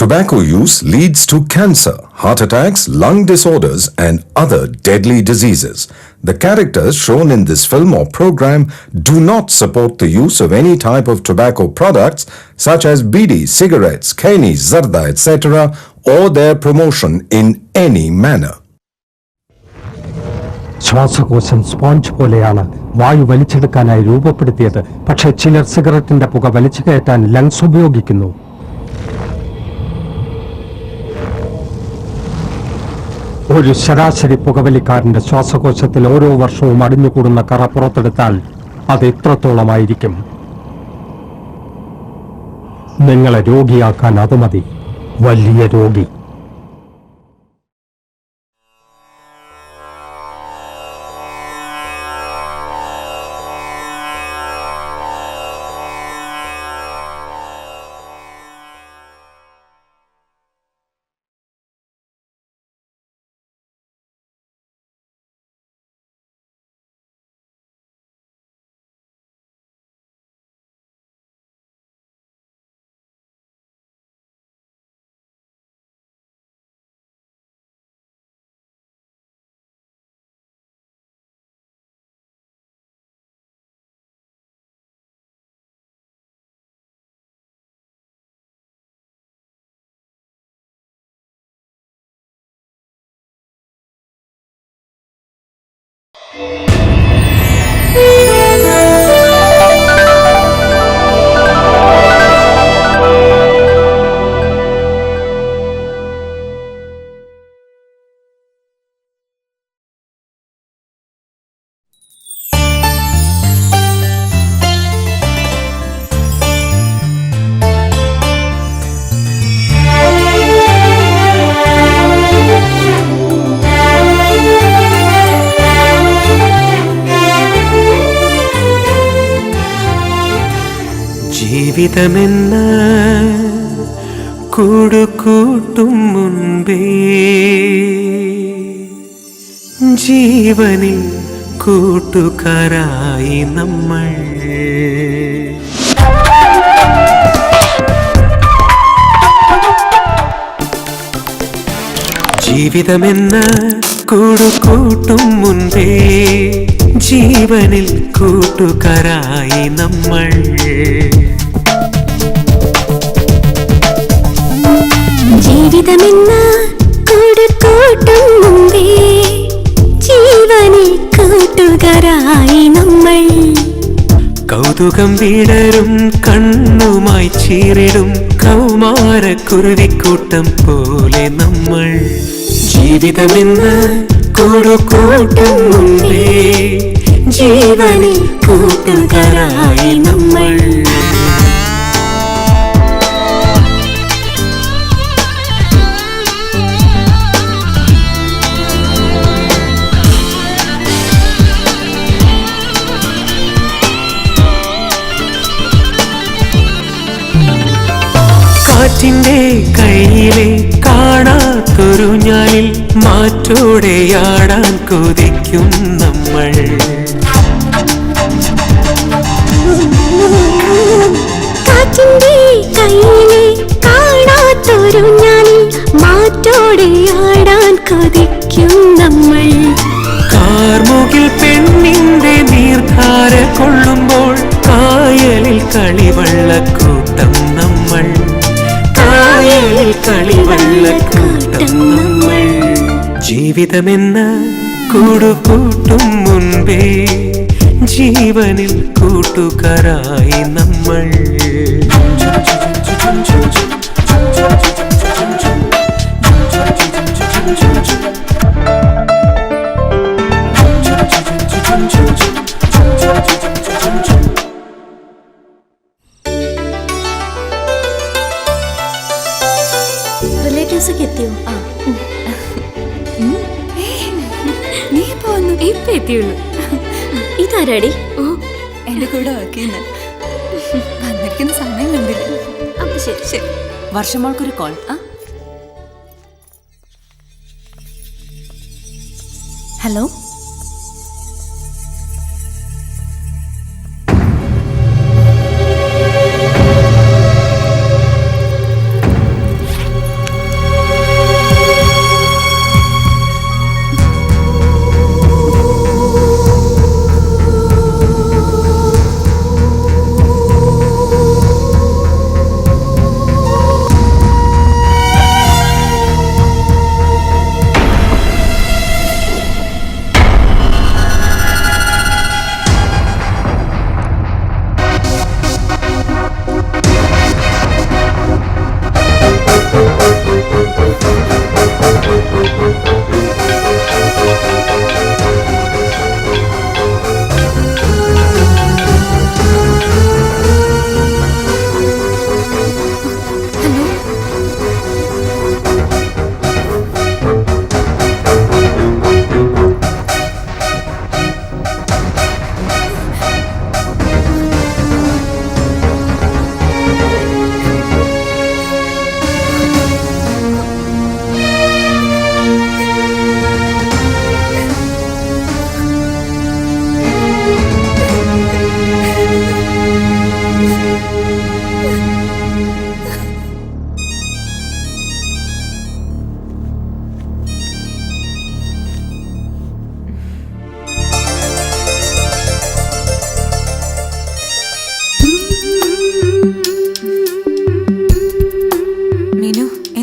Tobacco use leads to cancer, heart attacks, lung disorders, and other deadly diseases. The characters shown in this film or program do not support the use of any type of tobacco products such as bidi, cigarettes, keni, zarda, etc., or their promotion in any manner. ശ്വാസകോശം sponge പോലെയാണ് വായു വലിച്ചെടുക്കാനായി രൂപപ്പെടുത്തിയത്. പക്ഷേ ചിലർ സിഗരറ്റിന്റെ പുക വലിച്ചു കയറ്റാൻ lungs ഉപയോഗിക്കുന്നു. ഒരു ശരാശരി പുകവലിക്കാരന്റെ ശ്വാസകോശത്തിൽ ഓരോ വർഷവും അടിഞ്ഞുകൂടുന്ന കറ പുറത്തെടുത്താൽ അത് എത്രത്തോളമായിരിക്കും? നിങ്ങളെ രോഗിയാക്കാൻ അത് മതി. വലിയ രോഗി. ജീവിതമെന്ന കൂടുകൂട്ടും മുൻപേ ജീവനിൽ കൂട്ടുകാരായി നമ്മൾ. ജീവിതമെന്ന കൂടുകൂട്ടും മുൻപേ ജീവനിൽ കൂട്ടുകാരായി നമ്മൾ. ജീവിതമെന്ന കൂടുകൂട്ടും മുമ്പേ ജീവനിൽ കൂട്ടുകാരായി നമ്മൾ. കൗതുകം വിടരും കണ്ണുമായി ചീറിടും കൗമാരക്കുരുവിക്കൂട്ടം പോലെ നമ്മൾ. ജീവിതമെന്ന കൂടുകൂട്ടും മുമ്പേ ജീവനിൽ കൂട്ടുകാരായി നമ്മൾ. കാറ്റിന്റെ കയ്യിലെ കാണാത്തൊരു ഞാനിൽ മാറ്റോടെയാടാൻ കൊതിക്കും നമ്മൾ. കാറ്റിന്റെ കയ്യിലെ കാണാത്തൊരു ഞാനിൽ മാറ്റോടെയാടാൻ കൊതിക്കും നമ്മൾ. കാർമുകിൽ പെണ്ണിന്റെ നീർധാര കൊള്ളുമ്പോൾ കായലിൽ കളിവള്ളക്കൂട്ടം നമ്മൾ. കായലിൽ കളിവള്ളക്കൂട്ടം നമ്മൾ. ജീവിതമെന്ന കൂടുകൂട്ടും മുൻപേ ജീവനിൽ കൂട്ടുകാരായി നമ്മൾ. റിലേറ്റീവ്സ് ഒക്കെ എത്തിയോ? നീ പോന്നു ഇപ്പൊ എത്തിയുള്ളൂ. ഇതാരാടി? ഓ എന്റെ കൂടെ വർക്ക് ചെയ്യുന്ന വന്നിരിക്കുന്ന സമയം കണ്ടില്ല. അപ്പൊ ശരി ശരി. വർഷമോൾക്കൊരു കോൾ. ഹലോ,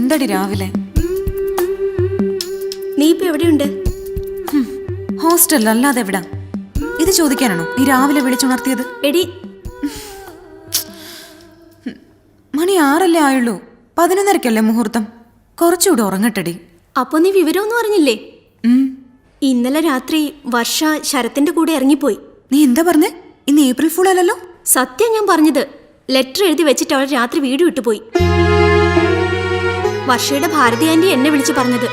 എന്തടി രാവിലെ? നീ ഇപ്പൊ എവിടെയുണ്ട്? ഹോസ്റ്റലിൽ അല്ലാതെ എവിടാ? ഇത് ചോദിക്കാനാണോ നീ രാവിലെ വിളിച്ചുണർത്തിയത്? എടി, മണി 6 ആയുള്ളൂ. 11:30 മുഹൂർത്തം. കുറച്ചുകൂടെ ഉറങ്ങട്ടടി. അപ്പൊ നീ വിവരമൊന്നും അറിഞ്ഞില്ലേ? ഇന്നലെ രാത്രി വർഷ ശരത്തിന്റെ കൂടെ ഇറങ്ങിപ്പോയി. നീ എന്താ പറഞ്ഞേ? ഇന്ന് ഏപ്രിൽ ഫുൾ അല്ലല്ലോ? സത്യം ഞാൻ പറഞ്ഞത്. ലെറ്റർ എഴുതി വെച്ചിട്ട് അവൾ രാത്രി വീട് വിട്ടുപോയി. വർഷയുടെ ഭാരതി ആന്റി എന്നെ വിളിച്ചു പറഞ്ഞത്.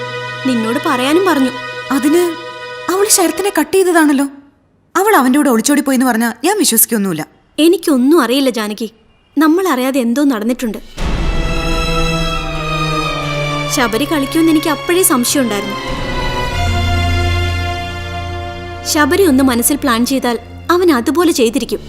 നിന്നോട് പറയാനും പറഞ്ഞു. അതിന് അവൾ ശരത്തിനെ കട്ട് ചെയ്തതാണല്ലോ. അവൾ അവന്റെ കൂടെ ഒളിച്ചോടി പോയിന്ന് പറഞ്ഞാൽ ഞാൻ വിശ്വസിക്കൊന്നുമില്ല. എനിക്കൊന്നും അറിയില്ല ജാനകി. നമ്മൾ അറിയാതെ എന്തോ നടന്നിട്ടുണ്ട്. ശബരി കളിക്കുമെന്ന് എനിക്ക് അപ്പോഴേ സംശയം ഉണ്ടായിരുന്നു. ശബരി ഒന്ന് മനസ്സിൽ പ്ലാൻ ചെയ്താൽ അവൻ അതുപോലെ ചെയ്തിരിക്കും.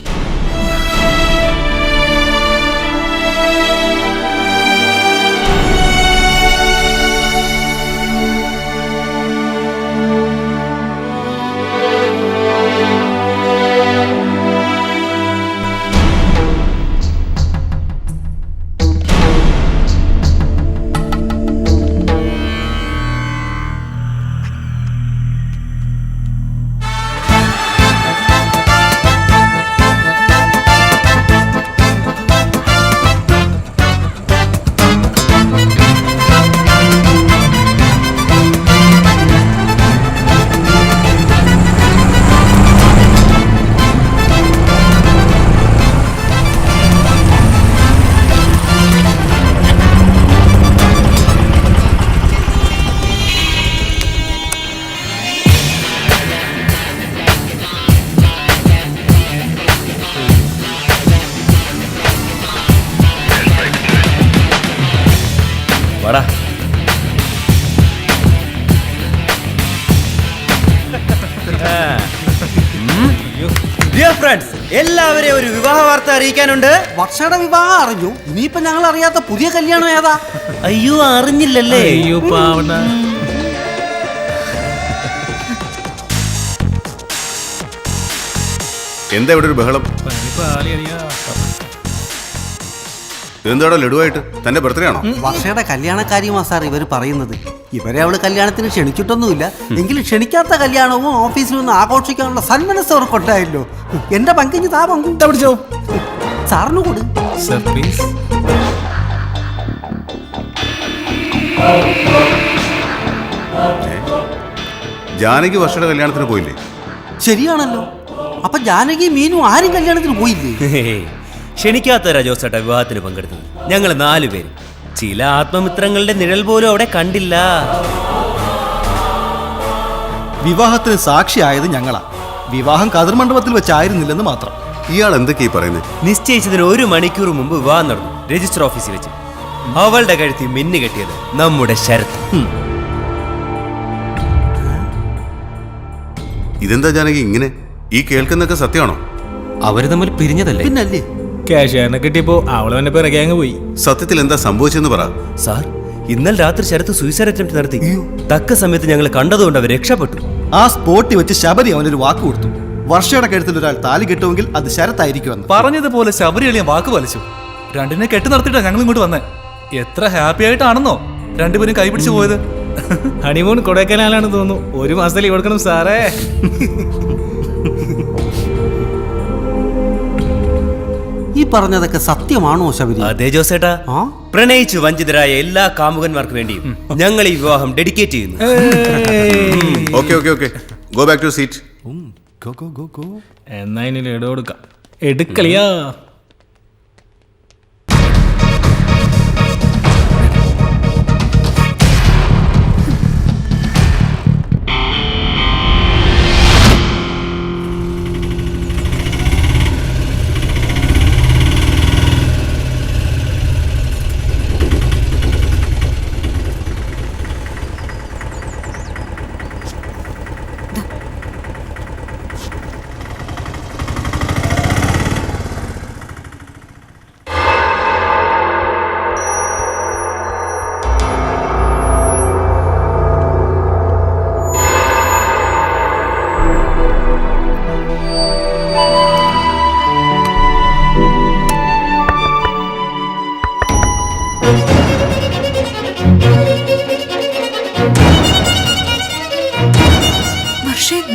എല്ലാവരെയും ഒരു വിവാഹ വാർത്ത അറിയിക്കാനുണ്ട്. വർഷയുടെ വിവാഹം അറിഞ്ഞു. ഇനിയിപ്പോ ഞങ്ങൾ അറിയാത്ത പുതിയ കല്യാണം ഏതാ? അയ്യോ, അറിഞ്ഞില്ലല്ലേ? അയ്യോ പാവണ. എന്താ ഇവിടെ ഒരു ബഹളം? എന്താടാ ലഡുവായിട്ട്? തന്റെ ബർത്ത്ഡേ ആണോ? വർഷയുടെ കല്യാണക്കാരിയുമാ സാർ ഇവർ പറയുന്നത്. ഇവരെ അവള് കല്യാണത്തിന് ക്ഷണിച്ചിട്ടൊന്നുമില്ല. എങ്കിലും ക്ഷണിക്കാത്ത കല്യാണവും ഓഫീസിൽ നിന്ന് ആഘോഷിക്കാനുള്ള സന്മനസ് അവർക്കുണ്ടായല്ലോ. എന്റെ പങ്കിഞ്ഞ് താ പങ്കു പിടിച്ചോ. സാറിന് കൊടു. ജാനകി വർഷയുടെ കല്യാണത്തിന് പോയില്ലേ? ശരിയാണല്ലോ. അപ്പൊ ജാനകി മീനും ആരും കല്യാണത്തിന് പോയില്ലേ? ക്ഷണിക്കാത്തവരാ ജോസേട്ടാ വിവാഹത്തിന് പങ്കെടുത്തത്. ഞങ്ങൾ 4 പേര്. ചില ആത്മമിത്രങ്ങളുടെ നിഴൽ പോലും അവിടെ കണ്ടില്ല. വിവാഹത്തിന് സാക്ഷിയായത് ഞങ്ങളാ. വിവാഹം കതിർമണ്ഡപത്തിൽ വെച്ചായിരുന്നില്ലെന്ന് മാത്രം. ഇയാൾ എന്തൊക്കെയാ പറയുന്നത്? നിശ്ചയിച്ചതിന് 1 മണിക്കൂർ മുമ്പ് വിവാഹം നടന്നു. രജിസ്റ്റർ ഓഫീസിൽ വെച്ച്. അവളുടെ കഴുത്തിൽ മിന്നു കെട്ടിയത് നമ്മുടെ ശരത്. ഇതെന്താ ജാനകി ഇങ്ങനെ? ഈ കേൾക്കുന്നൊക്കെ സത്യമാണോ? അവര് തമ്മിൽ പിരിഞ്ഞതല്ലേ? പിന്നല്ലേ. ക്യാഷ് കിട്ടിയപ്പോ അവള് തന്നെ പിറകെ അങ്ങ് പോയി. സത്യത്തിൽ എന്താ സംഭവിച്ചെന്ന് പറ. സാർ, ഇന്നലെ രാത്രി ശരത്ത് സൂയിസൈഡ് അറ്റംപ്റ്റ് നടത്തി. തക്ക സമയത്ത് ഞങ്ങൾ കണ്ടതുകൊണ്ട് അവർ രക്ഷപ്പെട്ടു. ആ സ്പോട്ടിൽ വെച്ച് ശബരി അവനൊരു വാക്ക് കൊടുത്തു. വർഷയുടെ കഴുത്തിൽ ഒരാൾ താലി കെട്ടുമെങ്കിൽ അത് ശരത്തായിരിക്കുമെന്ന്. പറഞ്ഞതുപോലെ ശബരി എളിയ വാക്ക് വലിച്ചു. രണ്ടിനെ കെട്ടി നടത്തിയിട്ടാ ഞങ്ങൾ ഇങ്ങോട്ട് വന്നേ. എത്ര ഹാപ്പി ആയിട്ടാണെന്നോ രണ്ടുപേരും കൈപിടിച്ചു പോയത്. ഹണിമൂൺ കൊടൈക്കനാലാണെന്ന് തോന്നുന്നു. 1 മാസത്തിൽ ലീവ് എടുക്കണം സാറേ. ഈ പറഞ്ഞതൊക്കെ സത്യമാണോ ശബരി? അതെ ജോസേട്ടാ. പ്രണയിച്ചു വഞ്ചിതരായ എല്ലാ കാമുകന്മാർക്ക് വേണ്ടിയും ഞങ്ങൾ ഈ വിവാഹം ഡെഡിക്കേറ്റ് ചെയ്യുന്നു. Okay go back to seat. എന്നാ ഇനി ലഡു കൊടുക്കാം. എടുക്കളിയാ.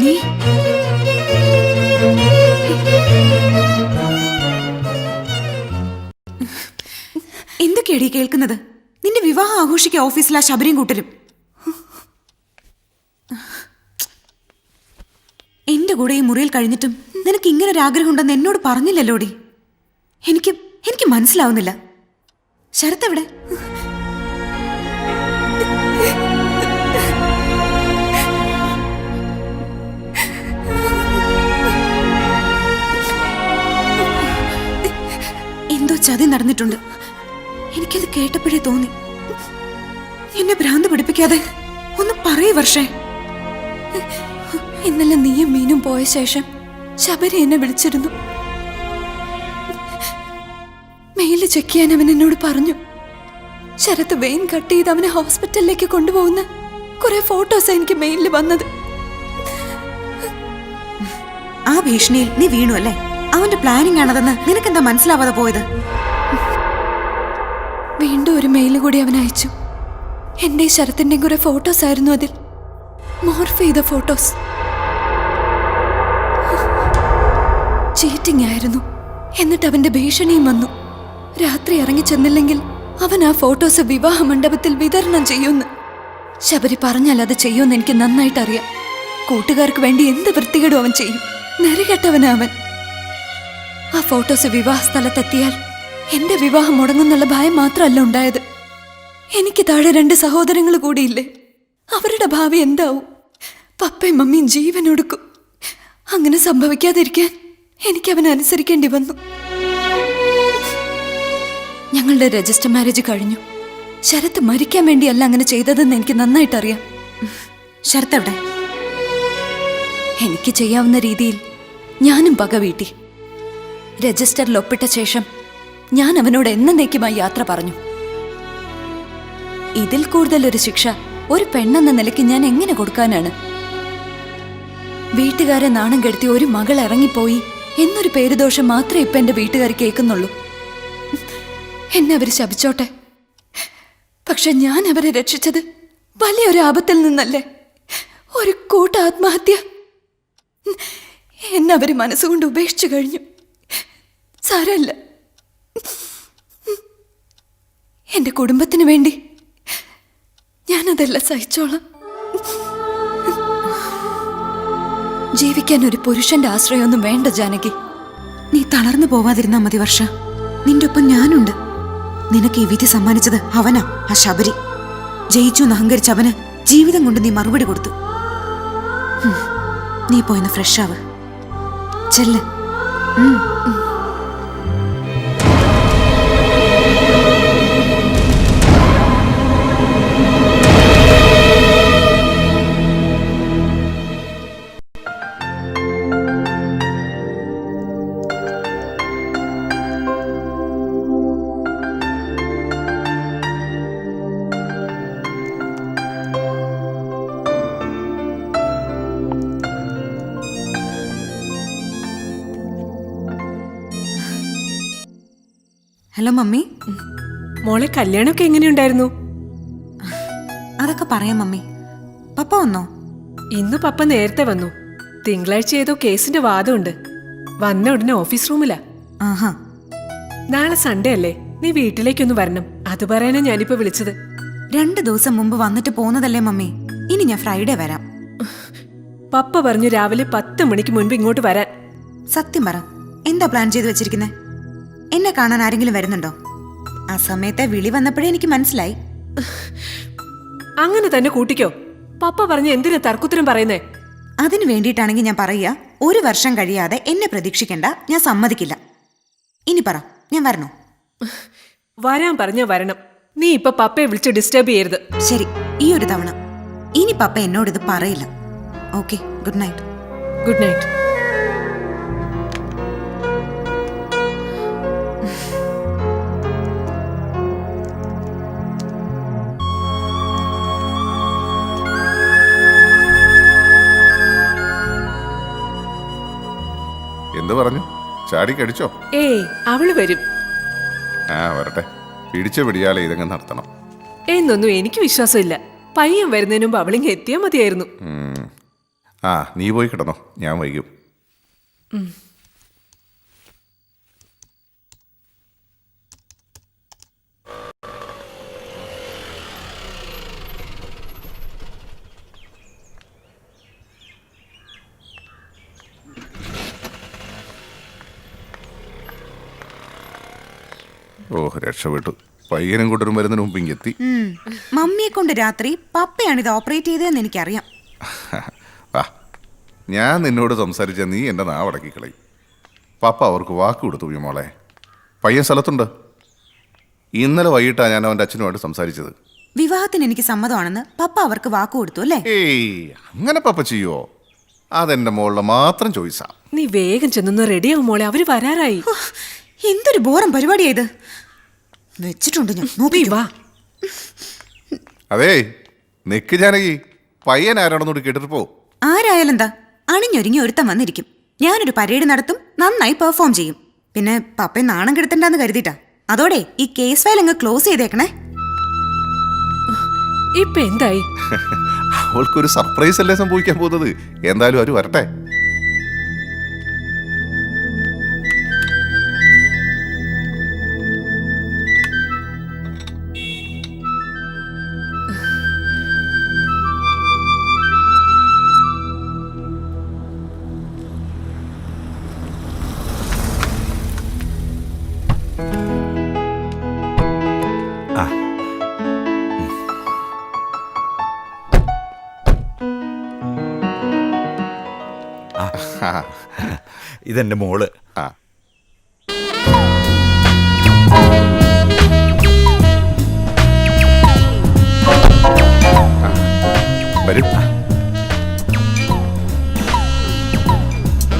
നീ എന്തൊക്കെയാടി കേൾക്കുന്നത്? നിന്റെ വിവാഹം ആഘോഷിക്കുക ഓഫീസിൽ ആ ശബരിയും കൂട്ടരും. എന്റെ കൂടെ ഈ മുറിയിൽ കഴിഞ്ഞിട്ടും നിനക്ക് ഇങ്ങനെ ഒരു ആഗ്രഹം ഉണ്ടെന്ന് എന്നോട് പറഞ്ഞില്ലല്ലോടി. എനിക്ക് മനസ്സിലാവുന്നില്ല. ശരത്ത് എവിടെ? എന്തോ ചതി നടന്നിട്ടുണ്ട്. എനിക്കത് കേട്ടപ്പോഴേ തോന്നി. എന്നെ ഭ്രാന്ത് പിടിപ്പിക്കാതെ ഒന്ന് പറയേ വർഷേ. ഇന്നലെ നീയും മീനും പോയ ശേഷം ശബരി എന്നെ വിളിച്ചിരുന്നു. മെയില് ചെക്ക് ചെയ്യാൻ അവൻ എന്നോട് പറഞ്ഞു. ശരത്ത് വെയിൻ കട്ട് ചെയ്ത് അവനെ ഹോസ്പിറ്റലിലേക്ക് കൊണ്ടുപോകുന്ന കുറെ ഫോട്ടോസ് എനിക്ക് മെയിലിൽ വന്നത്. ആ ഭീഷണിയിൽ നീ വീണു അല്ലേ? അവന്റെ പ്ലാനിങ് ആണതെന്ന് നിനക്കെന്താ മനസ്സിലാവാതെ പോയത്? വീണ്ടും ഒരു മെയിൽ കൂടി അവൻ അയച്ചു. എന്റെ ശരത്തിന്റെയും കുറെ ഫോട്ടോസ് ആയിരുന്നു അതിൽ. മോർഫ് ചെയ്ത ഫോട്ടോസ്. ചീറ്റിംഗ് ആയിരുന്നു. എന്നിട്ട് അവന്റെ ഭീഷണിയും വന്നു. രാത്രി ഇറങ്ങി ചെന്നില്ലെങ്കിൽ അവൻ ആ ഫോട്ടോസ് വിവാഹ മണ്ഡപത്തിൽ വിതരണം ചെയ്യുമെന്ന്. ശബരി പറഞ്ഞാൽ അത് ചെയ്യുമെന്ന് എനിക്ക് നന്നായിട്ട് അറിയാം. കൂട്ടുകാർക്ക് വേണ്ടി എന്ത് വൃത്തികേടും അവൻ ചെയ്യും. നെറികെട്ടവനവൻ. ആ ഫോട്ടോസ് വിവാഹ സ്ഥലത്തെത്തിയാൽ എന്റെ വിവാഹം മുടങ്ങുന്നുള്ള ഭയം മാത്രമല്ല ഉണ്ടായത്. എനിക്ക് താഴെ 2 സഹോദരങ്ങൾ കൂടിയില്ലേ? അവരുടെ ഭാവി എന്താവും? പപ്പയും മമ്മിയും ജീവനൊടുക്കും. അങ്ങനെ സംഭവിക്കാതിരിക്കാൻ എനിക്കവനെ അനുസരിക്കേണ്ടി വന്നു. ഞങ്ങളുടെ രജിസ്റ്റർ മാരേജ് കഴിഞ്ഞു. ശരത്ത് മരിക്കാൻ വേണ്ടിയല്ല അങ്ങനെ ചെയ്തതെന്ന് എനിക്ക് നന്നായിട്ടറിയാം. ശരത്ത് എവിടെ? എനിക്ക് ചെയ്യാവുന്ന രീതിയിൽ ഞാനും പക വീട്ടി. രജിസ്റ്ററിൽ ഒപ്പിട്ട ശേഷം ഞാൻ അവനോട് എന്നേക്കുമായി യാത്ര പറഞ്ഞു. ഇതിൽ കൂടുതൽ ഒരു ശിക്ഷ ഒരു പെണ്ണെന്ന നിലയ്ക്ക് ഞാൻ എങ്ങനെ കൊടുക്കാനാണ്? വീട്ടുകാരെ നാണം കെടുത്തി ഒരു മകൾ ഇറങ്ങിപ്പോയി എന്നൊരു പേരുദോഷം മാത്രമേ ഇപ്പൊ എന്റെ വീട്ടുകാർ കേൾക്കുന്നുള്ളൂ. എന്നെ അവര് ശപിച്ചോട്ടെ. പക്ഷെ ഞാൻ അവരെ രക്ഷിച്ചത് വലിയൊരു ആപത്തിൽ നിന്നല്ലേ? ഒരു കൂട്ട ആത്മഹത്യ. എന്നെ അവര് മനസ്സുകൊണ്ട് ഉപേക്ഷിച്ചു കഴിഞ്ഞു. സാരമില്ല. എന്റെ കുടുംബത്തിന് വേണ്ടി ഞാനതെല്ലാം സഹിച്ചോളാം. ജീവിക്കാൻ ഒരു പുരുഷന്റെ ആശ്രയമൊന്നും വേണ്ട ജാനകി. നീ തളർന്നു പോവാതിരുന്നാ മതി വർഷ. നിന്റെ ഒപ്പം ഞാനുണ്ട്. നിനക്ക് ഈ വിധി സമ്മാനിച്ചത് അവനാ, ആ ശബരി. ജയിച്ചു എന്ന് അഹങ്കരിച്ച അവന് ജീവിതം കൊണ്ട് നീ മറുപടി കൊടുത്തു. നീ പോയിന്ന് ഫ്രഷ് ആവ്. ചെല്ല്. Hello mummy. മോളെ കല്യാണമൊക്കെ എങ്ങനെയുണ്ടായിരുന്നു? അതൊക്കെ പറയാം മമ്മി. പപ്പ വന്നോ? ഇന്ന് പപ്പ നേരത്തെ വന്നു. തിങ്കളാഴ്ച ഏതോ കേസിന്റെ വാദമുണ്ട്. വന്ന ഉടനെ ഓഫീസ് റൂമിലാ. ആഹാ. നാളെ സൺഡേ അല്ലേ? നീ വീട്ടിലേക്കൊന്ന് വരണം. അത് പറയാനാ ഞാനിപ്പോ വിളിച്ചത്. 2 ദിവസം മുമ്പ് വന്നിട്ട് പോന്നതല്ലേ മമ്മി. ഇനി ഞാൻ ഫ്രൈഡേ വരാം. പപ്പ പറഞ്ഞു രാവിലെ 10 മണിക്ക് മുൻപ് ഇങ്ങോട്ട് വരാൻ. സത്യം പറ, എന്താ പ്ലാൻ ചെയ്ത് വെച്ചിരിക്കുന്നെ? എന്നെ കാണാൻ ആരെങ്കിലും വരുന്നുണ്ടോ? ആ സമയത്തെ വിളി വന്നപ്പോഴേ എനിക്ക് മനസ്സിലായി. അങ്ങനെ തന്നെ കൂട്ടിക്കോ. പപ്പ പറഞ്ഞ എന്തിനാ തർക്കുത്തരം പറയുന്നേ? അതിനു വേണ്ടിയിട്ടാണെങ്കിൽ ഞാൻ പറയുക, 1 വർഷം കഴിയാതെ എന്നെ പ്രതീക്ഷിക്കണ്ട. ഞാൻ സമ്മതിക്കില്ല. ഇനി പറ, ഞാൻ വരണോ? വരാൻ പറഞ്ഞ വരണം. നീ ഇപ്പൊ പപ്പയെ വിളിച്ച് ഡിസ്റ്റർബ് ചെയ്യരുത്. ശരി, ഈ ഒരു തവണ. ഇനി പപ്പ എന്നോട് ഇത് പറയില്ല. Okay, good night. Good night. എന്ത് പറഞ്ഞു? ചാടി കടിച്ചോ? ഏയ്, അവള് വരും. വരട്ടെ. പിടിച്ച പിടിയാലെ ഇതങ്ങ് നടത്തണം എന്നൊന്നും എനിക്ക് വിശ്വാസമില്ല. പയ്യൻ വരുന്നതിന് മുമ്പ് അവളിങ്ങ് എത്തിയാ മതിയായിരുന്നു. ആ നീ പോയി കിടന്നോ, ഞാൻ വൈകും. ഓ രക്ഷപ്പെട്ടു. പയ്യനും കൂട്ടരും വരുന്നതിന് മുമ്പ് ഇങ്ങെത്തി. മമ്മിയെ കൊണ്ട് രാത്രി പപ്പയാണ് ഇത് ഓപ്പറേറ്റ് ചെയ്തതെന്ന് എനിക്കറിയാം. വാ, ഞാൻ നിന്നോട് സംസാരിച്ച നീ എൻ്റെ നാവടക്കി കളയും. പപ്പ അവർക്ക് വാക്ക് കൊടുത്തു മോളെ. പയ്യൻ സ്ഥലത്തുണ്ട്. ഇന്നലെ വൈകിട്ടാണ് ഞാൻ അവൻ്റെ അച്ഛനുമായിട്ട് സംസാരിച്ചത്. വിവാഹത്തിന് എനിക്ക് സമ്മതമാണെന്ന് പപ്പ അവർക്ക് വാക്ക് കൊടുത്തു അല്ലേ? ഏയ് അങ്ങനെ പപ്പ ചെയ്യോ? അതെന്റെ മോളുടെ മാത്രം ചോയ്സാ. നീ വേഗം ചെന്നൊന്ന് റെഡിയാവും മോളെ, അവര് വരാറായി. എന്തൊരു ബോറം പരിപാടിയായത്. വെച്ചിട്ടുണ്ട് ഞാൻ, നോക്കി വാ. അതേ നിക്ക് ജാനകി, പയ്യൻ ആരാണെന്നോട് കേട്ടിട്ട് പോ. ആരായാലെന്താ, അണിഞ്ഞൊരുങ്ങി ഒരുത്തം വന്നിരിക്കും. ഞാനൊരു പരേഡ് നടത്തും, നന്നായി പെർഫോം ചെയ്യും. പിന്നെ പപ്പയെ നാണം കെടുത്തണ്ടെന്ന് കരുതിട്ടാ. അതോടെ ഈ കേസ് ഫയൽ അങ്ങ് ക്ലോസ് ചെയ്തേക്കണേ. ഇപ്പൊ എന്തായി? അവൾക്കൊരു സർപ്രൈസ് അല്ലേ സംഭവിക്കാൻ പോകുന്നത്. എന്തായാലും അവര് വരട്ടെ. ഇതെന്റെ മോള്. വരും.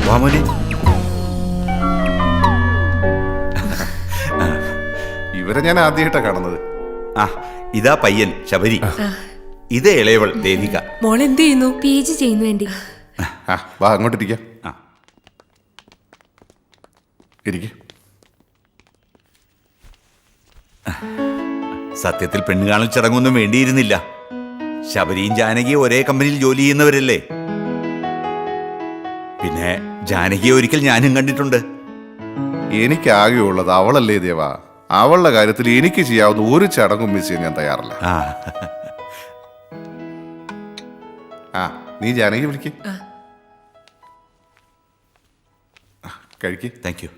വാമോനെ, ഇവരെ ഞാൻ ആദ്യമായിട്ടാണ് കാണുന്നത്. ഇതാ പയ്യൻ ശബരി, ഇത് ഇളയവൾ ദേവിക. മോൾ എന്ത് ചെയ്യുന്നു? PG ചെയ്യുന്നു ആന്റി. വാ അങ്ങോട്ടിരിക്കാം. ഇരിക്ക. സത്യത്തിൽ പെണ്ണുകാണൽ ചടങ്ങൊന്നും വേണ്ടിയിരുന്നില്ല. ശബരിയും ജാനകിയും ഒരേ കമ്പനിയിൽ ജോലി ചെയ്യുന്നവരല്ലേ. പിന്നെ ജാനകിയെ ഒരിക്കൽ ഞാനും കണ്ടിട്ടുണ്ട്. എനിക്കാകെയുള്ളത് അവളല്ലേ ദേവാ. അവളുടെ കാര്യത്തിൽ എനിക്ക് ചെയ്യാവുന്ന ഒരു ചടങ്ങും മിസ് ചെയ്യാൻ ഞാൻ തയ്യാറല്ല. നീ ജാനകി വിളിക്ക്. കഴിക്ക്. Thank you.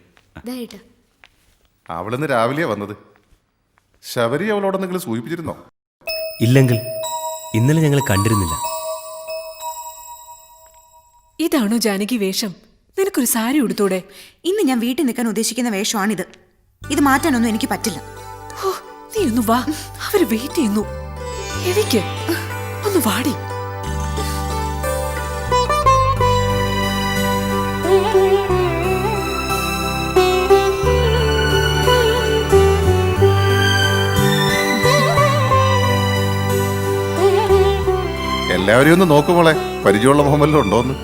അവളിന്ന് രാവിലെയാ വന്നത്. ശബരി അവളോട് എന്തെങ്കിലും സൂചിപ്പിച്ചിരുന്നോ? ഇല്ലെങ്കിൽ ഇന്നലെ ഞങ്ങൾ കണ്ടിരുന്നില്ല. ഇതാണോ ജാനകി വേഷം? നിനക്കൊരു സാരി ഉടുത്തൂടെ? ഇന്ന് ഞാൻ വീട്ടിൽ നിൽക്കാൻ ഉദ്ദേശിക്കുന്ന വേഷമാണിത്. ഇത് മാറ്റാനൊന്നും എനിക്ക് പറ്റില്ല. നീ ഒന്ന് വാ, അവര് വെയിറ്റ് ചെയ്യുന്നു. എനിക്ക് ഒന്ന് വാടി. എല്ലാവരെയും ഒന്ന് നോക്കുമോളെ, പരിചയമുള്ള മുഹമ്മല്ലോ ഉണ്ടോന്ന്.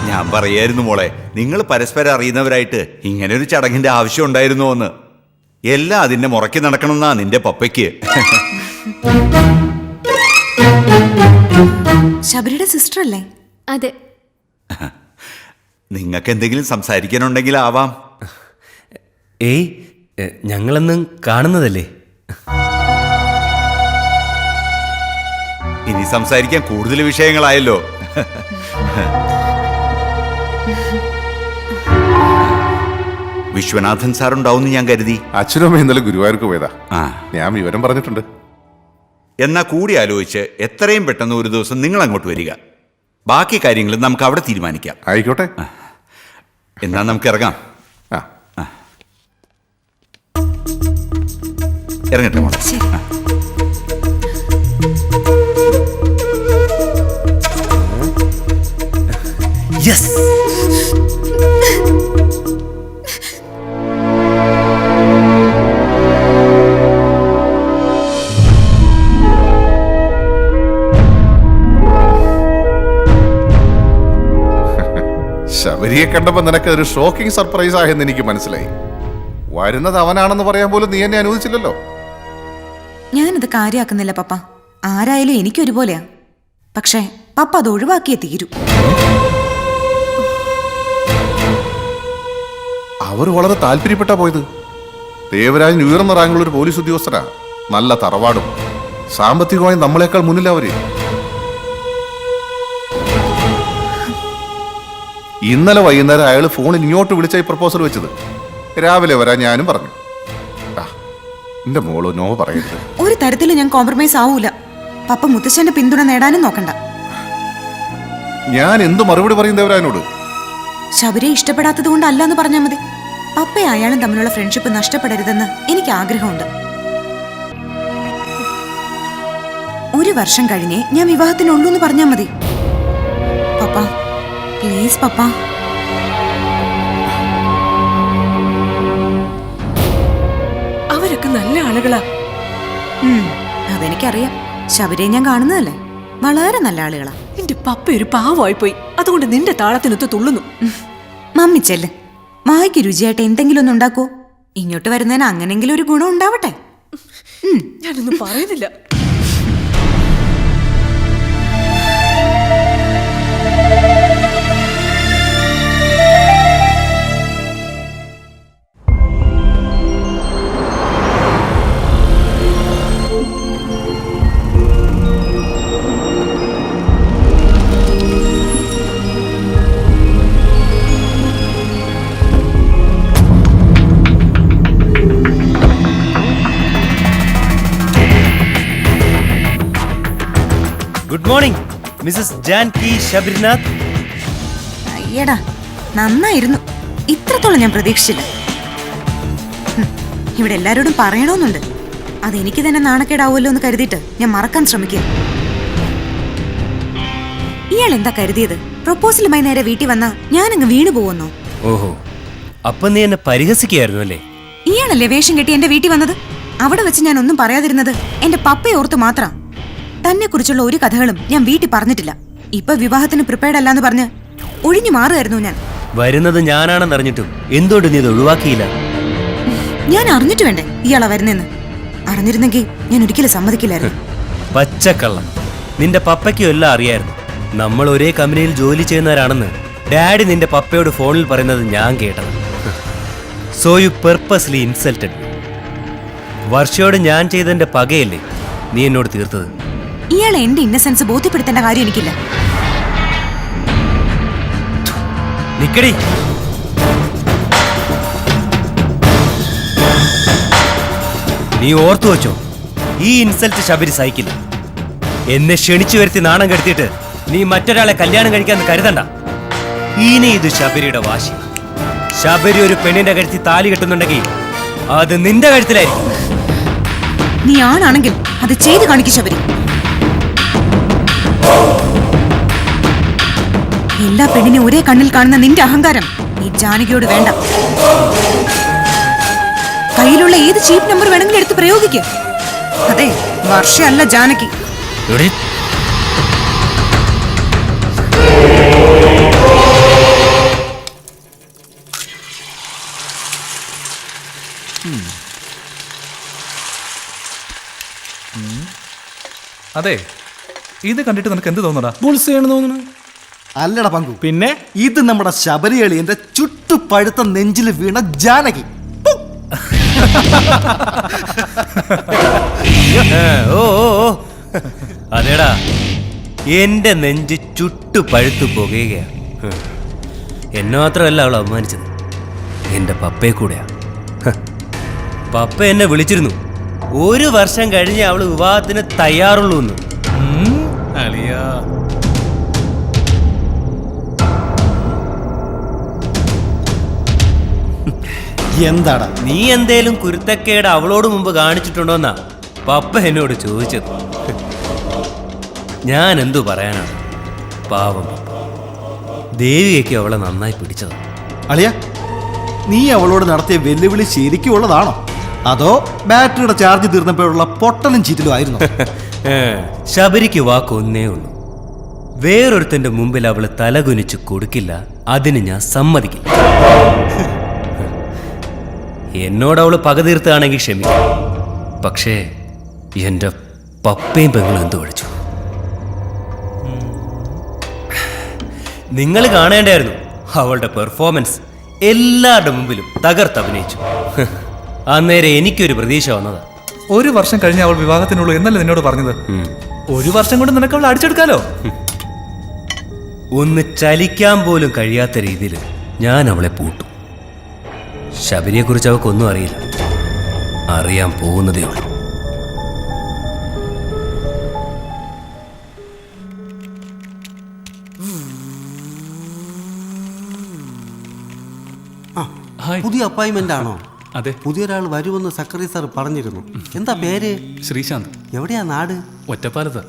ഞാൻ പറയായിരുന്നു മോളെ, നിങ്ങൾ പരസ്പരം അറിയുന്നവരായിട്ട് ഇങ്ങനെ ഒരു ചടങ്ങിന്റെ ആവശ്യം ഉണ്ടായിരുന്നോ എന്ന്. എല്ലാം അതിന്റെ മുറക്കി നടക്കണമെന്നാ നിന്റെ പപ്പയ്ക്ക്. ശബരിയുടെ സിസ്റ്റർ അല്ലേ? അതെ. നിങ്ങൾക്ക് എന്തെങ്കിലും സംസാരിക്കാനുണ്ടെങ്കിൽ ആവാം. ഏയ്, ഞങ്ങളെന്നും കാണുന്നതല്ലേ. ഇനി സംസാരിക്കാൻ കൂടുതൽ വിഷയങ്ങളായല്ലോ. വിശ്വനാഥൻ സാർ ഉണ്ടാവും ഞാൻ കരുതി. അച്ഛനും ഇന്നലെ ഗുരുവായൂർക്ക് പോയതാ. ഞാൻ വിവരം പറഞ്ഞിട്ടുണ്ട്. എന്നാ കൂടി ആലോചിച്ച് എത്രയും പെട്ടെന്ന് ഒരു ദിവസം നിങ്ങൾ അങ്ങോട്ട് വരിക. ബാക്കി കാര്യങ്ങൾ നമുക്ക് അവിടെ തീരുമാനിക്കാം. ആയിക്കോട്ടെ. എന്നാ നമുക്ക് ഇറങ്ങാം. ഇറങ്ങട്ടെ മോളെ. യെസ്. ശബരിയെ കണ്ടപ്പോൾ നിനക്ക് ഒരു ഷോക്കിംഗ് സർപ്രൈസ് ആയെന്ന് എനിക്ക് മനസ്സിലായി. വരുന്നത് അവനാണെന്ന് പറയാൻ പോലും നീ എന്നെ അനുവദിച്ചില്ലല്ലോ. ഞാനത് കാര്യാക്കുന്നില്ല പപ്പ. ആരായാലും എനിക്കൊരുപോലെയാ. പക്ഷേ പപ്പ അത് ഒഴിവാക്കിയേ തീരൂ. അവർ വളരെ താല്പര്യപ്പെട്ടാ പോയത്. ദേവരാജൻ ഉയർന്ന റാങ്കുള്ള ഒരു പോലീസ് ഉദ്യോഗസ്ഥരാ. നല്ല തറവാടും സാമ്പത്തികമായി നമ്മളെക്കാൾ മുന്നിൽ അവര്. ഇന്നലെ വൈകുന്നേരം അയാൾ ഫോണിൽ ഇങ്ങോട്ട് വിളിച്ചായി പ്രപ്പോസൽ വെച്ചത്. രാവിലെ വരാൻ ഞാനും പറഞ്ഞു. എന്റെ മോള് നോ പറയരുത്. ഒരു തരത്തിലും ഞാൻ കോംപ്രമൈസ് ആവൂല. പപ്പ മുത്തശ്ശന്റെ പിന്തുണ നേടാനും നോക്കണ്ട. ഞാൻ എന്ത് മറുപടി പറയും ദേവരാജനോട്? ശബരിയെ ഇഷ്ടപ്പെടാത്തത് കൊണ്ടല്ല എന്ന് പറഞ്ഞാൽ മതി. പപ്പയും അയാളും തമ്മിലുള്ള ഫ്രണ്ട്ഷിപ്പ് നഷ്ടപ്പെടരുതെന്ന് എനിക്ക് ആഗ്രഹമുണ്ട്. ഒരു വർഷം കഴിഞ്ഞേ ഞാൻ വിവാഹത്തിനുള്ളൂ എന്ന് പറഞ്ഞാൽ മതി. പപ്പ പ്ലീസ് പപ്പ. അവരൊക്കെ നല്ല ആളുകളാ. അതെനിക്കറിയാം. ശബരിയെ ഞാൻ കാണുന്നതല്ലേ, വളരെ നല്ല ആളുകളാ. എന്റെ പപ്പ ഒരു പാവമായി പോയി. അതുകൊണ്ട് നിന്റെ താളത്തിനൊത്ത് തുള്ളുന്നു. മമ്മി ചെല്ല്. വായിക്ക് രുചിയായിട്ട് എന്തെങ്കിലും ഒന്ന് ഉണ്ടാക്കൂ. ഇങ്ങോട്ട് വരുന്നതിന് അങ്ങനെങ്കിലും ഒരു ഗുണം ഉണ്ടാവട്ടെ. ഞാനൊന്നും പറയുന്നില്ല. Good morning Mrs Janaki Sabarinath. അയ്യടാ, നന്നായിരുന്നു. ഇത്രത്തോളം ഞാൻ പ്രതീക്ഷിച്ചില്ല. ഇവിടെ എല്ലാരോടും പറയണമെന്നുണ്ട്. അതെനിക്ക് തന്നെ നാണക്കേടാവുമല്ലോ എന്ന് കരുതിയിട്ട് ഞാൻ മറക്കാൻ ശ്രമിക്കുക. ഇയാൾ എന്താ കരുതിയത്? പ്രൊപ്പോസലുമായി നേരെ വീട്ടിൽ വന്നാ ഞാനങ്ങ് വീണു പോവെന്നോ? ഓഹോ, അപ്പൊ നീ എന്നെ പരിഹസിക്കുകയായിരുന്നു അല്ലേ? ഇയാളല്ലേ വേഷം കെട്ടി എന്റെ വീട്ടിൽ വന്നത്? അവിടെ വെച്ച് ഞാൻ ഒന്നും പറയാതിരുന്നത് എന്റെ പപ്പയെ ഓർത്ത് മാത്രം. തന്നെ കുറിച്ചുള്ള ഒരു കഥകളും ഞാൻ വീട്ടിൽ പറഞ്ഞിട്ടില്ല. ഇപ്പൊ വിവാഹത്തിന് പ്രിപ്പയർഡ് അല്ലാന്ന് പറഞ്ഞ് ഒഴിഞ്ഞു മാറുമായിരുന്നു ഞാൻ. വരുന്നത് ഞാനാണെന്ന് അറിഞ്ഞിട്ടും എന്തുകൊണ്ട് നീ ഇത് ഒഴിവാക്കിയില്ല? ഞാൻ അറിഞ്ഞിട്ട് വേണ്ടേ ഇയാളാ വരുന്നെന്ന്? അറിഞ്ഞിരുന്നെങ്കിൽ ഞാൻ ഒരിക്കലും സമ്മതിക്കില്ലായിരുന്നു. പച്ചക്കള്ളം. നിന്റെ പപ്പയ്ക്കും എല്ലാം അറിയായിരുന്നു. നമ്മൾ ഒരേ കമ്പനിയിൽ ജോലി ചെയ്യുന്നവരാണെന്ന് ഡാഡി നിന്റെ പപ്പയോട് ഫോണിൽ പറയുന്നത് ഞാൻ കേട്ടത്. So you purposely insulted. വർഷയോട് ഞാൻ ചെയ്തതിന്റെ പകയല്ലേ നീ എന്നോട് തീർത്തത്? ഇയാളെ എന്റെ ഇന്നസെൻസ് ബോധ്യപ്പെടുത്തേണ്ട കാര്യം എനിക്കില്ല. നിക്കടി. നീ ഓർത്തു വെച്ചോ, ഈ ഇൻസൾട്ട് ശബരി സഹിക്കില്ല. എന്നെ ക്ഷണിച്ചു വരുത്തി നാണം കെടുത്തിട്ട് നീ മറ്റൊരാളെ കല്യാണം കഴിക്കാന്ന് കരുതണ്ട. ഇനി ഇത് ശബരിയുടെ വാശി. ശബരി ഒരു പെണ്ണിന്റെ കഴുത്തിൽ താലി കെട്ടുന്നുണ്ടെങ്കിൽ അത് നിന്റെ കഴുത്തിലായിരിക്കും. നീ ആണാണെങ്കിൽ അത് ചെയ്ത് കാണിക്കും ശബരി. എല്ലാ പെണ്ണിനെ ഒരേ കണ്ണിൽ കാണുന്ന നിന്റെ അഹങ്കാരം ഈ ജാനകിയോട് വേണ്ട. കയ്യിലുള്ള ഏത് ചീപ്പ് നമ്പർ വേണമെങ്കിലും എടുത്ത് പ്രയോഗിക്കുക. അതെ, വർഷയല്ല ജാനകി. അതെ, ഇത് കണ്ടിട്ട് നിനക്ക് എന്ത് തോന്നടാ? തോന്നുന്നു. അല്ലടാ പങ്കു, പിന്നെ ഇത് നമ്മുടെ ശബരിയളിയന്റെ ചുട്ടുപഴുത്ത നെഞ്ചിൽ വീണ ജാനകി. ഓ അതേടാ, എന്റെ നെഞ്ച് ചുട്ടു പഴുത്തു പോകുകയാണ്. എന്നെ മാത്രമല്ല അവൾ അപമാനിച്ചത്, എന്റെ പപ്പയെ കൂടെയാ. പപ്പ എന്നെ വിളിച്ചിരുന്നു. ഒരു വർഷം കഴിഞ്ഞ് അവള് വിവാഹത്തിന് തയ്യാറുള്ളൂ എന്ന്. അളിയാ, എന്താടാ നീ എന്തേലും കുരുത്തക്കേട് അവളോട് മുമ്പ് കാണിച്ചിട്ടുണ്ടോന്നാ പപ്പ എന്നോട് ചോദിച്ചത്. ഞാൻ എന്തു പറയാനാണ്? പാവം പപ്പ. ദേവിയൊക്കെ അവളെ നന്നായി പിടിച്ചത്. അളിയ, നീ അവളോട് നടത്തിയ വെല്ലുവിളി ശരിക്കും ഉള്ളതാണോ, അതോ ബാറ്ററിയുടെ ചാർജ് തീർന്നപ്പോഴുള്ള പൊട്ടലും ചീറ്റലും ആയിരുന്നു? ശബരിക്ക് വാക്കൊന്നേ ഉള്ളൂ. വേറൊരുത്തന്റെ മുമ്പിൽ അവള് തലകുനിച്ച് കൊടുക്കില്ല, അതിന് ഞാൻ സമ്മതിക്കില്ല. എന്നോട് അവള് പക തീർത്താണെങ്കിൽ ക്ഷമിക്കും. പക്ഷേ എന്റെ പപ്പയും പെങ്ങളും എന്ത് കഴിച്ചു? നിങ്ങൾ കാണേണ്ടായിരുന്നു അവളുടെ പെർഫോമൻസ്. എല്ലാവരുടെ മുമ്പിലും തകർത്തഭിനയിച്ചു. അന്നേരം എനിക്കൊരു പ്രതീക്ഷ വന്നതാ. 1 വർഷം കഴിഞ്ഞ് അവൾ വിവാഹത്തിനുള്ളൂ എന്നല്ലേ നിന്നോട് പറഞ്ഞത്? 1 വർഷം കൊണ്ട് നിനക്ക് അവൾ അടിച്ചെടുക്കാലോ. ഒന്ന് ചലിക്കാൻ പോലും കഴിയാത്ത രീതിയിൽ ഞാൻ അവളെ പൂട്ടും. ശബരിയെക്കുറിച്ച് അവൾക്കൊന്നും അറിയില്ല. അറിയാൻ പോകുന്നതേ ഉള്ളൂ. പുതിയ അപ്പോയിന്റ്മെന്റ് ആണോ? അതെ. പുതിയൊരാൾ വരുമെന്ന് സെക്രട്ടറി സാർ പറഞ്ഞിരുന്നു. എന്താ പേര്? ശ്രീശാന്ത്. എവിടെയാ നാട്? ഒറ്റപ്പാലത്ത്.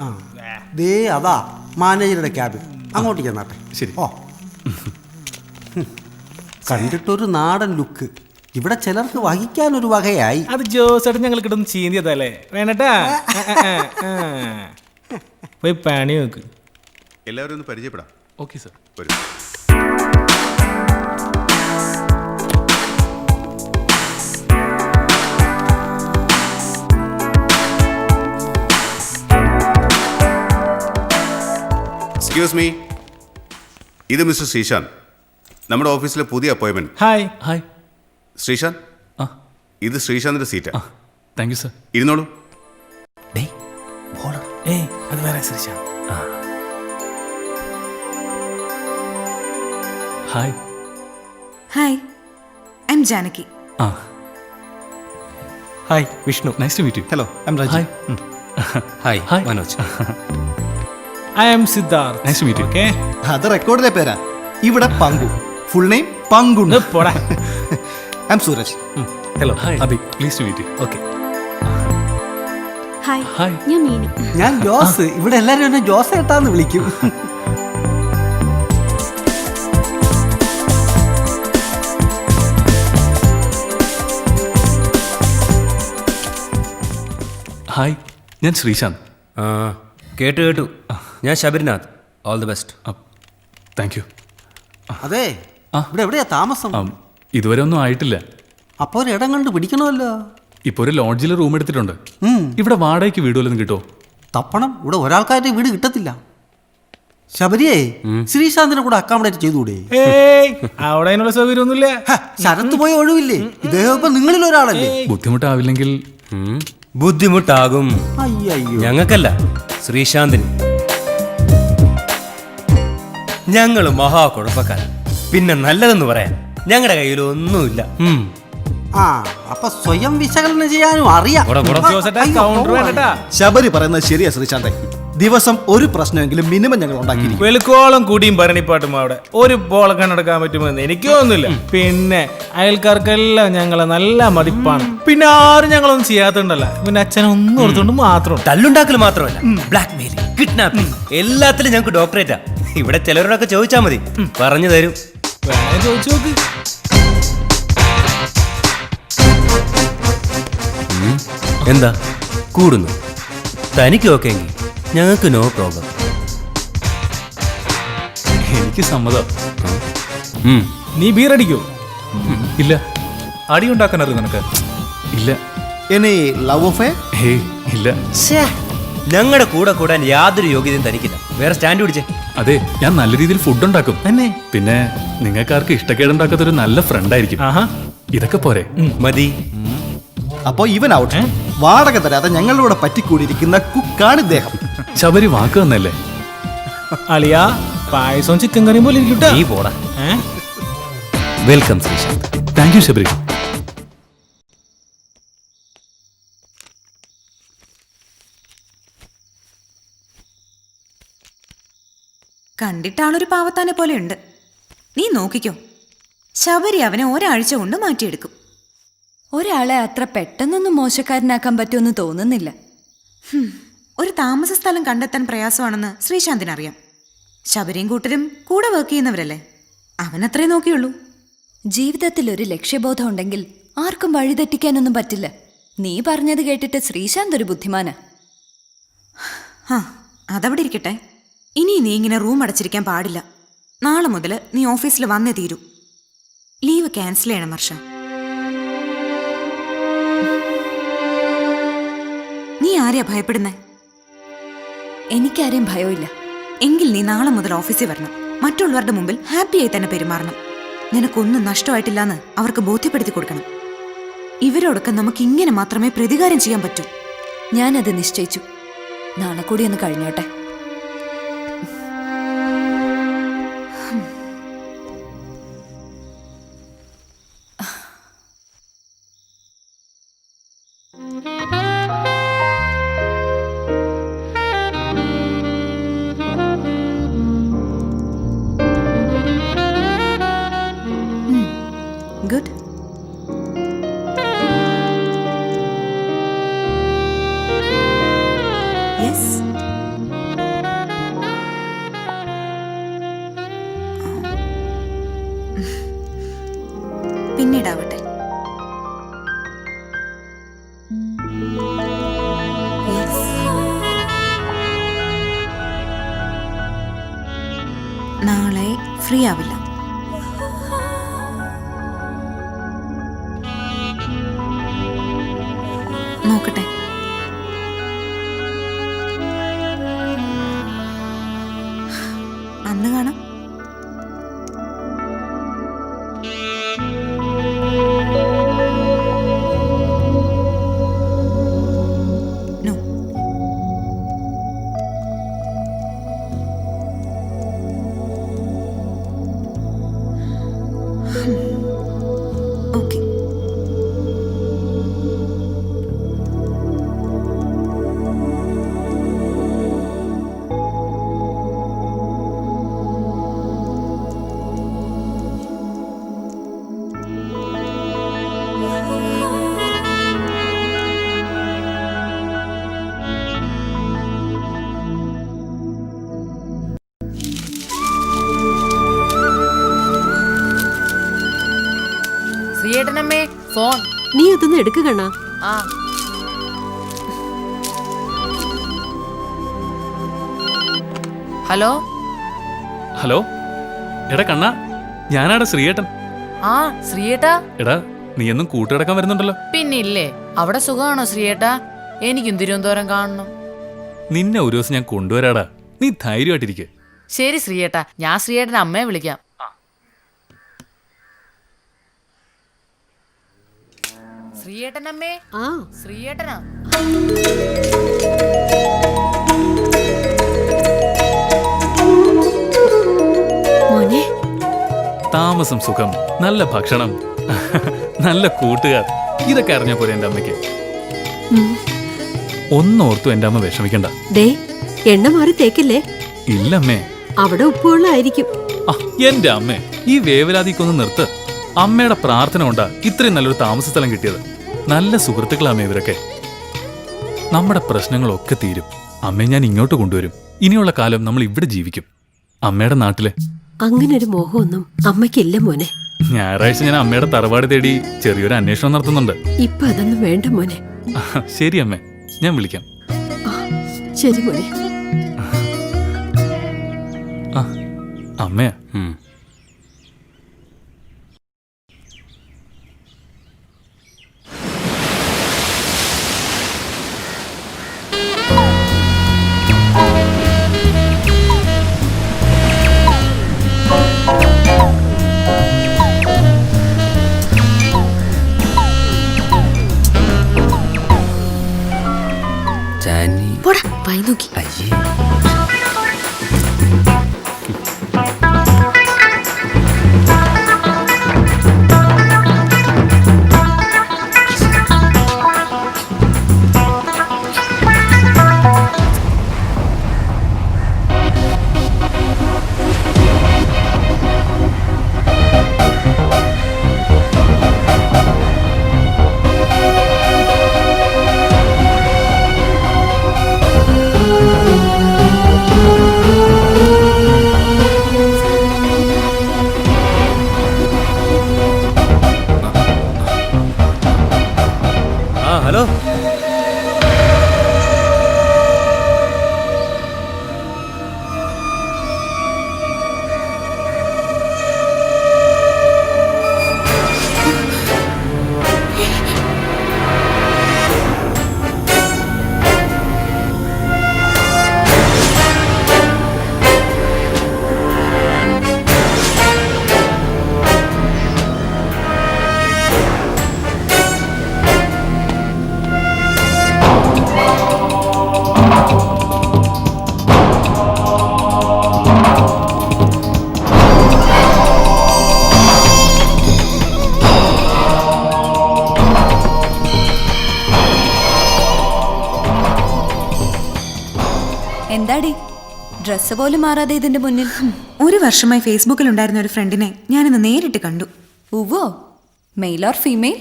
ദേ അതാ മാനേജറുടെ ക്യാബിൻ. അങ്ങോട്ട് ചെന്നാട്ടെ. ശരി. ഓ, കണ്ടിട്ടൊരു നാടൻ ലുക്ക്. ഇവിടെ ചിലർക്ക് വഹിക്കാനൊരു വകയായി. അത് ജോസേട്ടൻ ഞങ്ങൾ കിട്ടുന്ന ചീന്തിയതല്ലേ വേണട്ടാ. പോയി പണി നോക്ക്. എല്ലാവരും ഒന്ന് പരിചയപ്പെടാം. Okay sir. വരൂ. എക്സ്ക്യൂസ് മീ, ഇത് മിസ്റ്റർ ശ്രീശാന്ത്, നമ്മുടെ ഓഫീസിലെ പുതിയ അപ്പോയിന്റ്മെന്റ്. ഹായ്. ഹായ്. ശ്രീശാന്ത്, ഇത് ശ്രീശാന്തിന്റെ സീറ്റാ. Thank you sir. ഇരുന്നോളൂ. അത് വേറെ Sreesanth. Hi. Hi, I am Janaki. Hi, Vishnu. Nice to meet you. Hello, I am Rajeev. Hi. Hi, hi. Manoj. I am Siddharth. Nice to meet you. Okay. അത് റെക്കോർഡിലെ പേരാ. ഇവിടെ പങ്കു. ഫുൾ നെയിം പങ്കുണ്ട്. പോടാ. I am Sooraj. Hello. Hi. Abi, please to meet you. Okay. Hi, hi. ഞാൻ മീനു. ഞാൻ ജോസ്. ഇവിടെ എല്ലാരും എന്നെ ജോസ് ഏട്ടാന്ന് വിളിക്കും. ഹായ്, ഞാൻ ശ്രീശാന്ത്. കേട്ടു. ഞാൻ Sabarinath. All the best. Thank you. അതെ, ഇവിടെ എവിടെയാ താമസം? ഇതുവരെ ഒന്നും ആയിട്ടില്ല. അപ്പൊ ഒരിടം കണ്ട് പിടിക്കണമല്ലോ. ഇപ്പൊ ഒരു ലോഡ്ജിൽ റൂം എടുത്തിട്ടുണ്ട്. ഇവിടെ വാടകയ്ക്ക് വീട് വല്ലതും കിട്ടുമോ? തപ്പണം. ഇവിടെ ഒരാൾക്കാരുടെ വീട് കിട്ടത്തില്ല. ശബരിയെ, ശ്രീശാന്തിനെ കൂടെ അക്കോമഡേറ്റ് ചെയ്തുകൂടെ? അവിടെ അതിനുള്ള സൗകര്യമൊന്നുമില്ല. ശരത്ത് പോയ ഒഴിവില്ലേ? ഇദ്ദേഹം ഇപ്പൊ നിങ്ങളിൽ ഒരാളല്ലേ? ബുദ്ധിമുട്ടാവില്ലെങ്കിൽ? ബുദ്ധിമുട്ടാകും. അയ്യോ, ഞങ്ങൾക്കല്ല, ശ്രീശാന്തിന്. ഞങ്ങൾ മഹാ കുഴപ്പക്കാരൻ. പിന്നെ നല്ലതെന്ന് പറയാൻ ഞങ്ങളുടെ കയ്യിൽ ഒന്നുമില്ല. ആ, അപ്പൊ സ്വയം വിശകലനം ചെയ്യാനും അറിയാം. കൗണ്ടർ വേണ്ടട്ടാ. ശബരി പറയുന്നത് ശരിയാ ശ്രീശാന്തെ. ദിവസം ഒരു പ്രശ്നമെങ്കിലും മിനിമം ഞങ്ങൾ ഉണ്ടാക്കിയിരിക്കും. വെളുക്കോളം കൂടിയും ഭരണിപ്പാട്ടും അവിടെ ഒരു ബോൾ കണ്ണെടുക്കാൻ പറ്റുമെന്ന് എനിക്ക് തോന്നുന്നില്ല. പിന്നെ അയൽക്കാർക്കെല്ലാം ഞങ്ങളെ നല്ല മതിപ്പാണ്. പിന്നെ ആരും ഞങ്ങളൊന്നും ചെയ്യാത്തുണ്ടല്ല. പിന്നെ അച്ഛനൊന്നും ഓർത്തുകൊണ്ട് മാത്രം. തല്ലുണ്ടാക്കൽ മാത്രമല്ല, ബ്ലാക്ക് മെയിലിംഗ്, കിഡ്നാപ്പിംഗ്, എല്ലാത്തിലും ഞങ്ങൾക്ക് ഡോക്ടറേറ്റാ. ഇവിടെ ചിലരോടൊക്കെ ചോദിച്ചാൽ മതി, പറഞ്ഞു തരും. വേണേ ചോദിച്ചു നോക്ക്. എന്താ കൂടുന്നു? തനിക്ക് ഓക്കെ എങ്കിൽ ഞങ്ങൾക്ക് നോ പ്രോബ്ലം. എനിക്ക് സമ്മതം. നീ ബീറടിക്കോ? ഇല്ല. അടി ഉണ്ടാക്കാൻ അറിയാം നിനക്ക്? ഇല്ല. Any love affair? ഹേയ്, ഇല്ല. ഞങ്ങളുടെ കൂടെ കൂടാൻ യാതൊരു യോഗ്യതയും തനിക്കില്ല. വേറെ സ്റ്റാൻഡ് പിടിച്ചേ. അതെ, ഞാൻ നല്ല രീതിയിൽ ഫുഡ് ഉണ്ടാക്കും. പിന്നെ നിങ്ങൾക്കാർക്ക് ഇഷ്ടക്കേടുണ്ടാക്കാത്ത ഒരു നല്ല ഫ്രണ്ട് ആയിരിക്കും. ഇതൊക്കെ പോരെ? മതി. അപ്പോ ഇവൻ ഔട്ട്. വാടക തരാതെ ഞങ്ങളിവിടെ പറ്റിക്കൂടിയിരിക്കുന്ന കുക്കാണ് ഇദ്ദേഹം. ശബരി വാക്ക് തന്നല്ലേ? അളിയാ, പായസവും ചിക്കൻ കറിയും പോലെ ഇരിക്കട്ടെ. നീ പോടാ. Welcome Sreesanth. Thank you Sabari. കണ്ടിട്ട് ആളൊരു പാവത്താനെ പോലെ ഉണ്ട്. നീ നോക്കിക്കോ, ശബരി അവനെ ഒരാഴ്ച കൊണ്ട് മാറ്റിയെടുക്കും. ഒരാളെ അത്ര പെട്ടെന്നൊന്നും മോശക്കാരനാക്കാൻ പറ്റുമെന്ന് തോന്നുന്നില്ല. ഒരു താമസ സ്ഥലം കണ്ടെത്താൻ പ്രയാസമാണെന്ന് ശ്രീശാന്തിനറിയാം. ശബരിയും കൂട്ടരും കൂടെ വർക്ക് ചെയ്യുന്നവരല്ലേ, അവനത്രേ നോക്കിയുള്ളൂ. ജീവിതത്തിൽ ഒരു ലക്ഷ്യബോധം ഉണ്ടെങ്കിൽ ആർക്കും വഴിതെറ്റിക്കാനൊന്നും പറ്റില്ല. നീ പറഞ്ഞത് കേട്ടിട്ട് ശ്രീശാന്ത് ഒരു ബുദ്ധിമാനാ. അതവിടെ ഇരിക്കട്ടെ. ഇനി നീ ഇങ്ങനെ റൂം അടച്ചിരിക്കാൻ പാടില്ല. നാളെ മുതൽ നീ ഓഫീസിൽ വന്നേ തീരൂ. ലീവ് ക്യാൻസൽ ചെയ്യണം വർഷ. നീ ആരെയാ ഭയപ്പെടുന്നേ? എനിക്കാരെയും ഭയമില്ല. എങ്കിൽ നീ നാളെ മുതൽ ഓഫീസിൽ വരണം. മറ്റുള്ളവരുടെ മുമ്പിൽ ഹാപ്പിയായി തന്നെ പെരുമാറണം. നിനക്കൊന്നും നഷ്ടമായിട്ടില്ലാന്ന് അവർക്ക് ബോധ്യപ്പെടുത്തി കൊടുക്കണം. ഇവരോടൊക്കെ നമുക്ക് ഇങ്ങനെ മാത്രമേ പ്രതികാരം ചെയ്യാൻ പറ്റൂ. ഞാനത് നിശ്ചയിച്ചു. നാളെ കൂടി ഒന്ന് കഴിഞ്ഞോട്ടെ. ഗുഡ്. യെസ്. പിന്നീടാവട്ടെ. യെസ്. നാളെ ഫ്രീ ആവില്ല. നോക്കട്ടെ. അന്ന് കാണാം. നോ. ഓക്കെ. ശ്രീയേട്ടനമ്മേ ഫോൺ. നീ അതൊന്ന് എടുക്കുകണ്ണ. ആ ഹലോ. ഹലോ, എടാ കണ്ണ, ഞാനാടാ ശ്രീയേട്ടൻ. ആ ശ്രീയേട്ടാ. എടാ, നീ എന്നും കൂട്ടുകിടക്കാൻ വരുന്നുണ്ടല്ലോ. പിന്നില്ലേ, അവിടെ സുഖമാണോ ശ്രീയേട്ടാ? എനിക്കും തിരുവനന്തപുരം കാണണം. നിന്നെ ഒരു ദിവസം ഞാൻ കൊണ്ടുവരാടാ. നീ ധൈര്യമായിട്ടിരിക്കെ. ശരി ശ്രീയേട്ടാ, ഞാൻ ശ്രീയേട്ടൻ്റെ അമ്മയെ വിളിക്കാം. ശ്രീയേട്ടനമ്മേ. ആ ശ്രീയേട്ടനാ. മോനെ, താമസം സുഖം, നല്ല ഭക്ഷണം, നല്ല കൂട്ടുകാർ, ഇതൊക്കെ അറിഞ്ഞ പോലെ എന്റെ അമ്മയ്ക്ക്. ഒന്നോർത്തു എന്റെ അമ്മ വിഷമിക്കണ്ട. ദേ എണ്ണ മാറി തേക്കില്ലേ. ഇല്ലമ്മേ, അവിടെ ഉപ്പുവെള്ളമായിരിക്കും. എന്റെ അമ്മേ, ഈ വേവലാതിക്കൊന്ന് നിർത്ത്. അമ്മയുടെ പ്രാർത്ഥന കൊണ്ടാ ഇത്രയും നല്ലൊരു താമസ സ്ഥലം കിട്ടിയത്. നല്ല സുഹൃത്തുക്കളാമേ ഇവരൊക്കെ. നമ്മുടെ പ്രശ്നങ്ങളൊക്കെ തീരും. അമ്മയെ ഞാൻ ഇങ്ങോട്ട് കൊണ്ടുവരും. ഇനിയുള്ള കാലം നമ്മൾ ഇവിടെ ജീവിക്കും, അമ്മയുടെ നാട്ടിലെ. അങ്ങനൊരു മോഹമൊന്നും അമ്മയ്ക്കില്ല മോനെ. ഞായറാഴ്ച ഞാൻ അമ്മയുടെ തറവാട് തേടി ചെറിയൊരു അന്വേഷണം നടത്തുന്നുണ്ട്. ഇപ്പൊ അതൊന്നും വേണ്ട മോനെ. ശരി അമ്മേ, ഞാൻ വിളിക്കാം. ശരി മോനെ. അമ്മയാ. പോടാ, വായി നോക്കി. ഹലോ. എന്താടി ഡ്രസ്സ് പോലും മാറാതെ ഇതിന്റെ മുന്നിൽ? ഒരു വർഷമായി ഫേസ്ബുക്കിൽ ഉണ്ടായിരുന്ന ഒരു ഫ്രണ്ടിനെ ഞാനിന്ന് നേരിട്ട് കണ്ടു. ഉവ്വോ, male or female?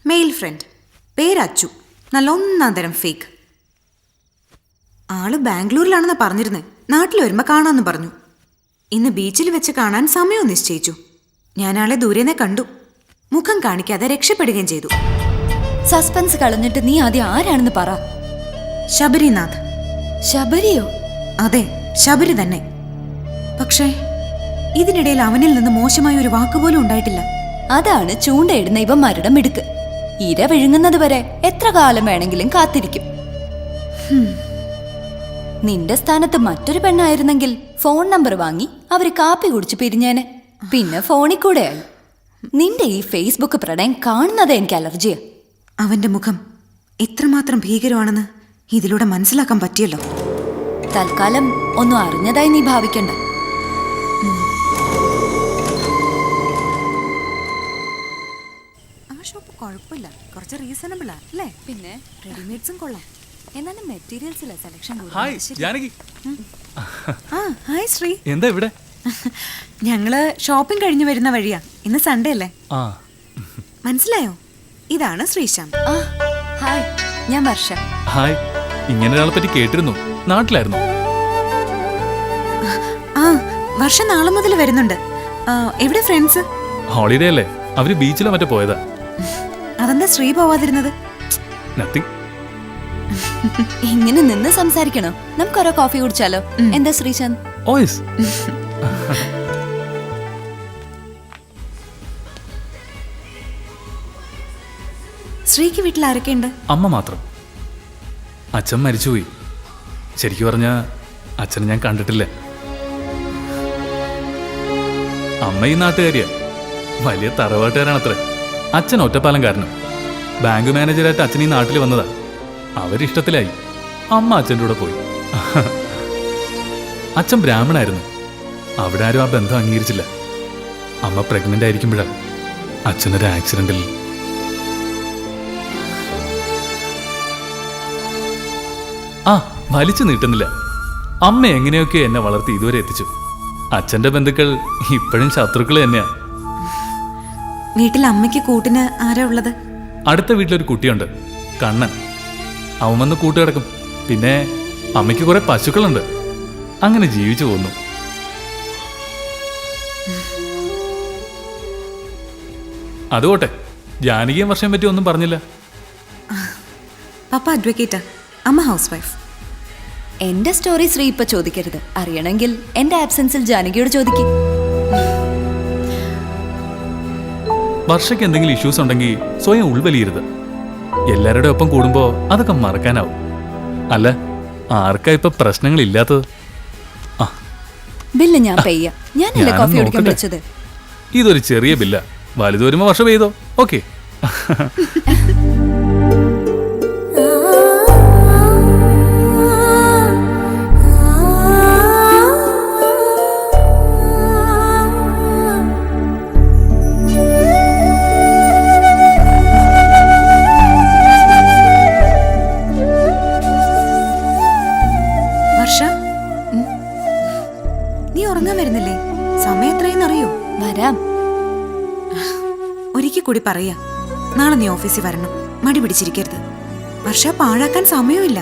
Male friend, പേര് അച്ചു. നല്ല ഒന്നാം തരം ഫേക്ക്. ആള് ബാംഗ്ലൂരിലാണെന്ന് പറഞ്ഞിരുന്നേ. നാട്ടിൽ വരുമ്പോ കാണാന്ന് പറഞ്ഞു. ഇന്ന് ബീച്ചിൽ വെച്ച് കാണാൻ സമയവും നിശ്ചയിച്ചു. ഞാൻ ആളെ ദൂരെന്നെ കണ്ടു. മുഖം കാണിക്കാതെ രക്ഷപ്പെടുകയും ചെയ്തു. സസ്പെൻസ് കളഞ്ഞിട്ട് നീ ആദ്യം ആരാണെന്ന് പറ. ശബരിനാഥ്. ശബരിയോ? അതെ, ശബരി തന്നെ. പക്ഷേ ഇതിനിടയിൽ അവനിൽ നിന്ന് മോശമായ ഒരു വാക്കുപോലും ഉണ്ടായിട്ടില്ല. അതാണ് ചൂണ്ടയിടുന്ന ഇവന്മാരുടെ മിടുക്ക്. ഇര വിഴുങ്ങുന്നത് വരെ എത്ര കാലം വേണമെങ്കിലും കാത്തിരിക്കും. നിന്റെ സ്ഥാനത്ത് മറ്റൊരു പെണ്ണായിരുന്നെങ്കിൽ ഫോൺ നമ്പർ വാങ്ങി അവര് കാപ്പി കുടിച്ച് പിരിഞ്ഞേനെ. പിന്നെ ഫോണിൽ കൂടെയായി. നിന്റെ ഈ ഫേസ്ബുക്ക് പ്രണയം കാണുന്നതേ എനിക്ക് അലർജിയാ. അവന്റെ മുഖം എത്രമാത്രം ഭീകരമാണെന്ന് ഇതിലൂടെ മനസ്സിലാക്കാൻ പറ്റിയല്ലോ. തൽക്കാലം ഒന്നും അറിഞ്ഞതായി നീ ഭാവിക്കണ്ട. ആ ഷോപ്പ് കുഴപ്പമില്ല, കുറച്ച് റീസണബിളാ അല്ലേ? പിന്നെ റെഡിമെയ്ഡ്സും കൊള്ളാം. എന്നാലും മെറ്റീരിയൽസിലെ selection hi Janaki. Hi Sree. എന്താ ഇവിടെ? ഞങ്ങള് ഷോപ്പിംഗ് കഴിഞ്ഞു വരുന്ന വഴിയാ. ഇന്ന് സൺഡേ അല്ലേ? ആ, മനസ്സിലായോ? ഇതാണ് ശ്രീശാന്ത്. ഹായ്, ഞാൻ വർഷ. ഹായ്. ഇങ്ങനെ ഒരാളെ പറ്റി കേട്ടിരുന്നു. നാട്ടിലായിരുന്നു. ആ, വർഷ നാളെ മുതൽ വരുന്നുണ്ട്. എവിടെ ഫ്രണ്ട്സ്? ഹോളിഡേ അല്ലേ, അവര് ബീച്ചിലോ മറ്റോ പോയതാ. അതെന്താ ശ്രീ പോവാതിരുന്നത്? നത്തിങ്. ഇങ്ങനെ നിന്ന് സംസാരിക്കണോ? നമുക്കൊരോ കോഫി കുടിച്ചാലോ? എന്താ ശ്രീശാന്ത്? ഓയസ്. ശ്രീക്ക് വീട്ടിൽ ആരൊക്കെയുണ്ട്? അമ്മ മാത്രം. അച്ഛൻ മരിച്ചുപോയി. ശരിക്കു പറഞ്ഞ അച്ഛനെ ഞാൻ കണ്ടിട്ടില്ല. അമ്മ ഈ നാട്ടുകാരിയാ, വലിയ തറവാട്ടുകാരാണത്രേ. അച്ഛൻ ഒറ്റപ്പാലംകാരനും. ബാങ്ക് മാനേജരായിട്ട് അച്ഛൻ ഈ നാട്ടിൽ വന്നതാ. അവരിഷ്ടത്തിലായി. അമ്മ അച്ഛൻ്റെ കൂടെ പോയി. അച്ഛൻ ബ്രാഹ്മണായിരുന്നു. അവിടെ ആരും ആ ബന്ധം അംഗീകരിച്ചില്ല. അമ്മ പ്രഗ്നന്റ് ആയിരിക്കുമ്പോഴാണ് അച്ഛനൊരു ആക്സിഡന്റിൽ. ആ, വലിച്ചു നീട്ടുന്നില്ല. അമ്മ എങ്ങനെയൊക്കെ എന്നെ വളർത്തി ഇതുവരെ എത്തിച്ചു. അച്ഛന്റെ ബന്ധുക്കൾ ഇപ്പോഴും ശത്രുക്കൾ തന്നെയാ. വീട്ടിൽ അമ്മയ്ക്ക് കൂട്ടിന് ആരാ ഉള്ളത്? അടുത്ത വീട്ടിലൊരു കുട്ടിയുണ്ട്, കണ്ണൻ. അവൻ വന്ന് കൂട്ടുകിടക്കും. പിന്നെ അമ്മയ്ക്ക് കുറെ പശുക്കളുണ്ട്. അങ്ങനെ ജീവിച്ചു പോന്നു. അതുകൊട്ടെ, ജാനകിയും വർഷം പറ്റി ഒന്നും പറഞ്ഞില്ല. പപ്പ അഡ്വക്കേറ്റാ, അമ്മ ഹൗസ് വൈഫ്. എന്റെ സ്റ്റോറി ശ്രീ ഇപ്പൊ ചോദിക്കരുത്. അറിയണമെങ്കിൽ എന്റെ ആബ്സെൻസിൽ ജാനകിയോട് ചോദിക്കും. വർഷയ്ക്ക് എന്തെങ്കിലും ഇഷ്യൂസ് ഉണ്ടെങ്കിൽ സ്വയം ഉൾവലിയരുത്. എല്ലാവരുടെ ഒപ്പം കൂടുമ്പോ അതൊക്കെ മറക്കാനാവും. അല്ല, ആർക്കാ ഇപ്പൊ പ്രശ്നങ്ങളില്ലാത്തത്? ബില്ല് ഞാൻ പെയ്യ. ഞാനല്ലേ കോഫി കുടിക്കാൻ വിളിച്ചത്. ഇതൊരു ചെറിയ ബില്ല. വലുത് വരുമ്പോ വർഷം പെയ്തോ. ഓക്കെ. നീ ഉറങ്ങാൻ വരുന്നില്ലേ? സമയം എത്രയെന്നറിയോ? വരാം. ഒരിക്കൽ കൂടി പറയാ, നാളെ നീ ഓഫീസിൽ വരണം. മടി പിടിച്ചിരിക്കരുത്. വർഷ പാഴാക്കാൻ സമയമില്ല.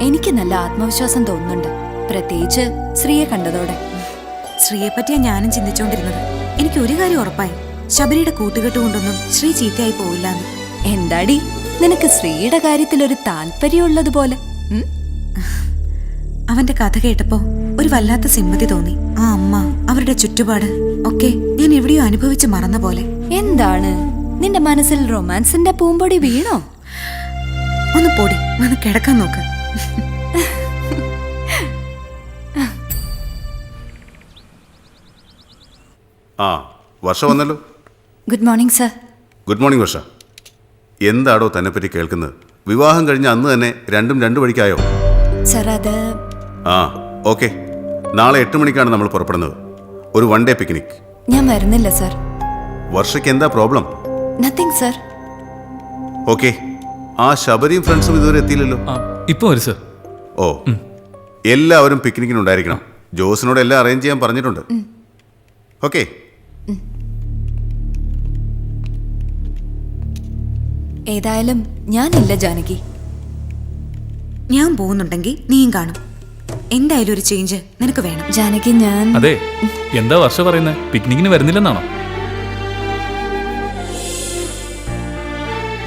എനിക്ക് നല്ല ആത്മവിശ്വാസം തോന്നുന്നുണ്ട്, പ്രത്യേകിച്ച് ശ്രീയെ കണ്ടതോടെ. ശ്രീയെ പറ്റിയാ ഞാനും ചിന്തിച്ചോണ്ടിരുന്നത്. എനിക്ക് ഒരു കാര്യം ഉറപ്പായി, ശബരിയുടെ കൂട്ടുകെട്ട് കൊണ്ടൊന്നും ശ്രീ ചീത്തയായി പോവില്ലാന്ന്. എന്താടി, നിനക്ക് ശ്രീയുടെ കാര്യത്തിൽ ഒരു താല്പര്യമുള്ളതുപോലെ? അവന്റെ കഥ കേട്ടപ്പോ ഒരു വല്ലാത്ത സിമ്പതി തോന്നി. ആ അമ്മ, അവരുടെ ചുറ്റുപാട് ഒക്കെ ഞാൻ എവിടെയോ അനുഭവിച്ച് മറന്ന പോലെ. എന്താണ് നിന്റെ മനസ്സിൽ റൊമാൻസിന്റെ പൂമ്പൊടി വീണോ? ഒന്ന് പൊടി, വന്ന് കിടക്കാൻ നോക്ക്. ആ, വർഷ വന്നല്ലോ. Good morning sir. Good morning Varsha. എന്താടോ തന്നെപ്പറ്റി കേൾക്കുന്നത്? വിവാഹം കഴിഞ്ഞ അന്ന് തന്നെ രണ്ടും രണ്ടു വഴിക്കായോ? സർ, അത് ആ, ഓക്കെ. നാളെ 8 മണിക്കാണ് നമ്മൾ പുറപ്പെടുന്നത്. ഒരു വൺ ഡേ പിക്നിക്. ഞാൻ വരുന്നില്ല സർ. വർഷയ്ക്ക് എന്താ പ്രോബ്ലം? Nothing sir. ഓക്കെ. ആ ശബരിയും ഫ്രണ്ട്സും ഇതുവരെ എത്തിയില്ലല്ലോ. ഇപ്പൊ വരും സർ. ഓ, എല്ലാവരും പിക്നിക്കിനുണ്ടായിരിക്കണം. ജോസിനോട് എല്ലാം അറേഞ്ച് ചെയ്യാൻ പറഞ്ഞിട്ടുണ്ട്. ഓക്കെ. ഏതായാലും ഞാനില്ല ജാനകി. ഞാൻ പോകുന്നുണ്ടെങ്കിൽ നീയും കാണും. എന്തായാലും ഒരു ചേഞ്ച് നിനക്ക് വേണം ജാനകി. ഞാൻ അതെ, എന്താ വർഷ പറയുന്നത്? പിക്നിക്കിന് വരുന്നില്ലെന്നാണോ?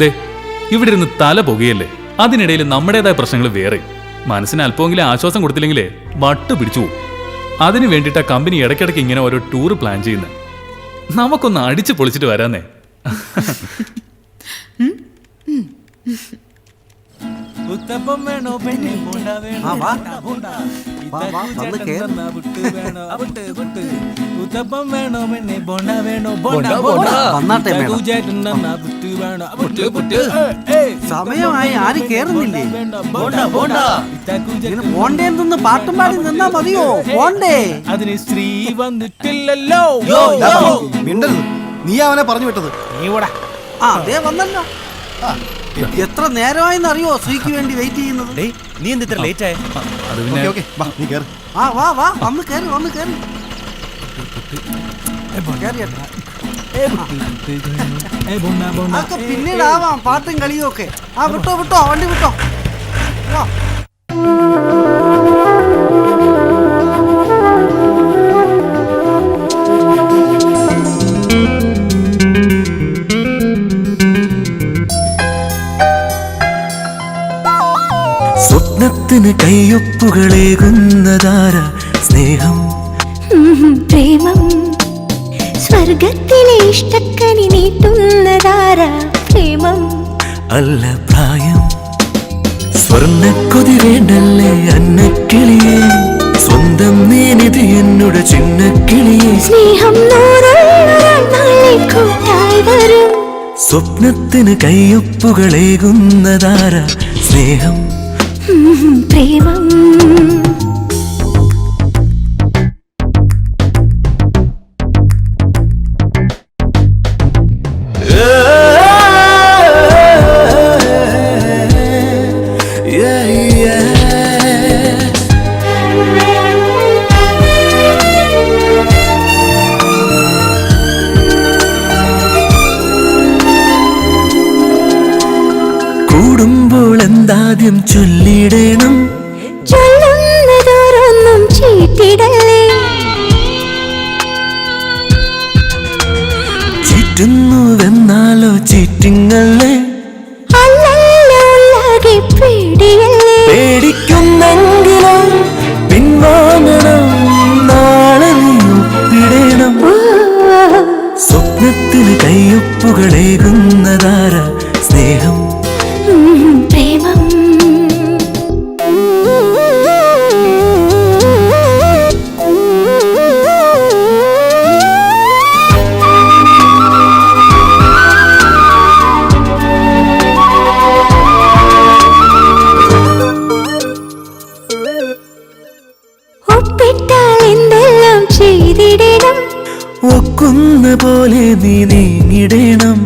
ദേ, ഇവിടെ ഇരുന്ന് തല പുകയല്ലേ. അതിനിടയിൽ നമ്മുടേതായ പ്രശ്നങ്ങൾ വേറെ. മനസ്സിന് അല്പമെങ്കിലും ആശ്വാസം കൊടുത്തില്ലെങ്കിലേ വട്ട് പിടിച്ചു പോകും. അതിനു വേണ്ടിയിട്ടാ കമ്പനി ഇടയ്ക്കിടയ്ക്ക് ഇങ്ങനെ ഓരോ ടൂർ പ്ലാൻ ചെയ്യുന്നത്. നമുക്കൊന്ന് അടിച്ചു പൊളിച്ചിട്ട് വരാന്നേ. സമയമായി, ആരും കേറുന്നില്ലേ? പോണ്ടേന്ന് പാട്ടും പാടി നിന്നാ മതിയോ? പോണ്ടേ? അതിന് സ്ത്രീ വന്നിട്ടില്ലല്ലോ. നീ അവനെ പറഞ്ഞു വിട്ടത്. അതേ വന്നല്ലോ. എത്ര നേരമായെന്ന് അറിയോ ശ്രീക്ക് വേണ്ടി വെയിറ്റ് ചെയ്യുന്നത്? നീ എന്തിത്ര ലേറ്റ് ആയ? നീ കേറ്. വാ വാ, വന്ന് കേറി, വന്ന് കേറി. പിന്നീടാവാം പാട്ടും കളിയും ഒക്കെ. വിട്ടോ വിട്ടോ, വണ്ടി വിട്ടോ. വാ. സ്വപ്നത്തിന് കയ്യൊപ്പുകളേകുന്നതാര സ്നേഹം പ്രേമം സ്വർഗത്തിലെ ഇഷ്ടക്കനി നീട്ടുന്നതാര പ്രേമം അല്ല പ്രായം സ്വർണ്ണക്കൊതി വേണ്ടല്ലേ അന്നക്കിളിയെ സ്വന്തം നീനിത് എന്നോട് ചിന്നക്കിളിയെ സ്നേഹം കൂട്ടായി വരും സ്വപ്നത്തിന് കയ്യൊപ്പുകളേകുന്നതാര സ്നേഹം പ്രേമം കൂടുമ്പോൾ എന്താദ്യം ചൊല്ലിടണം ചൊല്ലുന്നതോരൊന്നും ചീട്ടിടല്ലേ ചീറ്റുന്നുവെന്നാലോ ചീറ്റിങ്ങല്ലേ അല്ലല്ലാകെ പേടിയല്ലേ പേടിക്കുന്നെങ്കിലോ പിൻവാങ്ങണം നാളെ നീ ഒപ്പിടണം സ്വപ്നത്തിന് കയ്യൊപ്പുകളേകുന്നതാര സ്നേഹം പ്രേമം ഒപ്പിട്ടാൽ എന്തെല്ലാം ചെയ്തിടണം ഒക്കുന്ന പോലെ നീ നീങ്ങിടണം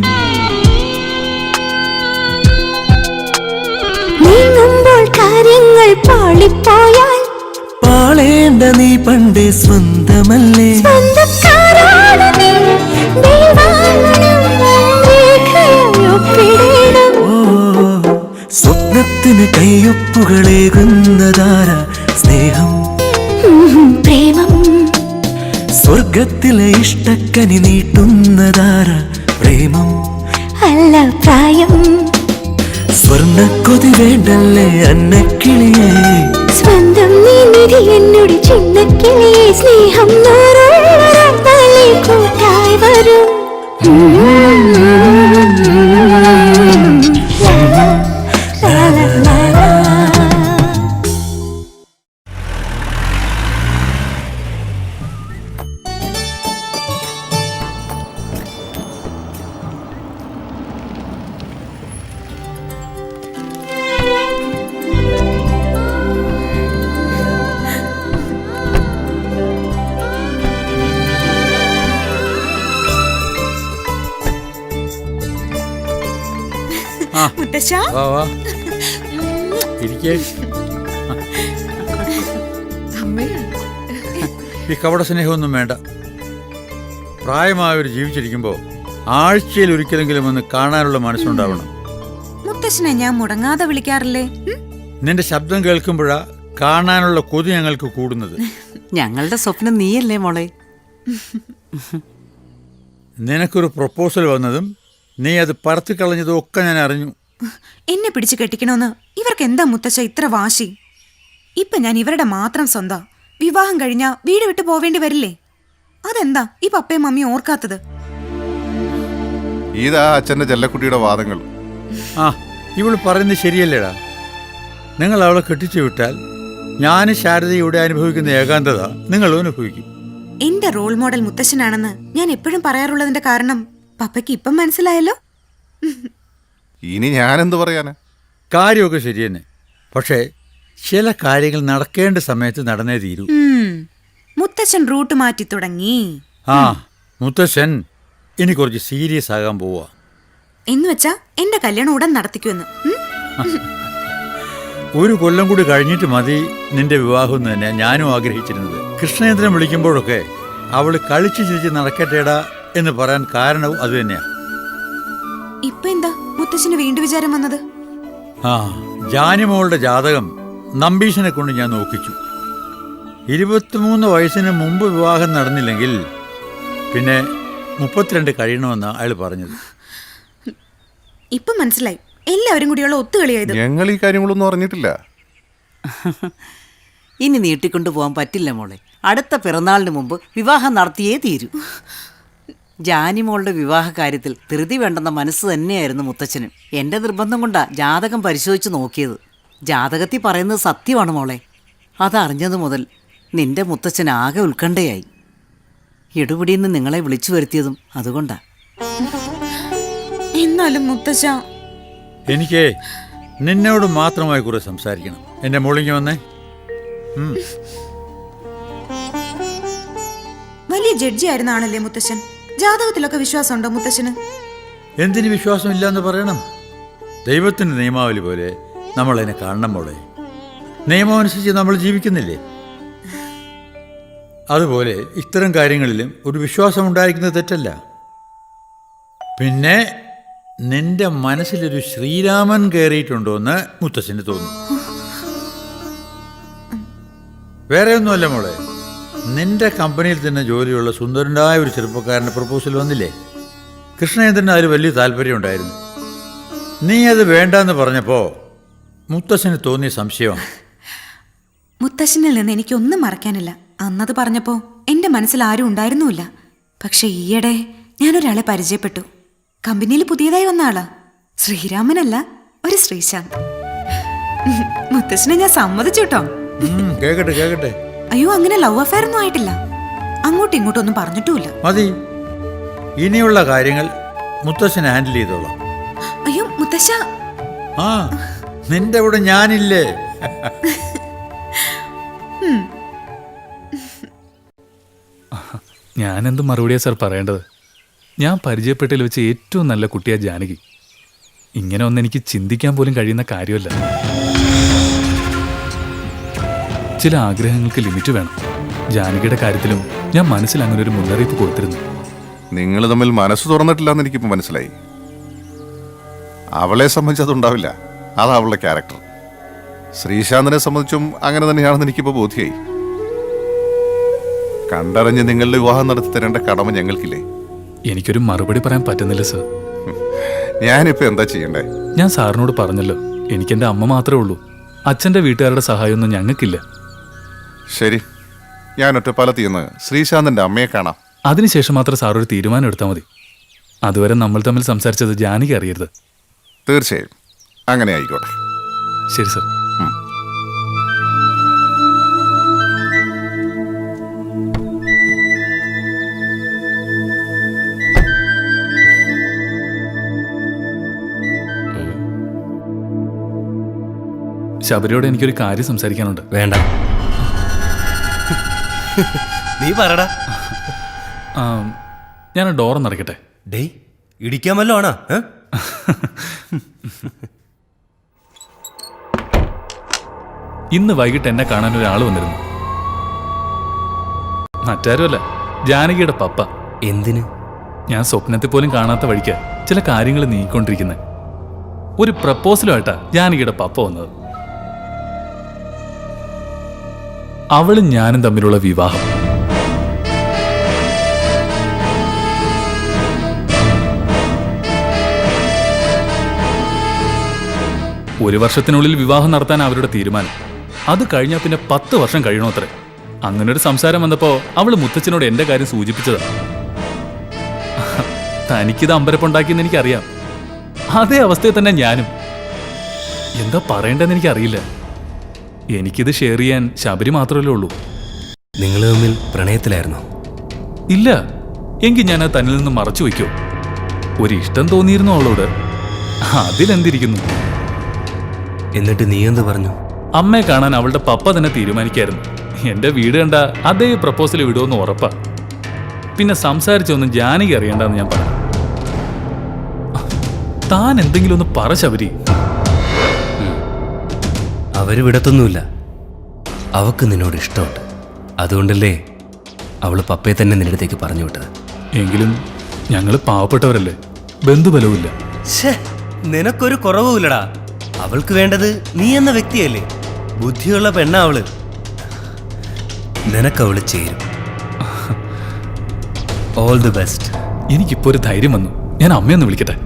നീങ്ങുമ്പോൾ കാര്യങ്ങൾ പാളിപ്പോയാൽ പാളേണ്ട നീ പണ്ടേ സ്വന്തമല്ലേ സ്വന്തക്കാരാണ് നീ ദൈവാംഗനം രേഖയായി ഒപ്പിടണം സ്വപ്നത്തിന് കയ്യൊപ്പുകളേകുന്നതാര സ്നേഹം പ്രേമം സ്വർഗത്തിലെ ഇഷ്ടക്കനി നീട്ടുന്നതാര പ്രേമം അല്ല പ്രായം സ്വർണ്ണക്കൊതി വേണ്ടല്ലേ അന്നക്കിളിയെ സ്വന്തം നീതി എന്നോട് ചിന്നക്കിളിയെ സ്നേഹം കൂട്ടായി വരും മുത്തശ്ശ വാ വാ ഇരിക്കേ അമ്മേ. ഈ കപട സ്നേഹമൊന്നും വേണ്ട. പ്രായമായവർ ജീവിച്ചിരിക്കുമ്പോൾ ആഴ്ചയിൽ ഒരിക്കലെങ്കിലും ഒന്ന് കാണാനുള്ള മനസ്സുണ്ടാവണം. മുത്തശ്ശനെ ഞാൻ മുടങ്ങാതെ വിളിക്കാറില്ലേ? നിന്റെ ശബ്ദം കേൾക്കുമ്പോഴാ കാണാനുള്ള കൊതി ഞങ്ങൾക്ക് കൂടുന്നത്. ഞങ്ങളുടെ സ്വപ്നം നീയല്ലേ മോളെ? നിനക്കൊരു പ്രപ്പോസൽ വന്നതും നീ അത് പറത്തിക്കളഞ്ഞതും ഒക്കെ ഞാൻ അറിഞ്ഞു. എന്നെ പിടിച്ചു കെട്ടിക്കണമെന്ന് ഇവർക്ക് എന്താ മുത്തശ്ശ ഇത്ര വാശി? ഇപ്പൊ ഞാൻ ഇവരുടെ മാത്രം സ്വന്തം. വിവാഹം കഴിഞ്ഞാ വീട് വിട്ടു പോവേണ്ടി വരില്ലേ? അതെന്താ ഈ പപ്പയും മമ്മിയും ഓർക്കാത്തത്? ഇതാ അച്ഛന്റെ ചെല്ലക്കുട്ടിയുടെ വാദങ്ങൾ. ആ, ഇവള് പറയുന്നത് ശരിയല്ലേടാ. നിങ്ങൾ അവളെ കെട്ടിച്ചു വിട്ടാൽ ഞാൻ ശാരദയുടെ അനുഭവിക്കുന്ന ഏകാന്തത നിങ്ങളും അനുഭവിക്കും. എന്റെ റോൾ മോഡൽ മുത്തശ്ശനാണെന്ന് ഞാൻ എപ്പോഴും പറയാറുള്ളതിന്റെ കാരണം പപ്പയ്ക്ക് ഇപ്പം മനസ്സിലായല്ലോ. ഇനി ഞാനെന്ത് പറയാനാ? കാര്യമൊക്കെ ശരി തന്നെ. പക്ഷേ ചില കാര്യങ്ങൾ നടക്കേണ്ട സമയത്ത് നടന്നേ തീരൂ. മുത്തശ്ശൻ റൂട്ട് മാറ്റി തുടങ്ങി. ആ, മുത്തശ്ശൻ ഇനി കുറച്ച് സീരിയസ് ആകാൻ പോവാ. എന്ന് വെച്ചാ എന്റെ കല്യാണം ഉടൻ നടത്തിക്കുമെന്ന്. ഒരു കൊല്ലം കൂടി കഴിഞ്ഞിട്ട് മതി നിന്റെ വിവാഹം എന്ന് തന്നെ ഞാനും ആഗ്രഹിച്ചിരുന്നത്. കൃഷ്ണേന്ദ്രൻ വിളിക്കുമ്പോഴൊക്കെ അവള് കളിച്ചു ചിരിച്ച് നടക്കട്ടേടാ എന്ന് പറയാൻ കാരണവും അത് തന്നെയാ. ഇപ്പൊ എന്താ മുത്തശ്ശന് വീണ്ടും വിചാരം വന്നത്? ആ, ജാനിമോളുടെ ജാതകം നമ്പീശനെ കൊണ്ട് ഞാൻ നോക്കിച്ചു. 23 വയസ്സിന് മുമ്പ് വിവാഹം നടന്നില്ലെങ്കിൽ പിന്നെ 32 കഴിയണമെന്നാ അയാൾ പറഞ്ഞത്. ഇപ്പൊ മനസ്സിലായി, എല്ലാവരും കൂടിയുള്ള ഒത്തുകളിയായത്. ഞങ്ങൾ ഈ കാര്യങ്ങളൊന്നും അറിഞ്ഞിട്ടില്ല. ഇനി നീട്ടിക്കൊണ്ടു പോകാൻ പറ്റില്ല മോളെ. അടുത്ത പിറന്നാളിന് മുമ്പ് വിവാഹം നടത്തിയേ തീരൂ. ജാനിമോളുടെ വിവാഹ കാര്യത്തിൽ ധൃതി വേണ്ടെന്ന മനസ്സ് തന്നെയായിരുന്നു മുത്തച്ഛനും. എൻ്റെ നിർബന്ധം കൊണ്ടാ ജാതകം പരിശോധിച്ച് നോക്കിയത്. ജാതകത്തിൽ പറയുന്നത് സത്യമാണ് മോളെ. അതറിഞ്ഞതു മുതൽ നിന്റെ മുത്തച്ഛൻ ആകെ ഉത്കണ്ഠയായി. എടുപിടിയിൽ നിന്ന് നിങ്ങളെ വിളിച്ചു വരുത്തിയതും അതുകൊണ്ടാ. എന്നാലും മുത്തച്ഛ, എനിക്ക് നിന്നോട് മാത്രമായി കുറെ സംസാരിക്കണം. എന്റെ മോളിങ്ങി വന്നേ. വലിയ ജഡ്ജി ആയിരുന്നാണല്ലേ മുത്തശ്ശൻ. ജാതകത്തിലൊക്കെ വിശ്വാസമുണ്ടോ മുത്തശ്ശന്? എന്തിന് വിശ്വാസം ഇല്ലാന്ന് പറയണം? ദൈവത്തിന്റെ നിയമാവലി പോലെ നമ്മൾ അതിനെ കാണണം മോളെ. നിയമം അനുസരിച്ച് നമ്മൾ ജീവിക്കുന്നില്ലേ? അതുപോലെ ഇത്തരം കാര്യങ്ങളിലും ഒരു വിശ്വാസം ഉണ്ടായിരിക്കുന്നത് തെറ്റല്ല. പിന്നെ നിന്റെ മനസ്സിലൊരു ശ്രീരാമൻ കയറിയിട്ടുണ്ടോ എന്ന് മുത്തശ്ശന് തോന്നി. വേറെ ഒന്നുമല്ല മോളെ, നിന്റെ കമ്പനിയിൽ തന്നെ ജോലിയുള്ള സുന്ദരനായ ഒരു ചെറുപ്പക്കാരൻ്റെ പ്രപ്പോസൽ വന്നില്ലേ? കൃഷ്ണേന്ദ്രന് അതിൽ വലിയ താല്പര്യമുണ്ടായിരുന്നു. നീ അത് വേണ്ടെന്ന് പറഞ്ഞപ്പോൾ മുത്തശ്ശന് തോന്നിയ സംശയമാണ്. മുത്തശ്ശനിൽ നിന്ന് എനിക്കൊന്നും മറക്കാനില്ല. അന്നത് പറഞ്ഞപ്പോ എന്റെ മനസ്സിൽ ആരും ഉണ്ടായിരുന്നുമില്ല. പക്ഷെ ഈയിടെ ഞാനൊരാളെ പരിചയപ്പെട്ടു. കമ്പനിയിൽ പുതിയതായി വന്ന ആളാ. ശ്രീരാമനല്ല, ഒരു ശ്രീശാന്ത്. മുത്തശ്ശനെ ഞാൻ സമ്മതിച്ചു കേട്ടോ. കേക്കട്ടെ കേക്കട്ടെ. അയ്യോ, അങ്ങനെ ലവ് അഫയർ ഒന്നും ആയിട്ടില്ല. അങ്ങോട്ടും ഇങ്ങോട്ടും ഒന്നും പറഞ്ഞിട്ടുമില്ല. മതി, ഇനിയുള്ള കാര്യങ്ങൾ മുത്തശ്ശൻ ഹാൻഡിൽ ചെയ്തോളാം. അയ്യോ മുത്തശ്ശ, ആ, നിന്റെ കൂടെ ഞാനില്ലേ? ഞാനെന്ത് മറുപടിയാ സാർ പറയേണ്ടത്? ഞാൻ പരിചയപ്പെട്ടതിൽ വെച്ച് ഏറ്റവും നല്ല കുട്ടിയാ ജാനകി. ഇങ്ങനെ ഒന്നും എനിക്ക് ചിന്തിക്കാൻ പോലും കഴിയുന്ന കാര്യമല്ല. ചില ആഗ്രഹങ്ങൾക്ക് ലിമിറ്റ് വേണം. ജാനകിയുടെ കാര്യത്തിലും ഞാൻ മനസ്സിൽ അങ്ങനെ ഒരു മുന്നറിയിപ്പ് കൊടുത്തിരുന്നു. നിങ്ങൾ തമ്മിൽ മനസ്സ് തുറന്നിട്ടില്ലെന്ന് എനിക്കിപ്പോൾ മനസ്സിലായി. അവളെ സംബന്ധിച്ച് അതുണ്ടാവില്ല. അതാ അവളുടെ ക്യാരക്ടർ. ശ്രീശാന്തിനെ സംബന്ധിച്ചും അങ്ങനെ തന്നെയാണെന്ന് എനിക്കിപ്പോൾ ബോധ്യമായി. കണ്ടറിഞ്ഞ് നിങ്ങളുടെ വിവാഹം നടത്തി തരേണ്ട കടമ ഞങ്ങൾക്കില്ലേ? എനിക്കൊരു മറുപടി പറയാൻ പറ്റുന്നില്ല സർ. ഞാനിപ്പോൾ എന്താ ചെയ്യണ്ടേ? ഞാൻ സാറിനോട് പറഞ്ഞല്ലോ, എനിക്കെൻ്റെ അമ്മ മാത്രമേ ഉള്ളൂ. അച്ഛൻ്റെ വീട്ടുകാരുടെ സഹായമൊന്നും ഞങ്ങൾക്കില്ല. ശരി, ഞാൻ ഒറ്റപ്പാലത്ത് ചെന്ന് ശ്രീശാന്തിൻ്റെ അമ്മയെ കാണാം. അതിനുശേഷം മാത്രം സാർ ഒരു തീരുമാനം എടുത്താൽ മതി. അതുവരെ നമ്മൾ തമ്മിൽ സംസാരിച്ചത് ജാനകി അറിയരുത്. തീർച്ചയായും അങ്ങനെ ആയിക്കോട്ടെ. ശരി സർ. ശബരിയോട് എനിക്കൊരു കാര്യം സംസാരിക്കാനുണ്ട്. വേണ്ട, നീ പറടാ. ഞാൻ ഡോറൊന്ന് അടയ്ക്കട്ടെ. ഡേയ്, ഇടിക്കാമല്ലോ ആണോ? ഇന്ന് വൈകിട്ട് എന്നെ കാണാൻ ഒരാൾ വന്നിരുന്നു. മറ്റാരുമല്ല, ജാനകിയുടെ പപ്പ. എന്തിന്? ഞാൻ സ്വപ്നത്തിൽ പോലും കാണാത്ത വഴിക്ക് ചില കാര്യങ്ങൾ നീങ്ങിക്കൊണ്ടിരിക്കുന്നത്. ഒരു പ്രപ്പോസലുമായിട്ടാ ജാനകിയുടെ പപ്പ വന്നത്. അവളും ഞാനും തമ്മിലുള്ള വിവാഹം. ഒരു വർഷത്തിനുള്ളിൽ വിവാഹം നടത്താൻ അവരുടെ തീരുമാനം. അത് കഴിഞ്ഞാൽ പിന്നെ 10 വർഷം കഴിയണോത്രേ. അങ്ങനൊരു സംസാരം വന്നപ്പോ അവള് മുത്തച്ഛനോട് എന്റെ കാര്യം സൂചിപ്പിച്ചതാ. തനിക്കിത് അമ്പരപ്പുണ്ടാക്കിയെന്ന് എനിക്കറിയാം. അതേ അവസ്ഥയിൽ തന്നെ ഞാനും. എന്താ പറയേണ്ടതെന്ന് എനിക്കറിയില്ല. എനിക്കിത് ഷെയർ ചെയ്യാൻ ശബരി മാത്രമല്ലേ ഉള്ളൂ. നിങ്ങൾ തമ്മിൽ പ്രണയത്തിലായിരുന്നോ? ഇല്ല. എങ്കിൽ ഞാനത് തന്നിൽ നിന്ന് മറച്ചു വയ്ക്കോ? ഒരു ഇഷ്ടം തോന്നിയിരുന്നു അവളോട്. അതിലെന്തിരിക്കുന്നു? എന്നിട്ട് നീ എന്ത് പറഞ്ഞു? അമ്മയെ കാണാൻ അവളുടെ പപ്പ തന്നെ തീരുമാനിക്കായിരുന്നു. എന്റെ വീട് കണ്ട അതേ പ്രപ്പോസൽ വിടുമെന്ന് ഉറപ്പാ. പിന്നെ സംസാരിച്ചൊന്നും ജാനകി അറിയണ്ടെന്ന് ഞാൻ പറഞ്ഞു. താൻ എന്തെങ്കിലും ഒന്ന് പറ ശബരി. അവര് വിടത്തൊന്നുമില്ല. അവക്ക് നിന്നോട് ഇഷ്ടമുണ്ട്. അതുകൊണ്ടല്ലേ അവള് പപ്പയെ തന്നെ നിന്നടുത്തേക്ക് പറഞ്ഞു വിട്ടത്. എങ്കിലും ഞങ്ങള് പാവപ്പെട്ടവരല്ലേ, ബന്ധുബലവുമില്ല. നിനക്കൊരു കുറവുമില്ലടാ. അവൾക്ക് വേണ്ടത് നീ എന്ന വ്യക്തിയല്ലേ. ബുദ്ധിയുള്ള പെണ്ണാ അവള്. നിനക്കവള് ചേരും. All the best. എനിക്കിപ്പോ ഒരു ധൈര്യം വന്നു. ഞാൻ അമ്മയൊന്ന് വിളിക്കട്ടെ.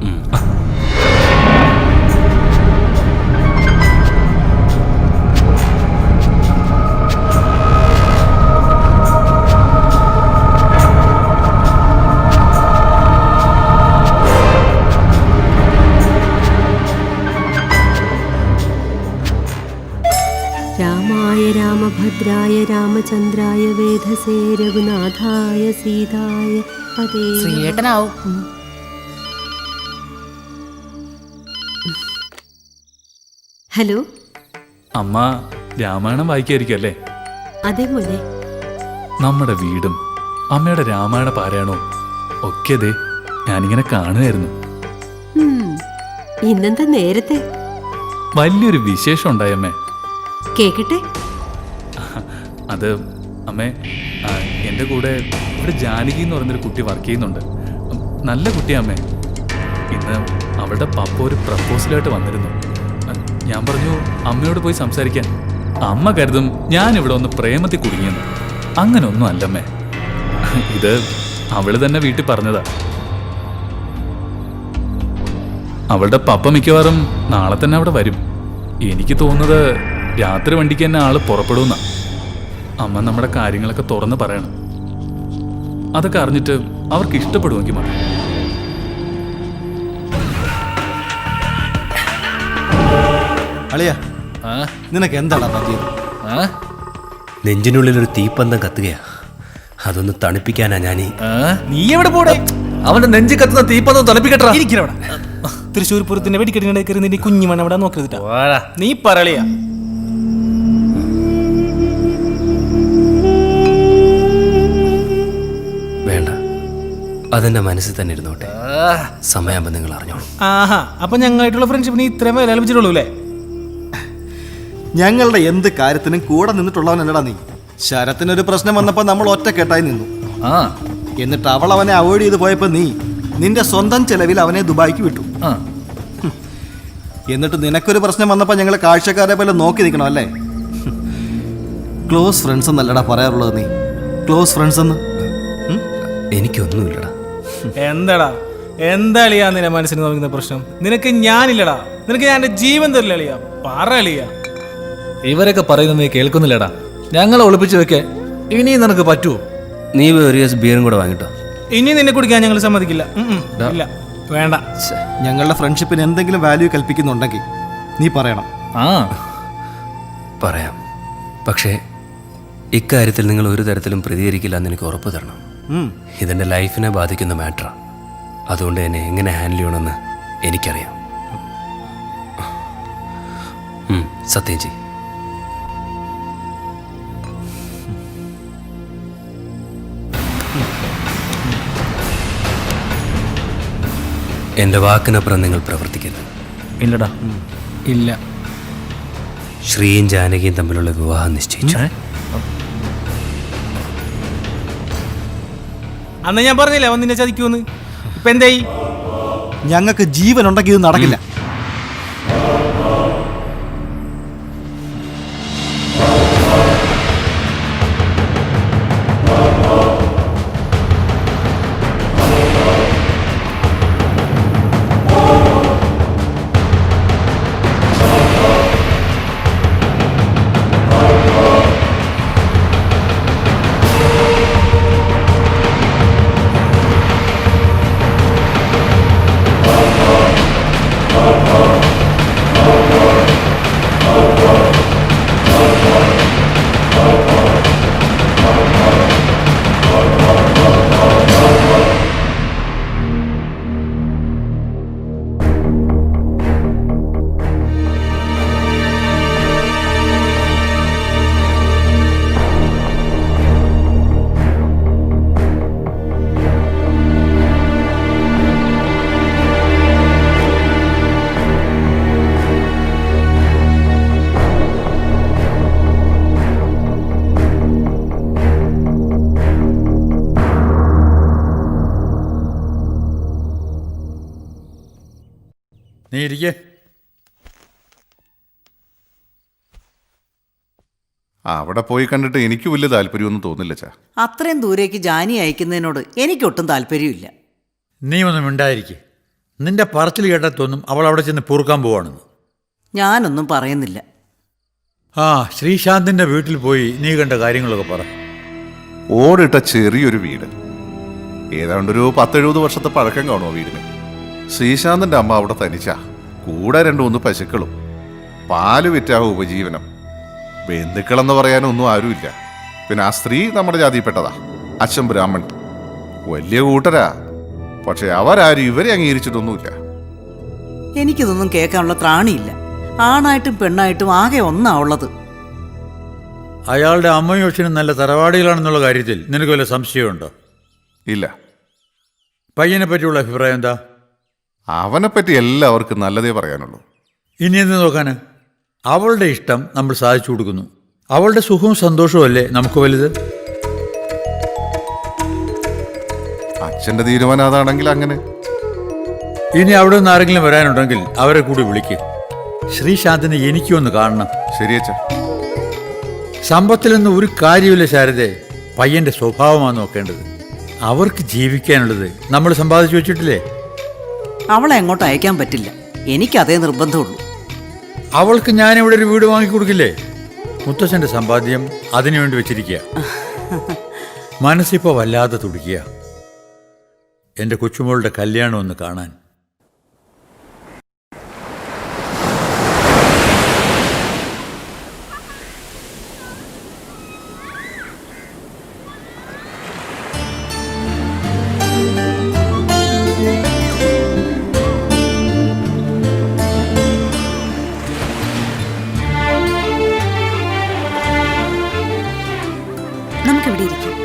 രാമായ രാമഭദ്രായ രാമചന്ദ്രായ വേധസേ രഘുനാഥായ സീതായ പതേ. ശ്രീയേട്ടനാവും. ഹലോ. അമ്മ രാമായണം വായിക്കായിരിക്കും അല്ലേ? അതെ മോനെ. നമ്മുടെ വീടും അമ്മയുടെ രാമായണ പാരായണവും ഒക്കെ ദേ ഞാനിങ്ങനെ കാണുമായിരുന്നു. ഇന്നെന്താ നേരത്തെ? വലിയൊരു വിശേഷം ഉണ്ടായമ്മേ. കേക്കട്ടെ. അത് അമ്മേ, എൻ്റെ കൂടെ ഇവിടെ ജാനകി എന്ന് പറയുന്നൊരു കുട്ടി വർക്ക് ചെയ്യുന്നുണ്ട്. നല്ല കുട്ടിയാ അമ്മേ. ഇന്ന് അവളുടെ പപ്പ ഒരു പ്രപ്പോസലായിട്ട് വന്നിരുന്നു. ഞാൻ പറഞ്ഞു അമ്മയോട് പോയി സംസാരിക്കാൻ. അമ്മ കരുതും ഞാൻ ഇവിടെ ഒന്ന് പ്രേമത്തിൽ കുടുങ്ങിയെന്ന്. അങ്ങനെ ഒന്നും അല്ലമ്മേ. ഇത് അവള് തന്നെ വീട്ടിൽ പറഞ്ഞതാ. അവളുടെ പപ്പ മിക്കവാറും നാളെ തന്നെ അവിടെ വരും. എനിക്ക് തോന്നുന്നത് രാത്രി വണ്ടിക്ക് തന്നെ ആള് പുറപ്പെടുന്ന. അമ്മ നമ്മുടെ കാര്യങ്ങളൊക്കെ തുറന്ന് പറയണം. അതൊക്കെ അറിഞ്ഞിട്ട് അവർക്ക് ഇഷ്ടപ്പെടുമെങ്കിൽ മതി. അളിയ, നിനക്ക് എന്താണ് പറ്റിയത്? നെഞ്ചിനുള്ളിൽ ഒരു തീപ്പന്തം കത്തുകയാ. അതൊന്ന് തണുപ്പിക്കാനാ ഞാനീ. നീ എവിടെ പോടേ? അവന്റെ നെഞ്ചി കത്തുന്ന തീപ്പന്തം തണുപ്പിക്കട്ടാ. തൃശ്ശൂർ പൂരത്തിന്റെ വെടിക്കെട്ടിനിടെ കയറി നിന്റെ കുഞ്ഞുമണ അവിടെ നോക്കരുതിട്ടാ. നീ പറളിയാ. വേണ്ട, അതെന്റെ മനസ്സിൽ തന്നെ ഇരുന്നോട്ടെ. സമയാകുമ്പോ നിങ്ങൾ അറിഞ്ഞോളൂ. ആഹാ, അപ്പൊ ഞങ്ങളായിട്ടുള്ള ഫ്രണ്ട്ഷിപ്പിന് ഇത്രയും വില ലഭിച്ചിട്ടുള്ളൂ അല്ലേ? ഞങ്ങളുടെ എന്ത് കാര്യത്തിനും കൂടെ നിന്നിട്ടുള്ളവനല്ലടാ നീ. ശരത്തിനൊരു പ്രശ്നം വന്നപ്പോ നമ്മൾ ഒറ്റക്കെട്ടായി നിന്നു. എന്നിട്ട് അവൾ അവനെ അവോയ്ഡ് ചെയ്ത് പോയപ്പോ നീ നിന്റെ സ്വന്തം ചെലവിൽ അവനെ ദുബായിക്ക് വിട്ടു. എന്നിട്ട് നിനക്കൊരു പ്രശ്നം വന്നപ്പോ ഞങ്ങൾ കാഴ്ചക്കാരെ പോലെ നോക്കി നിൽക്കണം അല്ലേ? ക്ലോസ് ഫ്രണ്ട്സ് എന്നല്ലടാ പറയാറുള്ളത് നീ. ക്ലോസ് ഫ്രണ്ട്സ് എന്ന് എനിക്കൊന്നുമില്ലടാ. എന്താടാ, എന്താ അളിയാ നിന്റെ മനസ്സിന് നോക്കുന്ന പ്രശ്നം? നിനക്ക് ഞാനില്ലടാ. നിനക്ക് ഞാൻ എന്റെ ജീവൻ തരില്ല അളിയാ. പറ അളിയാ. ഇവരൊക്കെ പറയുന്നത് നീ കേൾക്കുന്നില്ലടാ. ഞങ്ങളെ ഒളിപ്പിച്ചു വെക്കേ ഇനി നിനക്ക് പറ്റുമോ? നീ ഒരു ഗ്ലാസ് ബിയറും കൂടെ വാങ്ങിട്ടോ. ഇനി നിന്നെ കുടിക്കാൻ ഞങ്ങൾ സമ്മതിക്കില്ല. ഇല്ല, വേണ്ട. ഞങ്ങളുടെ ഫ്രണ്ട്ഷിപ്പിന് എന്തെങ്കിലും വാല്യൂ കൽപ്പിക്കുന്നുണ്ടെങ്കിൽ നീ പറയണം. പറയാം. പക്ഷേ ഇക്കാര്യത്തിൽ നിങ്ങൾ ഒരു തരത്തിലും പ്രതികരിക്കില്ല എന്ന് എനിക്ക് ഉറപ്പ് തരണം. ഇതെന്റെ ലൈഫിനെ ബാധിക്കുന്ന മാറ്ററാ. അതുകൊണ്ട് എന്നെ എങ്ങനെ ഹാൻഡിൽ ചെയ്യണമെന്ന് എനിക്കറിയാം. സത്യം ചെയ്. എന്റെ വാക്കിനപ്പുറം നിങ്ങൾ പ്രവർത്തിക്കരുത്. ഇല്ലടാ, ഇല്ല. ശ്രീയും ജാനകിയും തമ്മിലുള്ള വിവാഹം നിശ്ചയിച്ചു. അന്ന് ഞാൻ പറഞ്ഞില്ലേ അവൻ നിന്നെ ചതിക്കൂന്ന്. ഇപ്പൊ എന്തായി? ഞങ്ങൾക്ക് ജീവൻ ഉണ്ടെങ്കിൽ ഇത് നടക്കില്ല. നീ ഇരിക്കേ. അവിടെ പോയി കണ്ടിട്ട് എനിക്ക് വലിയ താല്പര്യമൊന്നും തോന്നില്ല ചാ. അത്രയും ദൂരേക്ക് ജാനി അയക്കുന്നതിനോട് എനിക്കൊട്ടും താല്പര്യമില്ല. നീ ഒന്നും മിണ്ടായിരിക്കെ. നിന്റെ പറച്ചിൽ കേട്ടാൽ തോന്നും അവൾ അവിടെ ചെന്ന് പൊറുക്കാൻ പോവാണെന്ന്. ഞാനൊന്നും പറയുന്നില്ല. ആ ശ്രീശാന്തിന്റെ വീട്ടിൽ പോയി നീ കണ്ട കാര്യങ്ങളൊക്കെ പറ. ഓടിട്ട ചെറിയൊരു വീട്, ഏതാണ്ടൊരു 10-70 വർഷത്തെ പഴക്കം കാണുമോ വീടിന്. ശ്രീശാന്തിന്റെ അമ്മ അവിടെ തനിച്ചാ, കൂടെ 2-3 പശുക്കളും. പാല് വിറ്റാവും ഉപജീവനം. ബന്ധുക്കളെന്ന് പറയാനൊന്നും ആരുമില്ല. പിന്നെ ആ സ്ത്രീ നമ്മുടെ ജാതിയിൽപ്പെട്ടതാ, അച്ഛൻ ബ്രാഹ്മൺ. വലിയ കൂട്ടരാ, പക്ഷെ അവരാരും ഇവരെ അംഗീകരിച്ചിട്ടൊന്നുമില്ല. എനിക്കിതൊന്നും കേൾക്കാനുള്ള ത്രാണിയില്ല. ആണായിട്ടും പെണ്ണായിട്ടും ആകെ ഒന്നാ ഉള്ളത്. അയാളുടെ അമ്മയും അച്ഛനും നല്ല തറവാടികളാണെന്നുള്ള കാര്യത്തിൽ നിനക്ക് വല്ല സംശയമുണ്ടോ? ഇല്ല. പയ്യനെ പറ്റിയുള്ള അഭിപ്രായം എന്താ? അവനെപ്പറ്റി എല്ലാവർക്കും നല്ലതേ പറയാനുള്ളൂ. ഇനി എന്ത് നോക്കാന്? അവളുടെ ഇഷ്ടം നമ്മൾ സാധിച്ചു കൊടുക്കുന്നു. അവളുടെ സുഖവും സന്തോഷവും അല്ലേ നമുക്ക് വലുത്. അച്ഛന്റെ തീരുമാനം അതാണെങ്കിൽ അങ്ങനെ. ഇനി അവിടെ നിന്ന് ആരെങ്കിലും വരാനുണ്ടെങ്കിൽ അവരെ കൂടി വിളിക്കുക. ശ്രീശാന്തിനെ എനിക്കൊന്ന് കാണണം. ശരിയച്ച. സമ്പത്തിലൊന്നും ഒരു കാര്യമില്ല ശാരദേ, പയ്യന്റെ സ്വഭാവമാണ് നോക്കേണ്ടത്. അവർക്ക് ജീവിക്കാനുള്ളത് നമ്മൾ സമ്പാദിച്ചു വെച്ചിട്ടില്ലേ? അവളെ അങ്ങോട്ട് അയക്കാൻ പറ്റില്ല. എനിക്കതേ നിർബന്ധമുള്ളൂ. അവൾക്ക് ഞാനിവിടെ ഒരു വീട് വാങ്ങിക്കൊടുക്കില്ലേ? മുത്തച്ഛൻ്റെ സമ്പാദ്യം അതിനുവേണ്ടി വെച്ചിരിക്കുക. മനസ്സിപ്പോൾ വല്ലാതെ തുടിക്കുക എൻ്റെ കൊച്ചുമോളുടെ കല്യാണം ഒന്ന് കാണാൻ. നമുക്കിവിടെ ഇരിക്കാം.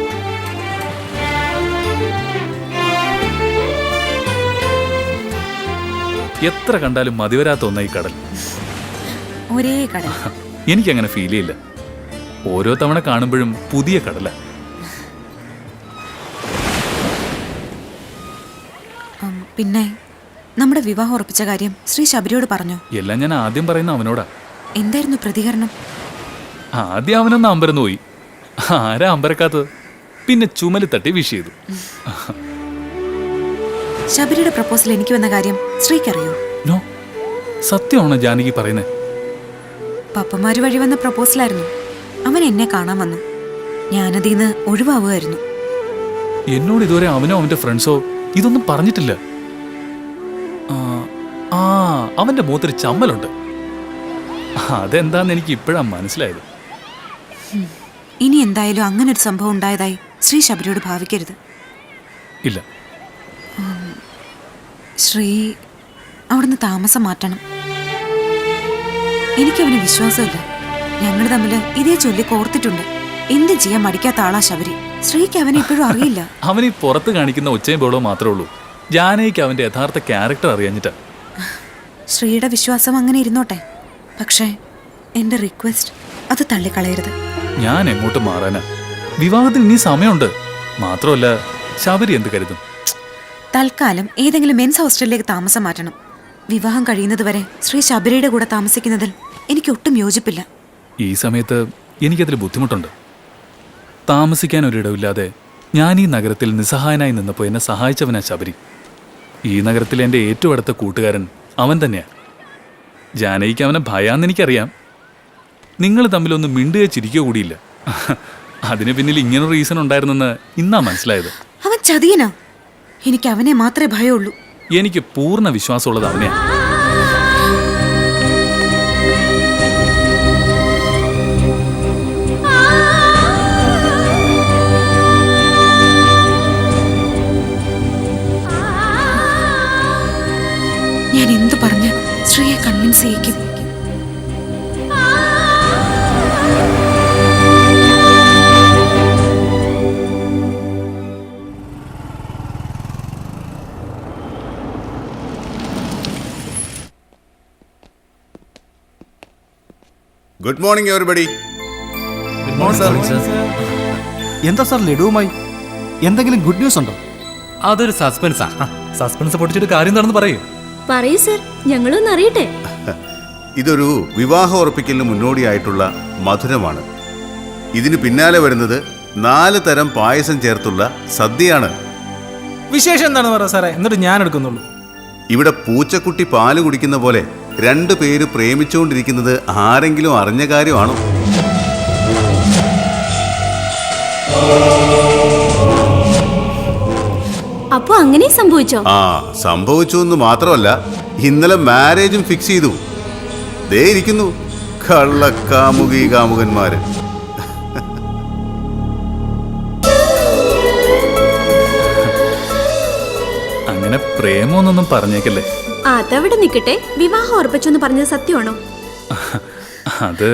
എത്ര കണ്ടാലും മതിവരാത്ത ഒന്ന ഈ കടൽ. ഒരേ കടൽ. എനിക്കങ്ങനെ ഫീൽ ചെയ്യില്ല. ഓരോ തവണ കാണുമ്പോഴും പുതിയ കടല. പിന്നെ നമ്മുടെ വിവാഹം ഉറപ്പിച്ച കാര്യം ശ്രീ ശബരിയോട് പറഞ്ഞോ? എല്ലാം ഞാൻ ആദ്യം പറയുന്ന അവനോടാ. എന്തായിരുന്നു പ്രതികരണം? ആദ്യം അവനൊന്ന് അമ്പരന്ന് പോയി. ആരാ അമ്പരക്കാത്തത്? പിന്നെ ചുമല് തട്ടി വിഷ് ചെയ്തു. ശബരിയുടെ പ്രപ്പോസൽ എനിക്ക് വന്ന കാര്യം ശ്രീക്കറിയോ? നോ, സത്യമാണോ ജാനകി പറയുന്നത്? പപ്പമാര് വഴി വന്ന പ്രപ്പോസലായിരുന്നു. അവൻ എന്നെ കാണാൻ വന്നു. ഞാനതിന്ന് ഒഴിവാവുമായിരുന്നു. എന്നോട് ഇതുവരെ അവനോ അവന്റെ ഫ്രണ്ട്സോ ഇതൊന്നും പറഞ്ഞിട്ടില്ല. അവന്റെ മുഖത്തൊരു ചമ്മലുണ്ട്. അതെന്താന്ന് എനിക്ക് ഇപ്പോഴാ മനസ്സിലായത്. ഇനി എന്തായാലും അങ്ങനെ ഒരു സംഭവം ഉണ്ടായതായി ശ്രീ ശബരിയോട് ഭാവിക്കരുത്. ഇല്ല. ശ്രീ അവിടുന്ന് താമസം മാറ്റണം. എനിക്കവന് വിശ്വാസമില്ല. ഞങ്ങൾ തമ്മിൽ ഇതേ ചൊല്ലി കോർത്തിട്ടുണ്ട്. എന്ത് ചെയ്യാൻ മടിക്കാത്ത ആളാ ശബരി. ശ്രീക്ക് അവനെ ഇപ്പോഴും അറിയില്ല. അവനീ പുറത്ത് കാണിക്കുന്ന ഒച്ചയും ബോളോ മാത്രമേ ഉള്ളൂ. ജാനകിക്ക് അവന്റെ യഥാർത്ഥ ക്യാരക്ടർ അറിയാഞ്ഞിട്ടാ. ശ്രീയുടെ വിശ്വാസം അങ്ങനെ ഇരുന്നോട്ടെ. പക്ഷേ എന്റെ റിക്വസ്റ്റ് അത് തള്ളിക്കളയരുത്. ഞാൻ എങ്ങോട്ട് മാറാനാ? വിവാഹത്തിന് ഇനി സമയമുണ്ട്. മാത്രമല്ല ശബരി എന്ത് കരുതും? തൽക്കാലം ഏതെങ്കിലും മെൻസ് ഹോസ്റ്റലിലേക്ക് താമസം മാറ്റണം. വിവാഹം കഴിയുന്നതുവരെ ശ്രീ ശബരിയുടെ കൂടെ താമസിക്കുന്നതിൽ എനിക്ക് ഒട്ടും യോജിപ്പില്ല. ഈ സമയത്ത് എനിക്കതിൽ ബുദ്ധിമുട്ടുണ്ട്. താമസിക്കാൻ ഒരിടമില്ലാതെ ഞാൻ ഈ നഗരത്തിൽ നിസ്സഹായനായി നിന്നപ്പോൾ എന്നെ സഹായിച്ചവനാ ശബരി. ഈ നഗരത്തിലെ എൻ്റെ ഏറ്റവും അടുത്ത കൂട്ടുകാരൻ അവൻ തന്നെയാണ്. ജാനകിക്ക് അവനെ ഭയാന്ന് എനിക്കറിയാം. നിങ്ങൾ തമ്മിലൊന്നും മിണ്ടുകയോ ചിരിക്കുകയോ കൂടിയില്ല. അതിന് പിന്നിൽ ഇങ്ങനൊരു റീസൺ ഉണ്ടായിരുന്നെന്ന് ഇന്നാ മനസ്സിലായത്. അവൻ ചതിയനാ. എനിക്ക് അവനെ മാത്രമേ ഭയമുള്ളൂ. എനിക്ക് പൂർണ്ണ വിശ്വാസമുള്ളത് അവനെയാണ്. ഞാൻ എന്തു പറഞ്ഞ് ശ്രീയെ കൺവിൻസ് ചെയ്യിക്കും? Good morning everybody. എന്താ സാർ ലഡുവുമായി എന്തെങ്കിലും ഗുഡ് ന്യൂസ് ഉണ്ടോ? അതൊരു സസ്പെൻസാ. സസ്പെൻസ് പൊട്ടിച്ചിട്ട് കാര്യം എന്താണെന്ന് പറയൂ. പറയൂ സർ, ഞങ്ങളൊന്ന് അറിയട്ടെ. ഇതൊരു വിവാഹം ഉറപ്പിക്കലിന് മുന്നോടിയായിട്ടുള്ള മധുരമാണ്. ഇതിന് പിന്നാലെ വരുന്നത് 4 തരം പായസം ചേർത്തുള്ള സദ്യയാണ്. വിശേഷം എന്താണെന്ന് പറ സാറേ, എന്നിട്ട് ഞാൻ എടുക്കുന്നുള്ളൂ. ഇവിടെ പൂച്ചക്കുട്ടി പാല് കുടിക്കുന്ന പോലെ 2 പേര് പ്രേമിച്ചുകൊണ്ടിരിക്കുന്നത് ആരെങ്കിലും അറിഞ്ഞ കാര്യമാണോ? അപ്പൊ അങ്ങനെ സംഭവിച്ചോ? സംഭവിച്ചു എന്ന് മാത്രമല്ല, ഇന്നലെ മാരേജും ഫിക്സ് ചെയ്തു. ദേ ഇരിക്കുന്നു കള്ളക്കാമുകി കാമുകന്മാര്. അങ്ങനെ പ്രേമോന്നൊന്നും പറഞ്ഞേക്കല്ലേ. അതവിടെ നിൽക്കട്ടെ. വിവാഹം ഉറപ്പിച്ചെന്ന് പറഞ്ഞത് സത്യമാണോ? അത്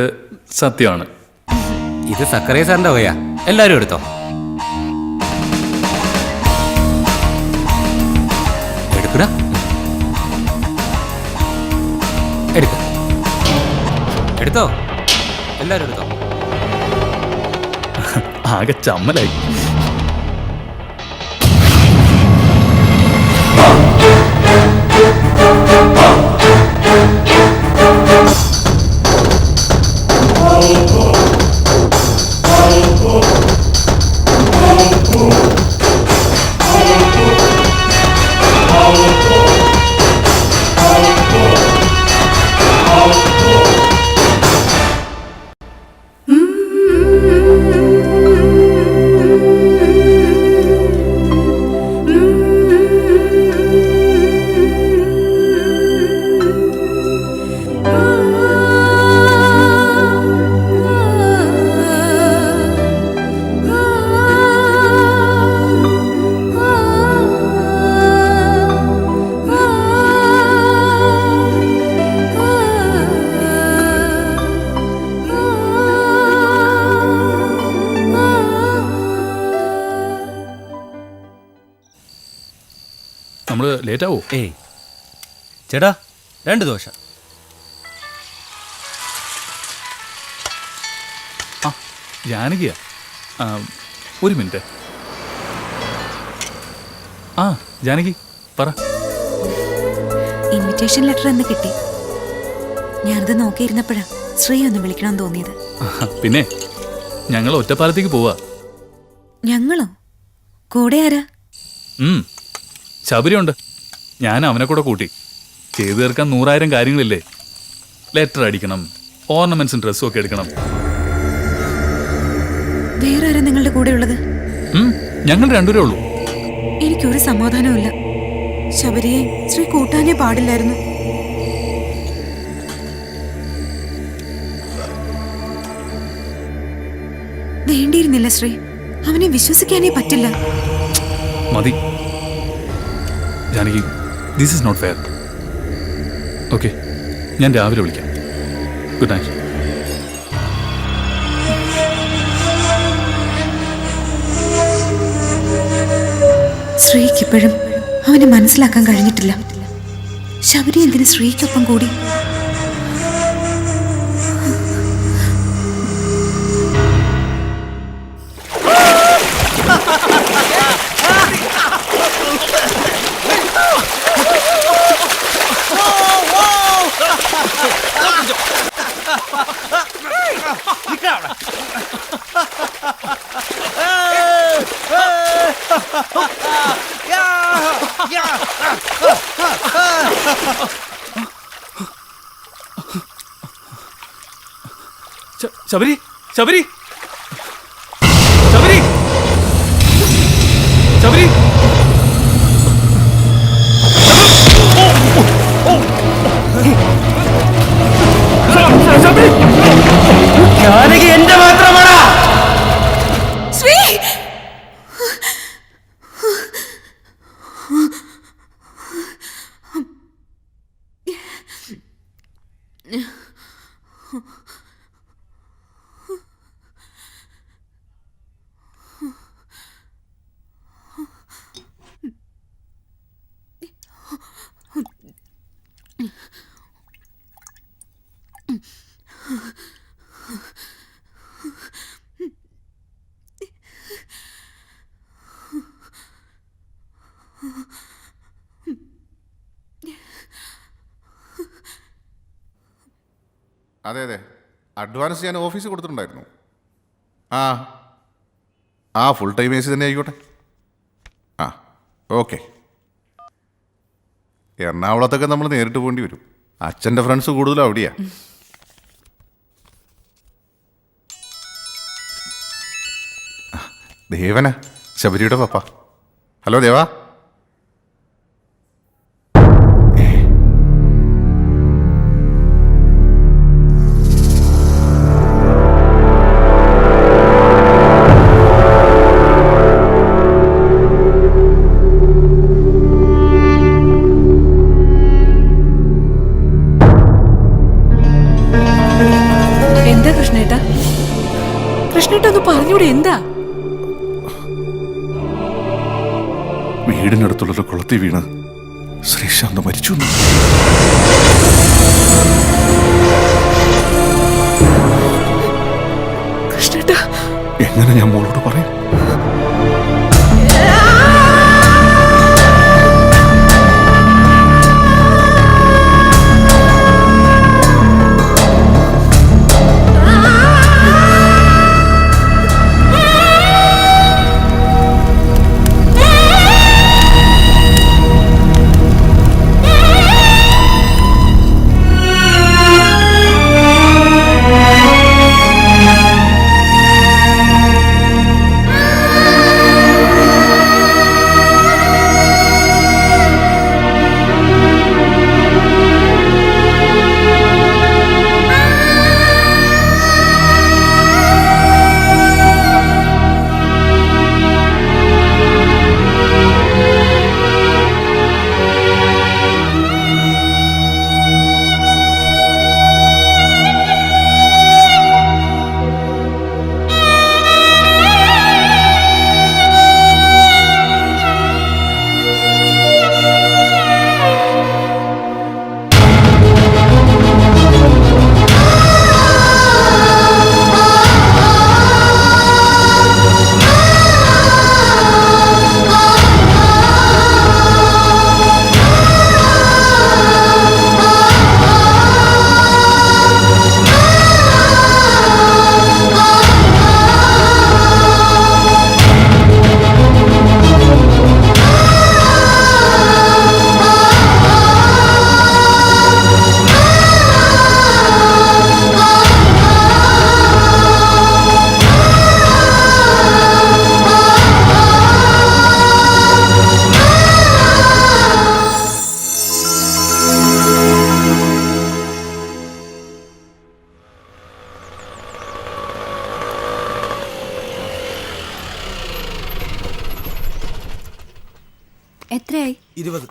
സത്യമാണ്. ഇത് സക്കറിയ സാറിന്റെ വകയാ. എല്ലാരും എടുത്തോ. എടുക്കടാ, എടുക്ക, എടുത്തോ, എല്ലാരും എടുത്തോ. ആകെ ചമ്മലായി. നമ്മള് ലേറ്റ് ആവോ? ഏയ് ചേട്ടാ, 2 ദോശ. ജാനകിയാ? ഒരു മിനിറ്റ്. ജാനകി പറ. ഇൻവിറ്റേഷൻ ലെറ്റർ എന്ന് കിട്ടി. ഞാനത് നോക്കിയിരുന്നപ്പോഴാ ശ്രീ ഒന്ന് വിളിക്കണം തോന്നിയത്. പിന്നെ ഞങ്ങൾ ഒറ്റപ്പാലത്തേക്ക് പോവാ. ഞങ്ങളോ? കൂടെ ആരാ? ശബരിയുണ്ട്. ഞാൻ അവനെ കൂടെ കൂട്ടി. ചെയ്തു തീർക്കാൻ 100,000 കാര്യങ്ങളില്ലേ. ലെറ്റർ അടിക്കണം, ഓർണമെന്റ്സും ഡ്രസ്സും ഒക്കെ എടുക്കണം. വേറെ ആരാ നിങ്ങളുടെ കൂടെ ഉള്ളത്? ഞങ്ങൾ 2 പേരേ ഉള്ളൂ. എനിക്കൊരു സമാധാനമില്ല. ശബരിയെ ശ്രീ കൂട്ടാനേ പാടില്ലായിരുന്നു. വേണ്ടിയിരുന്നില്ല ശ്രീ. അവനെ വിശ്വസിക്കാനേ പറ്റില്ല. മതി Janaki, this is not fair. Okay, ഞാൻ രാവിലെ വിളിക്കാം. Good night. ശ്രീക്ക് ഇപ്പോഴും അവനെ മനസ്സിലാക്കാൻ കഴിഞ്ഞിട്ടില്ല. ശബരി എന്തിന് ശ്രീക്കൊപ്പം കൂടി? ശബരി ശബരി ശബരി ശബരി ജാനകി എന്റെ മാത്രമാണാ. ശ്രീ അതെ അതെ, അഡ്വാൻസ് ഞാൻ ഓഫീസിൽ കൊടുത്തിട്ടുണ്ടായിരുന്നു. ആ ഫുൾ ടൈം AC തന്നെ ആയിക്കോട്ടെ. ആ ഓക്കെ. എറണാകുളത്തൊക്കെ നമ്മൾ നേരിട്ട് പോകേണ്ടി വരും. അച്ഛൻ്റെ ഫ്രണ്ട്സ് കൂടുതലും അവിടെയാ. ദേവന, ശബരിയുടെ പപ്പ. ഹലോ ദേവാ. എന്താ കൃഷ്ണേട്ടാ? കൃഷ്ണേട്ട ഒന്ന് പറഞ്ഞൂടെ എന്താ? വീടിനടുത്തുള്ളൊരു കുളത്തിൽ വീണ് ശ്രീശാന്ത് മരിച്ചു. കൃഷ്ണേട്ട, എങ്ങനെ ഞാൻ മോളോട് പറയും? എത്രയായി? 20.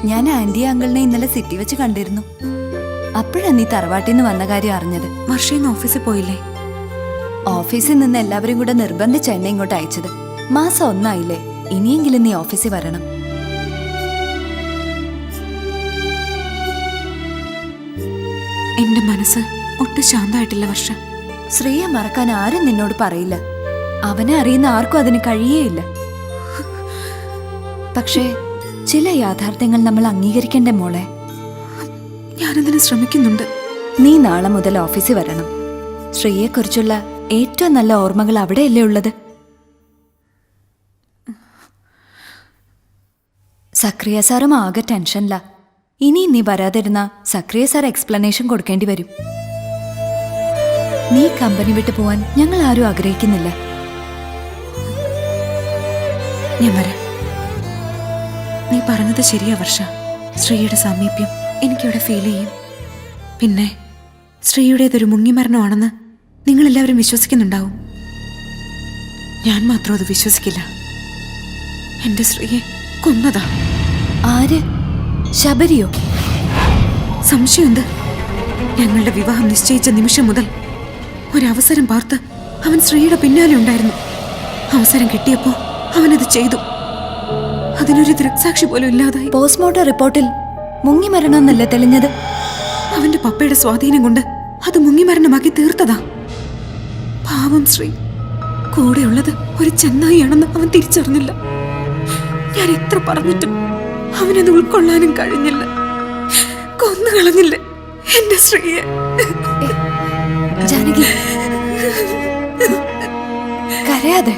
ഞാൻ ആന്റി അങ്കിളിനെ ഇന്നലെ സിറ്റി വെച്ച് കണ്ടിരുന്നു. അപ്പോഴാ നീ തറവാട്ടിൽ നിന്ന് വന്ന കാര്യം അറിഞ്ഞത്. വർഷയിന്ന് ഓഫീസിൽ പോയില്ലേ? ഓഫീസിൽ നിന്ന് എല്ലാവരും കൂടെ നിർബന്ധിച്ച എന്നെ ഇങ്ങോട്ട് അയച്ചത്. മാസം 1 ആയില്ലേ, ഇനിയെങ്കിലും നീ ഓഫീസിൽ വരണം. എന്റെ മനസ്സ് ഒട്ടും ശാന്തമായിട്ടില്ല വർഷ. ശ്രീയെ മറക്കാൻ ആരും നിന്നോട് പറയില്ല. അവനെ അറിയുന്ന ആർക്കും അതിന് കഴിയേയില്ല. പക്ഷേ ചില യാഥാർത്ഥ്യങ്ങൾ നമ്മൾ അംഗീകരിക്കണ്ടേ മോളെ? ഞാനതിന് ശ്രമിക്കുന്നുണ്ട്. നീ നാളെ മുതൽ ഓഫീസിൽ വരണം. ശ്രീയെക്കുറിച്ചുള്ള ഏറ്റവും നല്ല ഓർമ്മകൾ അവിടെയല്ലേ ഉള്ളത്? സക്രിയ സാറും ആകെ ടെൻഷനില്ല. ഇനി നീ വരാതിരുന്ന സക്രിയ സാർ എക്സ്പ്ലനേഷൻ കൊടുക്കേണ്ടി വരും. നീ കമ്പനി വിട്ടു പോവാൻ ഞങ്ങൾ ആരും ആഗ്രഹിക്കുന്നില്ല. ഞാൻ വരാം. നീ പറഞ്ഞത് ശരിയാ വർഷ. ശ്രീയുടെ സാമീപ്യം എനിക്കിവിടെ ഫീൽ ചെയ്യും. പിന്നെ ശ്രീയുടേതൊരു മുങ്ങിമരണമാണെന്ന് നിങ്ങളെല്ലാവരും വിശ്വസിക്കുന്നുണ്ടാവും. ഞാൻ മാത്രം അത് വിശ്വസിക്കില്ല. എന്റെ ശ്രീയെ കൊന്നതാ. ആര്? ശബരിയോ? സംശയമുണ്ട്. ഞങ്ങളുടെ വിവാഹം നിശ്ചയിച്ച നിമിഷം മുതൽ ഒരവസരം പാർത്ത് അവൻ ശ്രീയുടെ പിന്നാലെ ഉണ്ടായിരുന്നു. അവസരം കിട്ടിയപ്പോ അവനത് ചെയ്തു. അതിനൊരു ദൃക്സാക്ഷി പോലും ഇല്ലാതായി. പോസ്റ്റ്മോർട്ടം റിപ്പോർട്ടിൽ മുങ്ങിമരണമെന്നല്ലേ തെളിഞ്ഞത്? അവന്റെ പപ്പയുടെ സ്വാധീനം കൊണ്ട് അത് മുങ്ങിമരണമാക്കി തീർത്തതാ. പാവം ശ്രീ. കൂടെയുള്ളത് ഒരു ചെന്നായിയാണെന്ന് അവൻ തിരിച്ചറിഞ്ഞില്ല. ഞാൻ എത്ര പറഞ്ഞിട്ടും അവനത് ഉൾക്കൊള്ളാനും കഴിഞ്ഞില്ല. കൊന്നുകളഞ്ഞില്ലേ എന്റെ ശ്രീയെ? ജാനകി, കരയാതെ.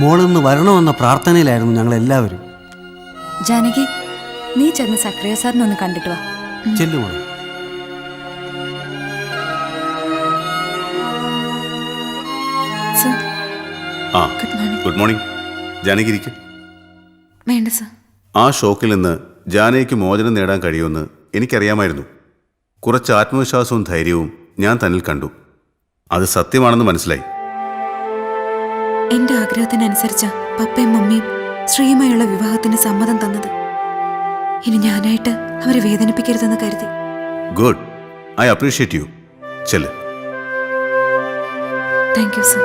മോളൊന്ന് വരണമെന്ന പ്രാർത്ഥനയിലായിരുന്നു ഞങ്ങൾ എല്ലാവരും. ജാനകി, നീ ചെന്ന് സക്രിയ സാറിനെ ഒന്ന് കണ്ടിട്ട് വാ. ചെല്ലുമോളെ. ആ, ഗുഡ് മോർണിംഗ്. ജാനകി ഇരിക്ക്. വേണ്ട സർ. ആ ഷോക്കിൽ നിന്ന് ജാനകിക്ക് മോചനം നേടാൻ കഴിയുമെന്ന് എനിക്കറിയാമായിരുന്നു. കുറച്ച് ആത്മവിശ്വാസവും ധൈര്യവും ഞാൻ തന്നിൽ കണ്ടു. അത് സത്യമാണെന്ന് മനസ്സിലായി. എന്റെ ആഗ്രഹത്തിനനുസരിച്ച പപ്പയും മമ്മിയും ശ്രീയുമായുള്ള വിവാഹത്തിന് സമ്മതം തന്നത്. ഇനി ഞാനായിട്ട് അവരെ വേദനിപ്പിക്കരുതെന്ന് കരുതി. ഗുഡ്. I appreciate you. ചെല്ല്. Thank you sir.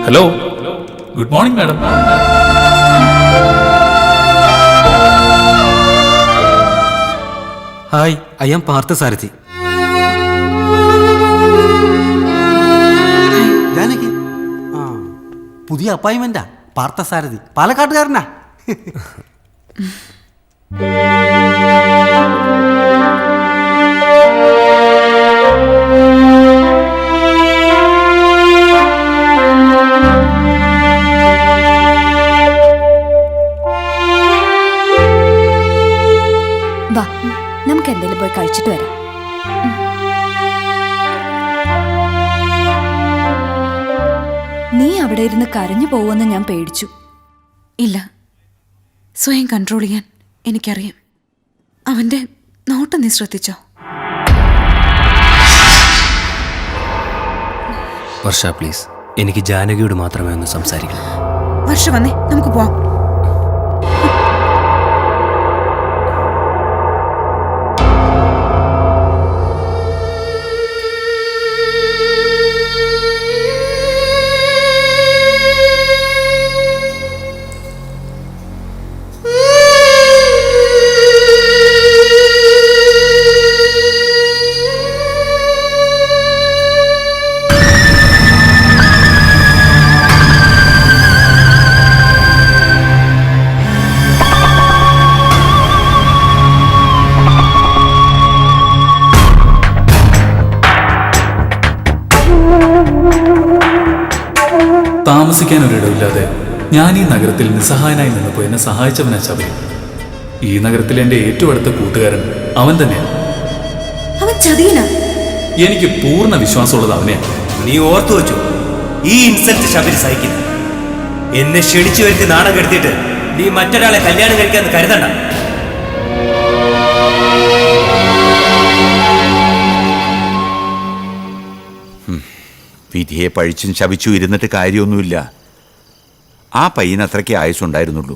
Hello, good morning madam. Hi, I am Parthasarathy. Janaki, ആ പുതിയ അപ്പോയിന്റ്മെന്റാ. പാർത്ഥസാരഥി പാലക്കാട്ടുകാരനാ. വാ, നമുക്ക് എന്തെങ്കിലും പോയി കഴിച്ചിട്ട് വരാം. നീ അവിടെ ഇരുന്ന് കരഞ്ഞു പോവുമെന്ന് ഞാൻ പേടിച്ചു. ഇല്ല, സ്വയം കൺട്രോൾ ചെയ്യാൻ എനിക്കറിയാം. അവന്റെ നോട്ടം നീ ശ്രദ്ധിച്ചോ? വർഷ പ്ലീസ്, എനിക്ക് ജാനകിയോട് മാത്രമേ ഒന്ന് സംസാരിക്കണം. വർഷ വന്നേ, നമുക്ക് പോവാം. താമസിക്കാൻ ഒരിടമില്ലാതെ ഞാൻ ഈ നഗരത്തിൽ നിസ്സഹായനായി നിന്നപ്പോൾ എന്നെ സഹായിച്ചവനാ ശബരി. ഈ നഗരത്തിലെ എൻ്റെ ഏറ്റവും അടുത്ത കൂട്ടുകാരൻ അവൻ തന്നെയാണ്. അവൻ ചതിയനാ. എനിക്ക് പൂർണ്ണ വിശ്വാസമുള്ളത് അവനെയാണ്. നീ ഓർത്തു വെച്ചു, ഈ ഇൻസൾട്ട് ശബരി സഹിക്കില്ല. എന്നെ ക്ഷണിച്ചു വരുത്തി നാണം കെടുത്തിട്ട് നീ മറ്റൊരാളെ കല്യാണം കഴിക്കാന്ന് കരുതണ്ട. വിധിയെ പഴിച്ചും ശപിച്ചും ഇരുന്നിട്ട് കാര്യമൊന്നുമില്ല. ആ പയ്യന് അത്രയ്ക്ക് ആയുസ്സുണ്ടായിരുന്നുള്ളൂ.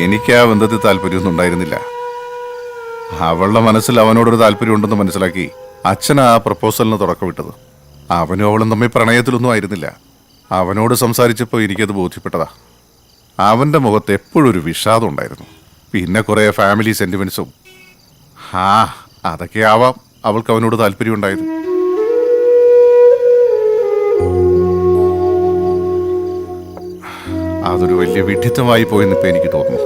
എനിക്ക് ആ ബന്ധത്തിൽ താല്പര്യമൊന്നും ഉണ്ടായിരുന്നില്ല. അവളുടെ മനസ്സിൽ അവനോടൊരു താല്പര്യം ഉണ്ടെന്ന് മനസ്സിലാക്കി അച്ഛൻ ആ പ്രപ്പോസലിന് തുടക്കമിട്ടത്. അവനും അവളും തമ്മിൽ പ്രണയത്തിലൊന്നും ആയിരുന്നില്ല. അവനോട് സംസാരിച്ചപ്പോൾ എനിക്കത് ബോധ്യപ്പെട്ടതാ. അവൻ്റെ മുഖത്ത് എപ്പോഴും ഒരു വിഷാദം ഉണ്ടായിരുന്നു. പിന്നെ കുറേ ഫാമിലി സെന്റിമെന്റ്സും. അതൊക്കെ ആവാം അവൾക്ക് അവനോട് താല്പര്യം ഉണ്ടായത്. അതൊരു വലിയ വിഡ്ഢിത്തമായി പോയെന്ന് ഇപ്പം എനിക്ക് തോന്നുന്നു.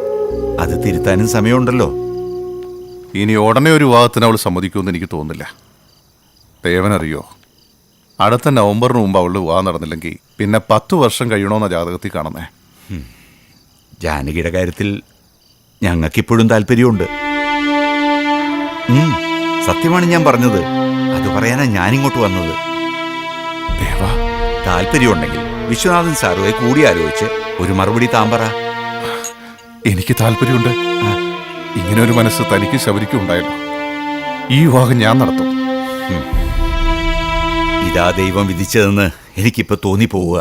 അത് തിരുത്താനും സമയമുണ്ടല്ലോ. ഇനി ഉടനെ ഒരു വിവാഹത്തിന് അവൾ സമ്മതിക്കുമെന്ന് എനിക്ക് തോന്നുന്നില്ല. ദേവനറിയോ, അടുത്ത നവംബറിന് മുമ്പ് അവളുടെ വിവാഹം നടന്നില്ലെങ്കിൽ പിന്നെ 10 വർഷം കഴിയണമെന്ന ജാതകത്തിൽ കാണുന്നേ. ജാനകിയുടെ കാര്യത്തിൽ ഞങ്ങൾക്കിപ്പോഴും താല്പര്യമുണ്ട്. സത്യമാണ് ഞാൻ പറഞ്ഞത്. അത് പറയാനാ ഞാനിങ്ങോട്ട് വന്നത്. താല്പര്യമുണ്ടെങ്കിൽ വിശ്വനാഥൻ സാറുമായി കൂടി ആലോചിച്ച് ഒരു മറുപടി താമ്പറ. എനിക്ക് താല്പര്യമുണ്ട്. ഇങ്ങനെ ഒരു മനസ്സ് തനിക്ക് ശബരിക്കും ഉണ്ടായല്ലോ. ഈ വിവാഹം ഞാൻ നടത്തും. ഇതാ ദൈവം വിധിച്ചതെന്ന് എനിക്കിപ്പോ തോന്നിപ്പോവുക.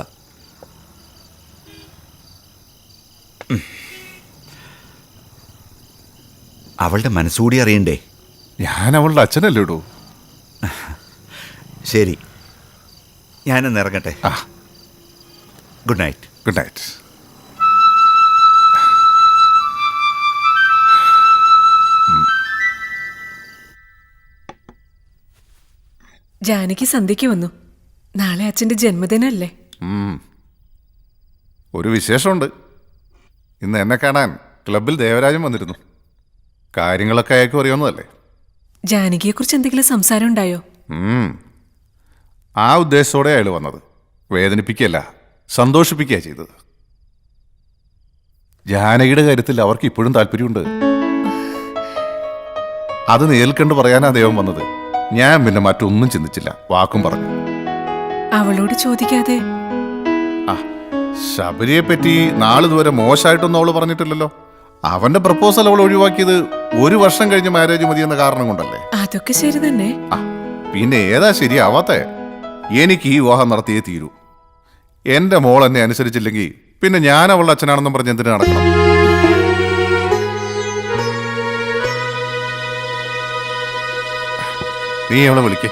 അവളുടെ മനസ്സുകൂടി അറിയണ്ടേ? ഞാൻ അവളുടെ അച്ഛനല്ലേ ഇടൂ. ശരി, ഞാനൊന്ന് ഇറങ്ങട്ടെ. Good night. Good night. Janaki സന്ധ്യയ്ക്ക് വന്നു. നാളെ അച്ഛന്റെ ജന്മദിനല്ലേ? ഒരു വിശേഷമുണ്ട്. ഇന്ന് എന്നെ കാണാൻ ക്ലബിൽ ദേവരാജൻ വന്നിരുന്നു. കാര്യങ്ങളൊക്കെ അയാൾക്കും അറിയാവുന്നതല്ലേ. ജാനകിയെ കുറിച്ച് എന്തെങ്കിലും സംസാരം ഉണ്ടായോ? ആ ഉദ്ദേശത്തോടെ അയാൾ വന്നത്. വേദനിപ്പിക്കുകയല്ല, സന്തോഷിപ്പിക്കുകയാണ് ചെയ്തത്. ജാനകിയുടെ കാര്യത്തിൽ അവർക്ക് ഇപ്പോഴും താല്പര്യമുണ്ട്. അത് നേരിൽ കണ്ട് പറയാനാ ദൈവം വന്നത്. ഞാൻ പിന്നെ മറ്റൊന്നും ചിന്തിച്ചില്ല, വാക്കും പറഞ്ഞു. അവളോട് ചോദിക്കാതെ ശബരിയെ പറ്റി നാളിതുവരെ മോശമായിട്ടൊന്നും അവള് പറഞ്ഞിട്ടില്ലല്ലോ. അവന്റെ പ്രപ്പോസൽ അവൾ ഒഴിവാക്കിയത് 1 വർഷം കഴിഞ്ഞ് മാരേജ് മതിയെന്ന കാരണം കൊണ്ടല്ലേ? അതൊക്കെ ശരി തന്നെ. പിന്നെ ഏതാ ശരിയാവാത്ത? എനിക്ക് ഈ വിവാഹം നടത്തിയേ തീരൂ. എന്റെ മോൾ എന്നെ അനുസരിച്ചില്ലെങ്കിൽ പിന്നെ ഞാൻ അവളുടെ അച്ഛനാണെന്നും പറഞ്ഞ് എന്തിനു നടക്കണം? നീ അവളെ വിളിക്കേ.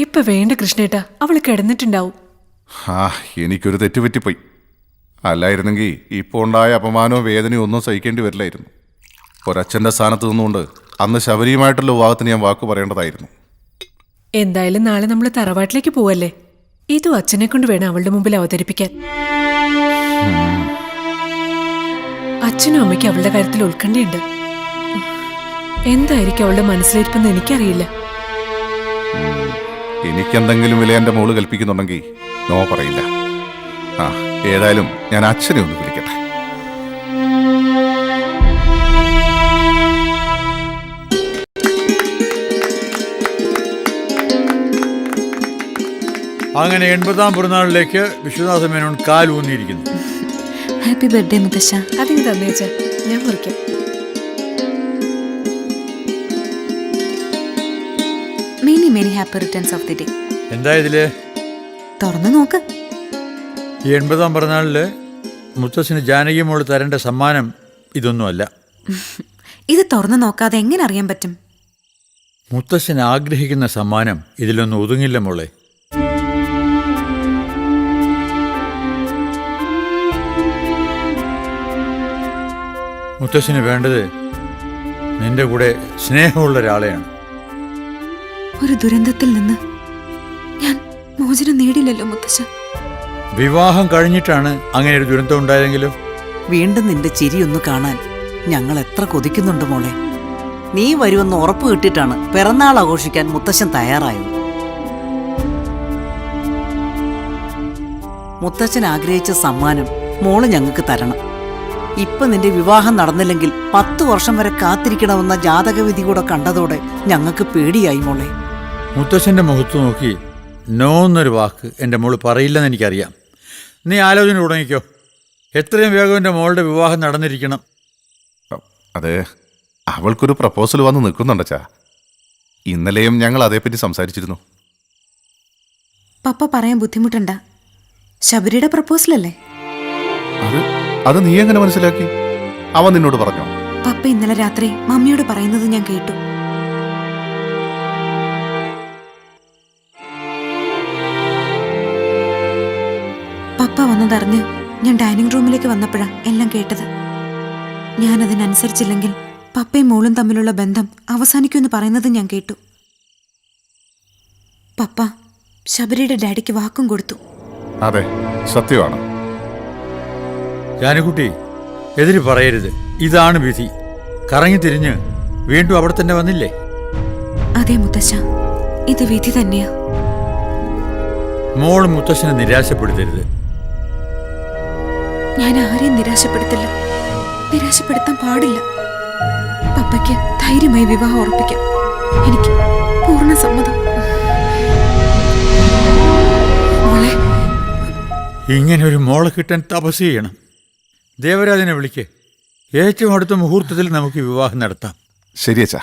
ഇപ്പൊ വേണ്ട കൃഷ്ണേട്ടാ, അവള് കിടന്നിട്ടുണ്ടാവും. എനിക്കൊരു തെറ്റുപറ്റിപ്പോയി. അല്ലായിരുന്നെങ്കിൽ ഇപ്പോൾ ഉണ്ടായ അപമാനവും വേദനയും ഒന്നും സഹിക്കേണ്ടി വരില്ലായിരുന്നു. ഒരച്ഛൻ്റെ സ്ഥാനത്ത് നിന്നുകൊണ്ട് അന്ന് ശബരിയുമായിട്ടുള്ള വിവാഹത്തിന് ഞാൻ വാക്ക് പറയേണ്ടതായിരുന്നു. എന്തായാലും നാളെ നമ്മൾ തറവാട്ടിലേക്ക് പോവല്ലേ? ഇതും അച്ഛനെ കൊണ്ട് വേണം അവളുടെ മുമ്പിൽ അവതരിപ്പിക്കാൻ. അച്ഛനും അമ്മയ്ക്ക് അവളുടെ കാര്യത്തിൽ ഉത്കണ്ഠയുണ്ട്. എന്തായിരിക്കും അവളുടെ മനസ്സിലിരിപ്പെന്ന് എനിക്കറിയില്ല. എനിക്കെന്തെങ്കിലും വില എൻ്റെ മോള് കൽപ്പിക്കുന്നുണ്ടെങ്കിൽ നോ പറയില്ല. ഏതായാലും ഞാൻ അച്ഛനെ ഒന്ന് വിളിക്കട്ടെ. അങ്ങനെ 80-ാം പിറന്നാളിലേക്ക് വിശ്വനാഥ മേനോൻ കാലൂന്നിയിരിക്കുന്നു. ഹാപ്പി ബർത്ത്ഡേ മുത്തശ്ശ. അതിന് തന്നേച്ച, ഞാൻ മുറിക്കാം. Many happy returns of the day. എന്താ ഇതില്? തുറന്നു നോക്ക്. ഈ 80-ാം പിറന്നാളില് മുത്തശ്ശന് ജാനകി മോള് തരേണ്ട സമ്മാനം ഇതൊന്നുമല്ല. ഇത് തുറന്നു നോക്കാതെ എങ്ങനെ അറിയാൻ പറ്റും? മുത്തശ്ശൻ ആഗ്രഹിക്കുന്ന സമ്മാനം ഇതിലൊന്നും ഒതുങ്ങില്ല മോളെ. മുത്തശ്ശന് വേണ്ടത് നിന്റെ കൂടെ സ്നേഹമുള്ള ഒരാളെയാണ്. ഒരു ദുരന്തത്തിൽ നിന്ന് ഞാൻ മോചനം നേടില്ലല്ലോ മുത്തശ്ശ. വിവാഹം കഴിഞ്ഞിട്ടാണ് അങ്ങനെ ഒരു ദുരന്തം ഉണ്ടായതെങ്കിലും വീണ്ടും നിന്റെ ചിരിയൊന്ന് കാണാൻ ഞങ്ങൾ എത്ര കൊതിക്കുന്നുണ്ട് മോളെ. നീ വരുമെന്ന് ഉറപ്പ് കിട്ടിയിട്ടാണ് പിറന്നാൾ ആഘോഷിക്കാൻ മുത്തശ്ശൻ തയ്യാറായത്. മുത്തച്ഛൻ ആഗ്രഹിച്ച സമ്മാനം മോള് ഞങ്ങൾക്ക് തരണം. ഇപ്പൊ നിന്റെ വിവാഹം നടന്നില്ലെങ്കിൽ 10 വർഷം വരെ കാത്തിരിക്കണമെന്ന ജാതകവിധി കൂടെ കണ്ടതോടെ ഞങ്ങൾക്ക് പേടിയായി മോളെ. മുത്തച്ഛൻ്റെ മുഖത്ത് നോക്കി നോ എന്നൊരു വാക്ക് എൻ്റെ മോള് പറയില്ലെന്ന് എനിക്കറിയാം. നീ ആലോചന തുടങ്ങിക്കോ. എത്രയും വേഗം എൻ്റെ മോളുടെ വിവാഹം നടന്നിരിക്കണം. അതെ, അവൾക്കൊരു പ്രപ്പോസൽ വന്ന് നിൽക്കുന്നുണ്ടച്ചാ. ഇന്നലെയും ഞങ്ങൾ അതേപ്പറ്റി സംസാരിച്ചിരുന്നു. പപ്പ പറയാൻ ബുദ്ധിമുട്ടണ്ട. ശബരിയുടെ പ്രപ്പോസലല്ലേ? അത് നീ എങ്ങനെ മനസ്സിലാക്കി? അവൻ നിന്നോട് പറഞ്ഞോ? പപ്പ ഇന്നലെ രാത്രി മമ്മിയോട് പറയുന്നത് ഞാൻ കേട്ടു. പപ്പ വന്നതറിഞ്ഞ് ഞാൻ ഡൈനിങ് റൂമിലേക്ക് വന്നപ്പോഴാ എല്ലാം കേട്ടത്. ഞാൻ അതിനനുസരിച്ചില്ലെങ്കിൽ പപ്പയും മോളും തമ്മിലുള്ള ബന്ധം അവസാനിക്കുമെന്ന് പറയുന്നത് ഞാൻ കേട്ടു. പപ്പ ശബരിയുടെ ഡാഡിക്ക് വാക്കും കൊടുത്തു. അതെ, സത്യമാണ്. ജാനുകുട്ടി, എതിര് പറയരുത്. ഇതാണ് വിധി. കറങ്ങി തിരിഞ്ഞ് വീണ്ടും അവിടെ തന്നെ വന്നില്ലേ? അതെ മുത്തശ്ശ, ഇത് വിധി തന്നെയാ. മോൾ മുത്തശ്ശനെ നിരാശപ്പെടുത്തരുത്. ഞാൻ ആരെയും നിരാശപ്പെടുത്തില്ല, നിരാശപ്പെടുത്താൻ പാടില്ല. പപ്പയ്ക്ക് ധൈര്യമായി വിവാഹം ഉറപ്പിക്കാം. എനിക്ക് പൂർണ്ണ സമ്മതം. മോളെ, ഇങ്ങനെ ഒരു മോളെ കിട്ടാൻ തപസ് ചെയ്യണം. ദേവരാജനെ വിളിക്ക്. ഏറ്റവും അടുത്ത മുഹൂർത്തത്തിൽ നമുക്ക് വിവാഹം നടത്താം. ശരിയച്ചാ.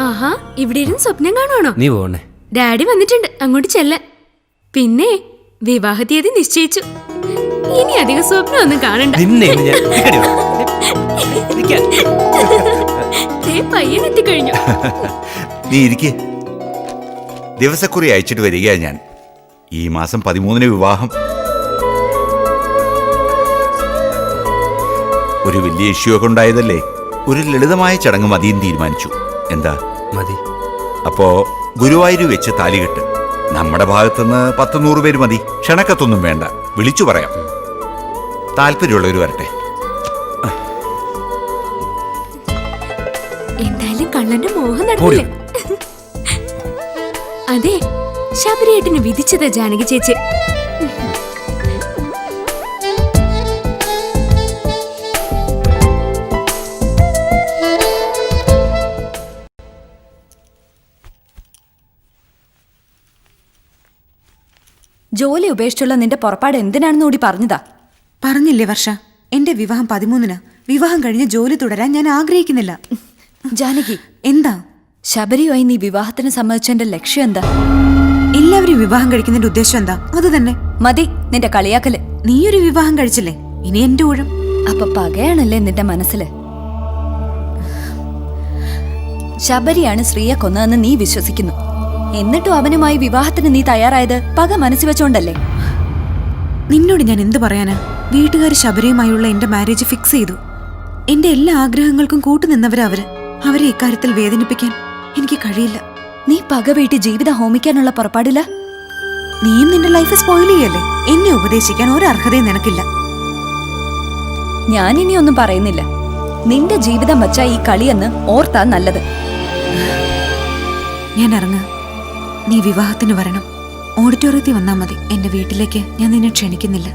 ആഹാ, ഇവിടെ ഇരുന്ന് സ്വപ്നം കാണുവാണോ? നീ പോണേ. ഡാഡി വന്നിട്ടുണ്ട്, അങ്ങോട്ട് ചെല്ല. പിന്നെ വിവാഹ തീയതി നിശ്ചയിച്ചു. ഇനി അധികം സ്വപ്നം ഒന്നും കാണണ്ട. പയ്യനെത്തിക്കഴിഞ്ഞു. നീ ഇരിക്കെ. ദിവസക്കുറി അയച്ചിട്ട് വരികയാ ഞാൻ. ഈ മാസം 13 വിവാഹം. ഒരു വലിയ ഇഷ്യൂ ഒക്കെ ഉണ്ടായതല്ലേ, ഒരു ലളിതമായ ചടങ്ങ് മതിയും തീരുമാനിച്ചു. എന്താ മതി? അപ്പോ ഗുരുവായൂർ വെച്ച് താലികെട്ട്. നമ്മുടെ ഭാഗത്തുനിന്ന് 100 പേര് മതി. ക്ഷണക്കത്തൊന്നും വേണ്ട, വിളിച്ചു പറയാം. താല്പര്യമുള്ളവർ വരട്ടെ. എന്തായാലും കള്ളന്റെ മോഹം നടന്നില്ലേ? അതെ, ശബരിയേട്ടന് വിധിച്ചതാ ജാനകി ചേച്ചി. ജോലി ഉപേക്ഷിച്ചുള്ള നിന്റെ പുറപ്പാട് എന്തിനാണെന്ന് കൂടി പറഞ്ഞതാ. പറഞ്ഞില്ലേ വർഷ, എന്റെ വിവാഹം 13-നാ. വിവാഹം കഴിഞ്ഞ് ജോലി തുടരാൻ ഞാൻ ആഗ്രഹിക്കുന്നില്ല. ജാനകി, എന്താ? ശബരിയുമായി നീ വിവാഹത്തിന് സമ്മതിച്ചെന്റെ ലക്ഷ്യം എന്താ? എല്ലാവരും വിവാഹം കഴിക്കുന്നതിന്റെ ഉദ്ദേശം എന്താ? അത് തന്നെ മതി നിന്റെ കളിയാക്കല്. നീയൊരു വിവാഹം കഴിച്ചില്ലേ, ഇനി എന്റെ ഊഴം. അപ്പൊ പകയാണല്ലേ നിന്റെ മനസ്സില്? ശബരിയാണ് ശ്രീയെ കൊന്നതെന്ന് നീ വിശ്വസിക്കുന്നു. എന്നിട്ടും അവനുമായി വിവാഹത്തിന് നീ തയ്യാറായത് പക മനസ്സിൽ വെച്ചോണ്ടല്ലേ? നിന്നോട് ഞാൻ എന്ത് പറയാനാ? വീട്ടുകാർ ശബരിയുമായുള്ള എന്റെ മാരേജ് ഫിക്സ് ചെയ്തു. എന്റെ എല്ലാ ആഗ്രഹങ്ങൾക്കും കൂട്ടുനിന്നവരാ അവര്. അവരെ ഇക്കാര്യത്തിൽ വേദനിപ്പിക്കാൻ എനിക്ക് കഴിയില്ല. നീ പക വീട്ടി ജീവിതം ഹോമിക്കാനുള്ള പുറപ്പാടില്ല. നീയും നിന്റെ ലൈഫ് സ്പോയിൽ ചെയ്യല്ലേ? എന്നെ ഉപദേശിക്കാൻ ഒരു അർഹതയും നിനക്കില്ല. ഞാൻ ഇനി ഒന്നും പറയുന്നില്ല. നിന്റെ ജീവിതം വച്ച ഈ കളിയെന്ന് ഓർത്താ നല്ലത്. ഞാൻ ഇറങ്ങ. നീ വിവാഹത്തിന് വരണം. ഓഡിറ്റോറിയത്തിൽ വന്നാൽ മതി. എന്റെ വീട്ടിലേക്ക് ഞാൻ നിന്നെ ക്ഷണിക്കുന്നില്ല.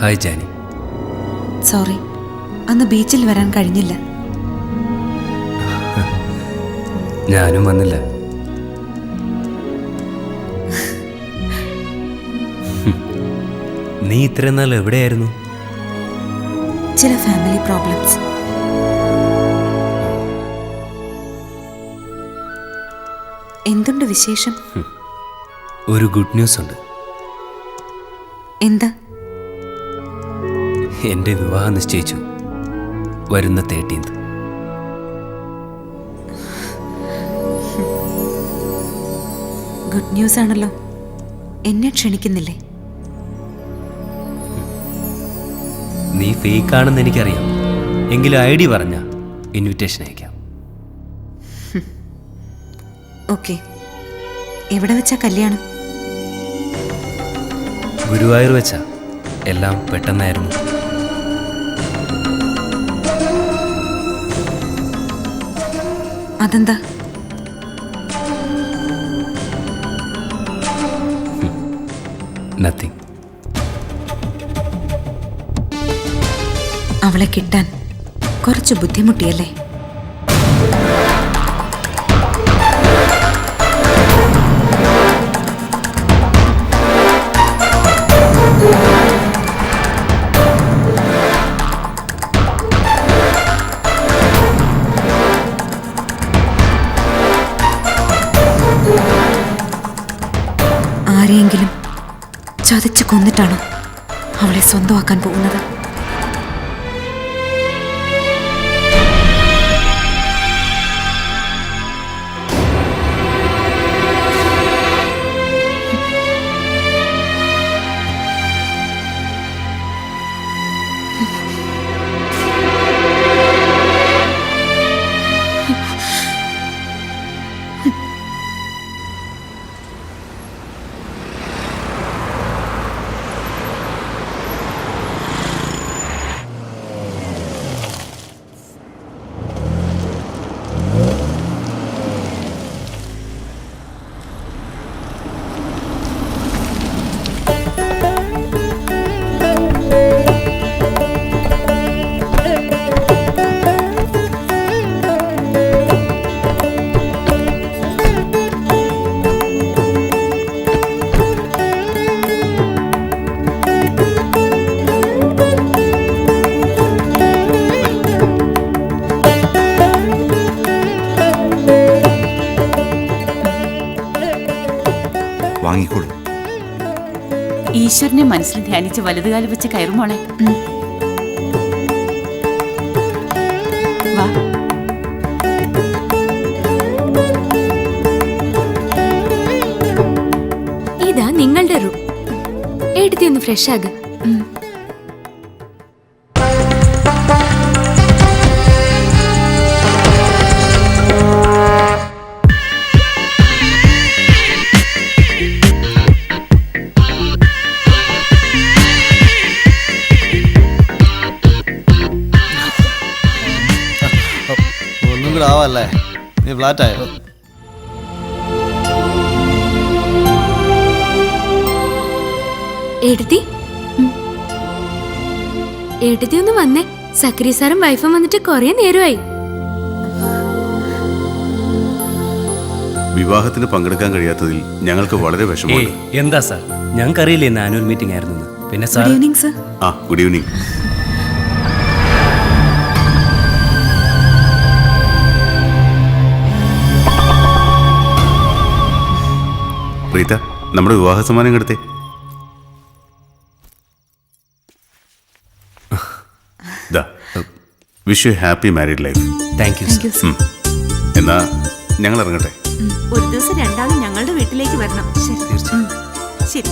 ഹായ് ജാനി. സോറി, അന്ന് ബീച്ചിൽ വരാൻ കഴിഞ്ഞില്ല. ഞാനും വന്നില്ല. നീ ഇത്രയും നാൾ എവിടെയായിരുന്നു? ചില ഫാമിലി പ്രോബ്ലംസ്. എന്തുണ്ട് വിശേഷം? ഒരു ഗുഡ് ന്യൂസ് ഉണ്ട്. എന്താ? എന്റെ വിവാഹം നിശ്ചയിച്ചു. വരുന്ന 13th. ഗുഡ് ന്യൂസ് ആണല്ലോ. എന്നെ ക്ഷണിക്കുന്നില്ലേ? നീ ഫേക്ക് ആണെന്ന് എനിക്കറിയാം. എങ്കിലും ID പറഞ്ഞ ഇൻവിറ്റേഷൻ അയക്കാം. ഓക്കെ. എവിടെ വെച്ചാ കല്യാണം? ഗുരുവായൂർ വെച്ചാ. എല്ലാം പെട്ടെന്നായിരുന്നു. അതെന്താ? നത്തിങ്. അവളെ കിട്ടാൻ കുറച്ച് ബുദ്ധിമുട്ടിയല്ലേ? ആരെയെങ്കിലും ചതച്ച് കൊന്നിട്ടാണോ അവളെ സ്വന്തമാക്കാൻ പോകുന്നത്? വാങ്ങിക്കോളൂ. ഈശ്വരനെ മനസ്സിൽ ധ്യാനിച്ച് വലതുകാലം വെച്ച് കയറുമോളെ. വാ. ഇതാ നിങ്ങളുടെ റൂം. എടുത്തി ഒന്ന് ഫ്രഷ് ആകും. ഒന്നും കൂടെ ആവല്ലേ? നീ ഫ്ലാറ്റായോ? എടുത്തി എടുത്തി ഒന്ന് വന്നേ. സക്രി സാറും വൈഫും വന്നിട്ട് കുറെ നേരമായി. വിവാഹത്തിന് പങ്കെടുക്കാൻ കഴിയാത്തതിൽ ഞങ്ങൾക്ക് വളരെ വിഷമമുണ്ട്. എന്താ സാർ, ഞങ്ങൾക്കറിയില്ലേ ഇന്ന് ആനുവൽ മീറ്റിംഗ് ആയിരുന്നു. പിന്നെ sir. Good evening sir. Good evening. Preetha, നമ്മുടെ വിവാഹ സമ്മാനം എടുത്തേ. Wish you happy married life. Thank you. എന്നാ ഞങ്ങൾ ഇറങ്ങട്ടെ. ഒരു ദിവസം രണ്ടാമത് ഞങ്ങളുടെ വീട്ടിലേക്ക് വരണം. ശരി.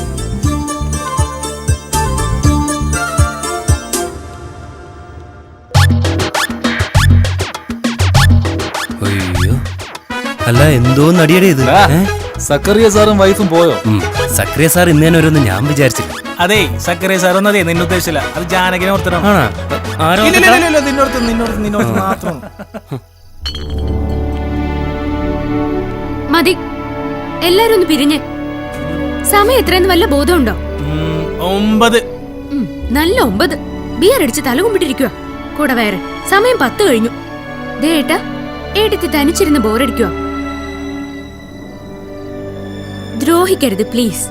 അയ്യോ, അല്ല എന്തോ നടിയടേ ഇത്. സക്കറിയ സാറും വൈഫും പോയോ? സക്കറിയ സാർ ഇന്നേനെ ഓരോന്ന് ഞാൻ വിചാരിച്ചില്ല. അതെ, സക്കറിയ സാർ ഒന്നതേ നിന്നെ ഉദ്ദേശിച്ചില്ല. അത് ജാനകിനെ ഓർത്തണം. നിന്നോർത്ത് മാത്രം മതി. എല്ലാരും ഒന്ന് പിരിഞ്ഞേ. സമയം എത്രയെന്ന് വല്ല ബോധമുണ്ടോ? 9. നല്ല 9. ബിയർ അടിച്ച് തലകുമ്പിട്ടിരിക്കുക. കൂടെ വേറെ സമയം 10 കഴിഞ്ഞു. ദേട്ടാ, ഏട്ടത്തി തനിച്ചിരുന്ന് ബോറടിക്കുക. ദ്രോഹിക്കരുത് പ്ലീസ്.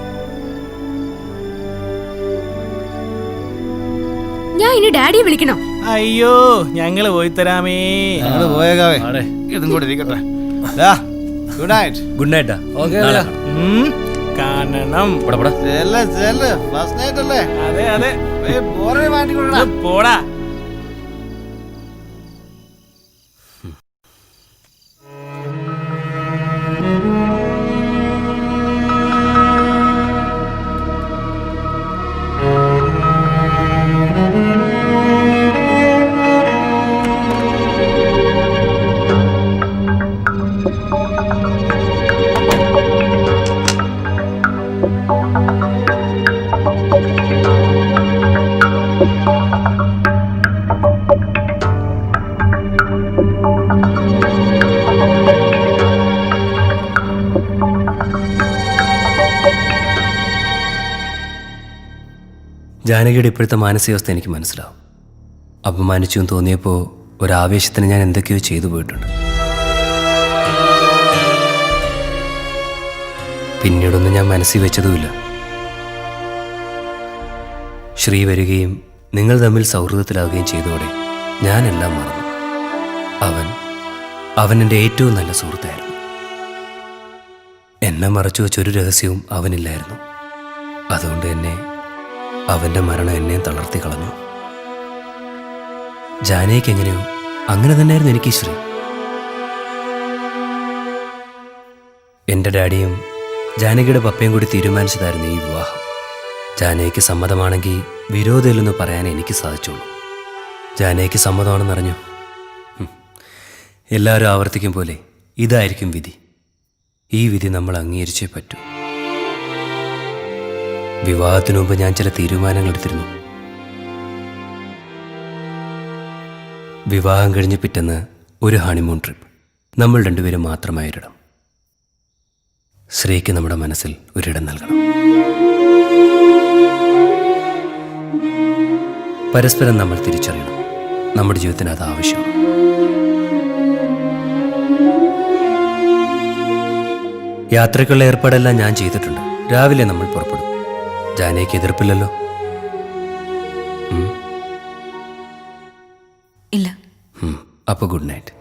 ഞാൻ ഇനി ഡാഡിയെ വിളിക്കണോ? അയ്യോ ഞങ്ങള് പോയി തരാമേ. ഞങ്ങള് പോയേക്കാവേ. ഇതും കൂടെ ഇരിക്കട്ടെ. Good night. ഗുഡ് നൈറ്റാ. കാണണം. ഫസ്റ്റ് നൈറ്റ് അല്ലേ? അതെ അതെ. മാറ്റി പോടാ. ജാനകിയുടെ ഇപ്പോഴത്തെ മാനസികാവസ്ഥ എനിക്ക് മനസ്സിലാവും. അപമാനിച്ചു എന്ന് തോന്നിയപ്പോൾ ഒരാവേശത്തിന് ഞാൻ എന്തൊക്കെയോ ചെയ്തു പോയിട്ടുണ്ട്. പിന്നീടൊന്നും ഞാൻ മനസ്സിൽ വെച്ചതുമില്ല. ശ്രീ വരികയും നിങ്ങൾ തമ്മിൽ സൗഹൃദത്തിലാവുകയും ചെയ്തതോടെ ഞാനെല്ലാം മറന്നു. അവൻ എൻ്റെ ഏറ്റവും നല്ല സുഹൃത്തായിരുന്നു. എന്നെ മറച്ചു വെച്ചൊരു രഹസ്യവും അവനില്ലായിരുന്നു. അതുകൊണ്ട് തന്നെ അവൻ്റെ മരണം എന്നെ തളർത്തി കളഞ്ഞു. ജാനകിക്ക് എങ്ങനെയോ അങ്ങനെ തന്നെയായിരുന്നു എനിക്ക് ശ്രീ. എൻ്റെ ഡാഡിയും ജാനകിയുടെ പപ്പയും കൂടി തീരുമാനിച്ചതായിരുന്നു ഈ വിവാഹം. ജാനകിക്ക് സമ്മതമാണെങ്കിൽ വിരോധമില്ലെന്ന് പറയാൻ എനിക്ക് സാധിച്ചുള്ളൂ. ജാനകിക്ക് സമ്മതമാണെന്നറിഞ്ഞു. എല്ലാവരും ആവർത്തിക്കും പോലെ ഇതായിരിക്കും വിധി. ഈ വിധി നമ്മൾ അംഗീകരിച്ചേ പറ്റൂ. വിവാഹത്തിനു മുമ്പ് ഞാൻ ചില തീരുമാനങ്ങൾ എടുത്തിരുന്നു. വിവാഹം കഴിഞ്ഞ് പിറ്റേന്ന് ഒരു ഹണിമൂൺ ട്രിപ്പ്, നമ്മൾ രണ്ടുപേരും മാത്രമായൊരിടം. ശ്രീക്ക് നമ്മുടെ മനസ്സിൽ ഒരിടം നൽകണം. പരസ്പരം നമ്മൾ തിരിച്ചറിയണം. നമ്മുടെ ജീവിതത്തിന് അത് ആവശ്യമാണ്. യാത്രയ്ക്കുള്ള ഏർപ്പാടെല്ലാം ഞാൻ ചെയ്തിട്ടുണ്ട്. രാവിലെ നമ്മൾ പുറപ്പെടും. ജാനകിക്ക് എതിർപ്പില്ലല്ലോ? ഇല്ല. അപ്പോൾ ഗുഡ് നൈറ്റ്.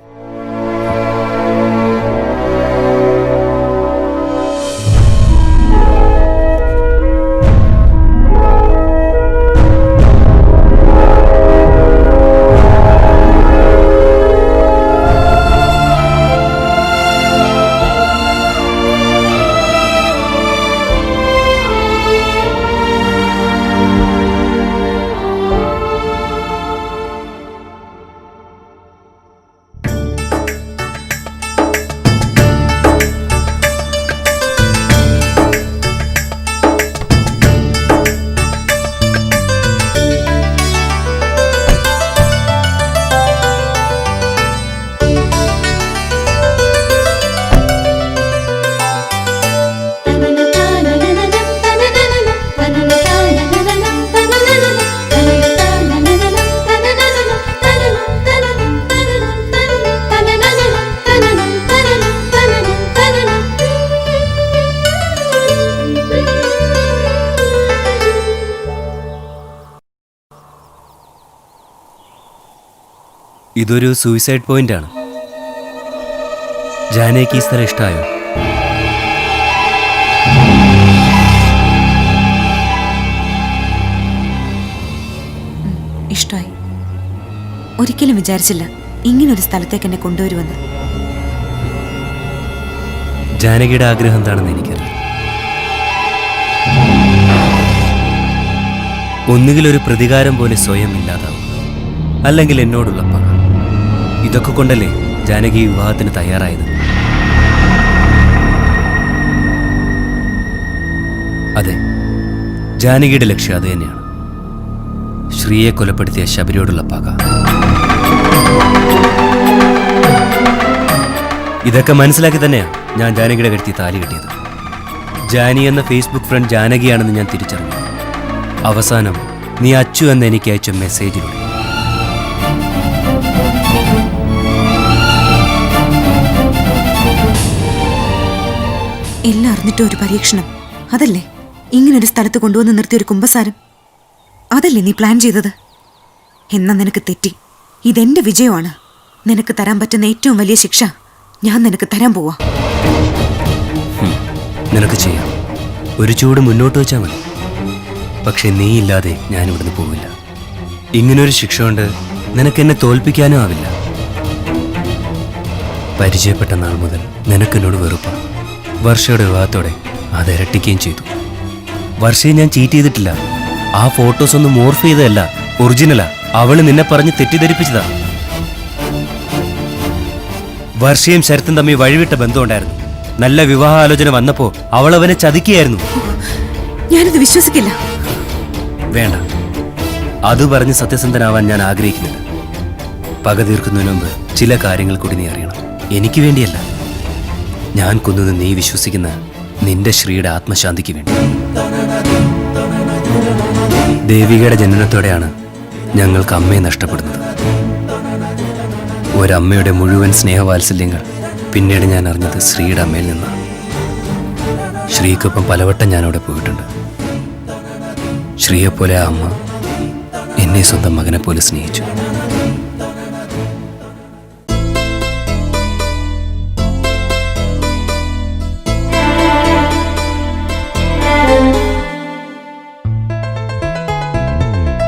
ഇതൊരു സൂയിസൈഡ് പോയിന്റാണ്. ജാനകിക്ക് ഈ സ്ഥലം ഇഷ്ടമായോ? ഇഷ്ടമായി. ഒരിക്കലും വിചാരിച്ചില്ല ഇങ്ങനൊരു സ്ഥലത്തേക്ക് എന്നെ കൊണ്ടുവരുമെന്ന്. ജാനകിയുടെ ആഗ്രഹം എന്താണെന്ന് എനിക്കറിയാം. ഒന്നുകിൽ ഒരു പ്രതികാരം പോലെ സ്വയം ഇല്ലാതാവും, അല്ലെങ്കിൽ എന്നോടുള്ള പക. ഇതൊക്കെ കൊണ്ടല്ലേ ജാനകി വിവാഹത്തിന് തയ്യാറായത്. അതെ, ജാനകിയുടെ ലക്ഷ്യം അത് തന്നെയാണ്. ശ്രീയെ കൊലപ്പെടുത്തിയ ശബരിയോടുള്ള പക. ഇതൊക്കെ മനസ്സിലാക്കി തന്നെയാണ് ഞാൻ ജാനകിയുടെ കഴുത്തിൽ താലി കെട്ടിയത്. ജാനി എന്ന ഫേസ്ബുക്ക് ഫ്രണ്ട് ജാനകിയാണെന്ന് ഞാൻ തിരിച്ചറിഞ്ഞു. അവസാനം നീ അച്ചു എന്ന് എനിക്ക് അയച്ച മെസ്സേജിലൂടെ. എല്ലാം അറിഞ്ഞിട്ടും ഒരു പരീക്ഷണം, അതല്ലേ ഇങ്ങനൊരു സ്ഥലത്ത് കൊണ്ടുവന്ന് നിർത്തിയ ഒരു കുമ്പസാരം? അതല്ലേ നീ പ്ലാൻ ചെയ്തത്? എന്നാ നിനക്ക് തെറ്റി. ഇതെന്റെ വിജയമാണ്. നിനക്ക് തരാൻ പറ്റുന്ന ഏറ്റവും വലിയ ശിക്ഷ ഞാൻ നിനക്ക് തരാൻ പോവാ. നിനക്ക് ചെയ്യാം. ഒരു ചൂട് മുന്നോട്ട് വെച്ചാൽ മതി. പക്ഷെ നീ ഇല്ലാതെ ഞാൻ ഇവിടുന്ന് പോവില്ല. ഇങ്ങനൊരു ശിക്ഷ കൊണ്ട് നിനക്ക് എന്നെ തോൽപ്പിക്കാനും ആവില്ല. പരിചയപ്പെട്ട നാൾ മുതൽ നിനക്കെന്നോട് വെറുപ്പ. വർഷയുടെ വിവാഹത്തോടെ അത് ഇരട്ടിക്കുകയും ചെയ്തു. വർഷയെ ഞാൻ ചീറ്റ് ചെയ്തിട്ടില്ല. ആ ഫോട്ടോസ് ഒന്നും മോർഫ് ചെയ്തതല്ല, ഒറിജിനലാ. അവള് നിന്നെ പറഞ്ഞ് തെറ്റിദ്ധരിപ്പിച്ചതാ. വർഷയും ശരത്തും തമ്മിൽ വഴിവിട്ട ബന്ധമുണ്ടായിരുന്നു. നല്ല വിവാഹാലോചന വന്നപ്പോ അവൾ അവനെ ചതിക്കുകയായിരുന്നു. ഞാനത് വിശ്വസിക്കില്ല. വേണ്ട, അത് പറഞ്ഞ് സത്യസന്ധനാവാൻ ഞാൻ ആഗ്രഹിക്കുന്നില്ല. പക തീർക്കുന്നതിന് മുമ്പ് ചില കാര്യങ്ങൾ കൂടി നീ അറിയണം. എനിക്ക് വേണ്ടിയല്ല, ഞാൻ കൊന്നത് നീ വിശ്വസിക്കുന്ന നിന്റെ ശ്രീയുടെ ആത്മശാന്തിക്ക് വേണ്ടി. ദേവികയുടെ ജനനത്തോടെയാണ് ഞങ്ങൾക്ക് അമ്മയെ നഷ്ടപ്പെടുന്നത്. ഒരമ്മയുടെ മുഴുവൻ സ്നേഹവാത്സല്യങ്ങൾ പിന്നീട് ഞാൻ അറിഞ്ഞത് ശ്രീയുടെ അമ്മയിൽ നിന്നാണ്. ശ്രീക്കൊപ്പം പലവട്ടം ഞാനവിടെ പോയിട്ടുണ്ട്. ശ്രീയെപ്പോലെ ആ അമ്മ എന്നെ സ്വന്തം മകനെ പോലെ സ്നേഹിച്ചു.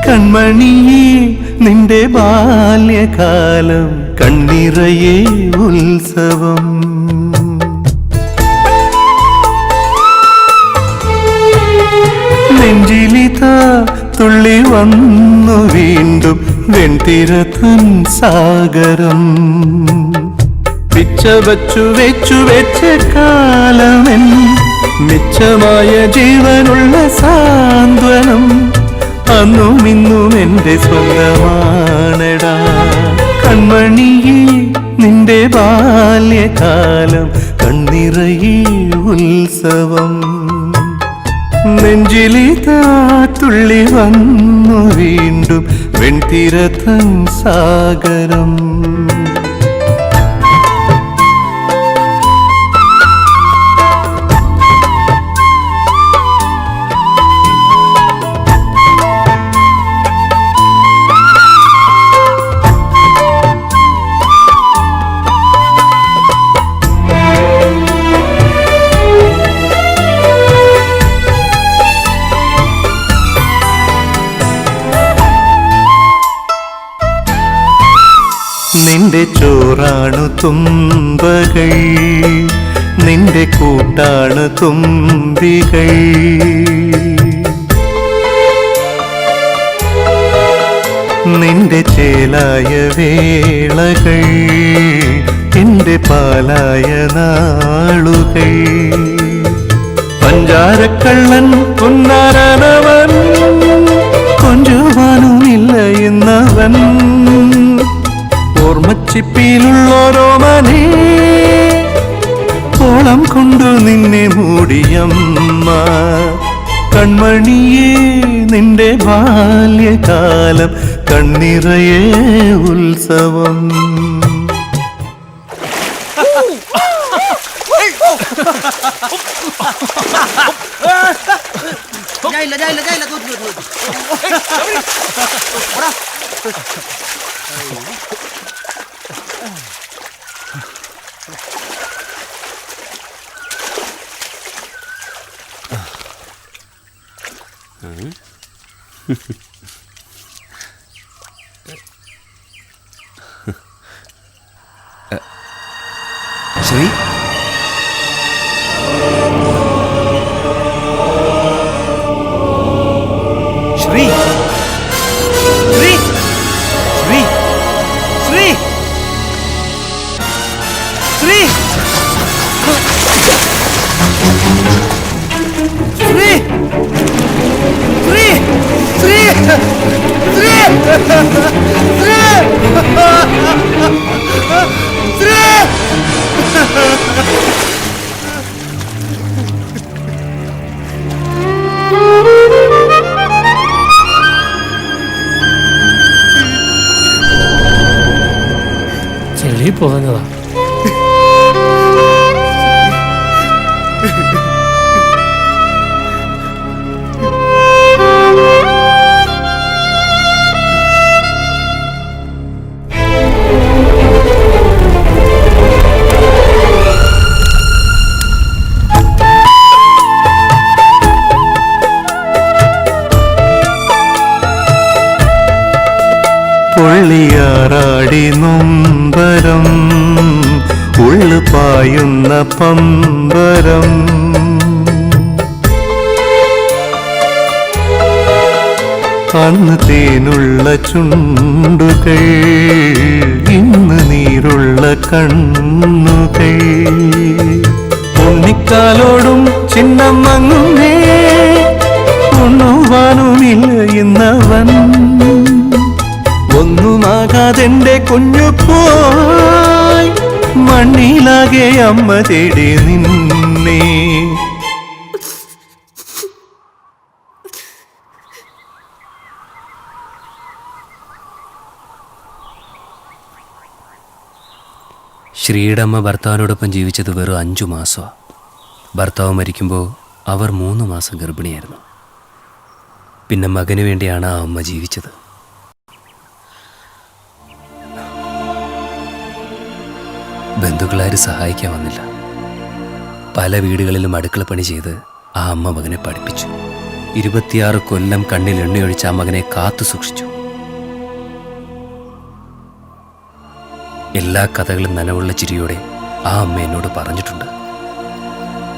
കൺമണിയേ നിന്റെ ബാല്യകാലം കണ്ണിറയെ ഉത്സവം. നെഞ്ചിലിത തുള്ളി വന്നു വീണ്ടും വെൺതിരത്തൻ സാഗരം. പിച്ച വച്ചു വെച്ചു വെച്ച കാലമെൻ മിച്ചമായ ജീവനുള്ള സാന്ത്വനം അന്നും ഇന്നും എന്റെ സ്വന്തമാണടാ. കൺമണിയേ നിന്റെ ബാല്യകാലം കണ്ണിറയെ ഉത്സവം. നെഞ്ചിലിതാ തുള്ളി വന്നു വീണ്ടും വെൺതിരത്തൻ സാഗരം. നിന്റെ ചോറാണു തുമ്പകൾ, നിന്റെ കൂട്ടാണ് തുമ്പികൾ. നിന്റെ ചേലായ വേളകൾ എന്റെ പാലായ നാളുകൾ. പഞ്ചാരക്കള്ളൻ പുന്നാരനവൻ കൊഞ്ചുവാനുമില്ല എന്നവൻ. ഓർമ്മച്ചിപ്പിയിലുള്ളോരോമനേ ഓളം കൊണ്ടു നിന്നെ മൂടിയമ്മ. കൺമണിയേ നിന്റെ ബാല്യകാലം കണ്ണിറയെ ഉത്സവം. ശ്രീ, ശ്രീ, ശ്രീ, ശ്രീ, ശ്രീ, ശ്രീ, ശ്രീ, ശ്രീ, ശ്രീ, ശ്രീ, ചെളി പോന്നതാ. പൊള്ളിയാറാടി നൊമ്പരം ഉള്ളു പായുന്ന പമ്പരം. അന്ന് തേനുള്ള ചുണ്ടുകൾ ഇന്ന് നീരുള്ള കണ്ണുകൾ. ഉണ്ണിക്കാലോടും ചിഹ്നം മങ്ങുന്നേ ഉണ്ണുവാനുമില്ല ഇന്നവൻ. ഒന്നുമാകാതെന്റെ കുഞ്ഞു പോയി മണ്ണിലാകെ അമ്മ തേടി നിന്നേ. ശ്രീയുടെ അമ്മ ഭർത്താവിനോടൊപ്പം ജീവിച്ചത് വെറും 5 മാസമാണ്. ഭർത്താവ് മരിക്കുമ്പോൾ അവർ 3 മാസം ഗർഭിണിയായിരുന്നു. പിന്നെ മകന് വേണ്ടിയാണ് ആ അമ്മ ജീവിച്ചത്. ബന്ധുക്കളാരും സഹായിക്കാൻ വന്നില്ല. പല വീടുകളിലും അടുക്കളപ്പണി ചെയ്ത് ആ അമ്മ മകനെ പഠിപ്പിച്ചു. 26 കൊല്ലം കണ്ണിൽ എണ്ണയൊഴിച്ച് ആ മകനെ കാത്തു സൂക്ഷിച്ചു. എല്ലാ കഥകളും നനവുള്ള ചിരിയോടെ ആ അമ്മ എന്നോട് പറഞ്ഞിട്ടുണ്ട്.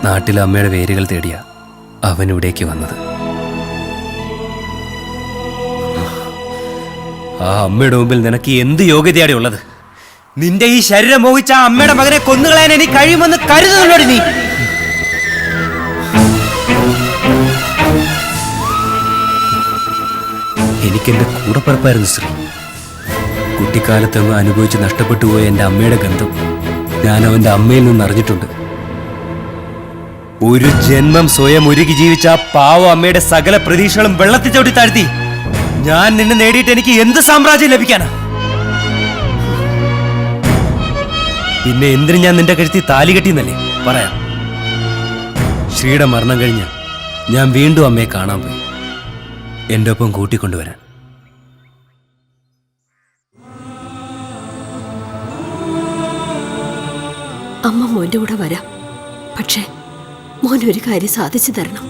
നാട്ടിലെ അമ്മയുടെ വേരുകൾ തേടിയ അവൻ ഇവിടേക്ക് വന്നത്. ആ അമ്മയുടെ മുമ്പിൽ നിനക്ക് എന്ത് യോഗ്യതയാണ് ഉള്ളത്? നിന്റെ ഈ ശരീരം മോഹിച്ച ആ അമ്മയുടെ മകനെ കൊന്നുകളയാൻ എനിക്ക് കഴിയുമെന്ന് കരുതുന്നുണ്ടോ നീ? എനിക്കെന്റെ കൂടപ്പിറപ്പായിരുന്നു ശ്രീ. കുട്ടിക്കാലത്തങ്ങ് അനുഭവിച്ച് നഷ്ടപ്പെട്ടു പോയ എൻ്റെ അമ്മയുടെ ഗന്ധം ഞാൻ അവൻ്റെ അമ്മയിൽ നിന്ന് അറിഞ്ഞിട്ടുണ്ട്. ഒരു ജന്മം സ്വയം ഒരുക്കി ജീവിച്ച ആ പാവ അമ്മയുടെ സകല പ്രതീക്ഷകളും വെള്ളത്തിൽ ചവിട്ടി താഴ്ത്തി ഞാൻ നിന്നെ നേടിയിട്ട് എനിക്ക് എന്ത് സാമ്രാജ്യം ലഭിക്കാനാ? പിന്നെ എന്തിനു ഞാൻ നിന്റെ കഴുത്തി താലി കെട്ടിയെന്നല്ലേ പറയാം. ശ്രീയുടെ മരണം കഴിഞ്ഞ് ഞാൻ വീണ്ടും അമ്മയെ കാണാൻ പോയി, എൻ്റെ ഒപ്പം കൂട്ടിക്കൊണ്ടുവരാൻ. അമ്മ മോന്റെ കൂടെ വരാം. പക്ഷേ മോൻ ഒരു കാര്യം സാധിച്ചു തരണം.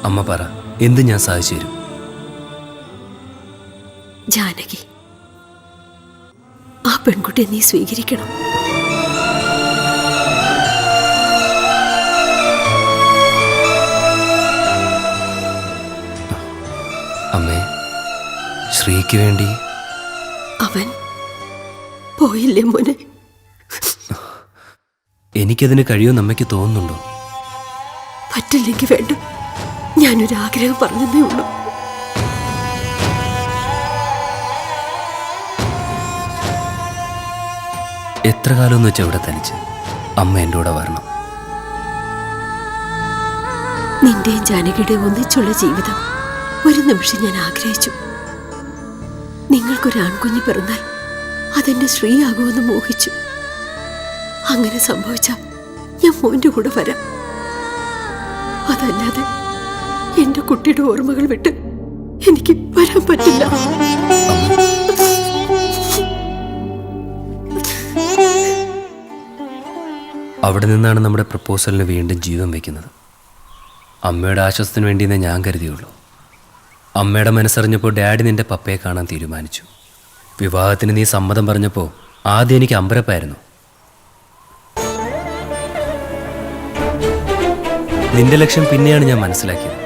അമ്മ പറ, എന്ത് ഞാൻ സാധിച്ചു തരും? ജാനകി, ആ പെൺകുട്ടിയെ നീ സ്വീകരിക്കണം. അമ്മേ, ശ്രീക്ക് വേണ്ടി അവൻ പോയില്ലേ മോനെ? എനിക്കതിന് കഴിയുമെന്ന് അമ്മയ്ക്ക് തോന്നുന്നുണ്ടോ? പറ്റില്ലെങ്കിൽ വേണ്ട, ഞാനൊരു ആഗ്രഹം പറഞ്ഞതേ ഉള്ളൂ. എത്ര കാലം എന്ന് വെച്ചാൽ ഇവിടെ തനിച്ച് അമ്മ എൻ്റെ കൂടെ വരണം. നിന്റെയും ജാനകിയുടെയും ഒന്നിച്ചുള്ള ജീവിതം ഒരു നിമിഷം ഞാൻ ആഗ്രഹിച്ചു. നിങ്ങൾക്കൊരു ആൺകുഞ്ഞ് പിറന്നാൽ അതെന്റെ ശ്രീയാകുമെന്ന് മോഹിച്ചു. അങ്ങനെ സംഭവിച്ചാൽ ഞാൻ മോന്റെ കൂടെ വരാം. അതല്ലാതെ എന്റെ കുട്ടിയുടെ ഓർമ്മകൾ വിട്ട് എനിക്ക് വരാൻ പറ്റില്ല. അവിടെ നിന്നാണ് നമ്മുടെ പ്രപ്പോസലിന് വീണ്ടും ജീവൻ വയ്ക്കുന്നത്. അമ്മയുടെ ആശ്വാസത്തിന് വേണ്ടിയെന്നേ ഞാൻ കരുതിയുള്ളൂ. അമ്മയുടെ മനസ്സറിഞ്ഞപ്പോൾ ഡാഡി നിന്റെ പപ്പയെ കാണാൻ തീരുമാനിച്ചു. വിവാഹത്തിന് നീ സമ്മതം പറഞ്ഞപ്പോൾ ആദ്യം എനിക്ക് അമ്പരപ്പായിരുന്നു. നിന്റെ ലക്ഷ്യം പിന്നെയാണ് ഞാൻ മനസ്സിലാക്കിയത്.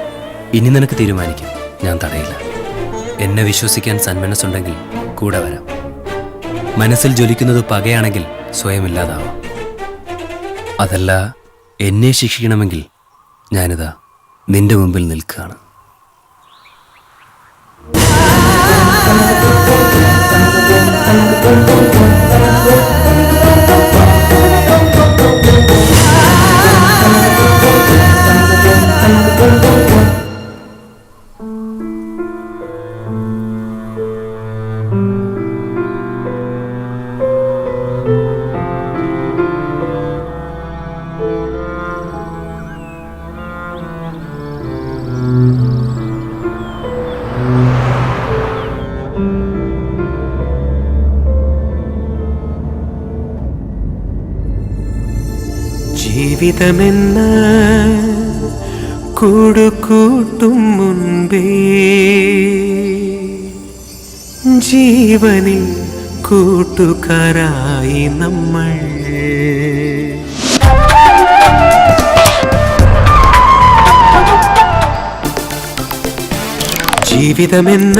ഇനി നിനക്ക് തീരുമാനിക്കാം, ഞാൻ തടയില്ല. എന്നെ വിശ്വസിക്കാൻ സന്മനസ്സുണ്ടെങ്കിൽ കൂടെ വരാം. മനസ്സിൽ ജ്വലിക്കുന്നത് പകയാണെങ്കിൽ സ്വയം ഇല്ലാതാവാം. അതല്ല, എന്നെ ശിക്ഷിക്കണമെങ്കിൽ ഞാനിതാ നിന്റെ മുമ്പിൽ നിൽക്കുകയാണ്. ജീവിതമെന്ന കൂടുകൂട്ടും മുൻപേ ജീവനിൽ കൂട്ടുകാരായി നമ്മൾ. ജീവിതമെന്ന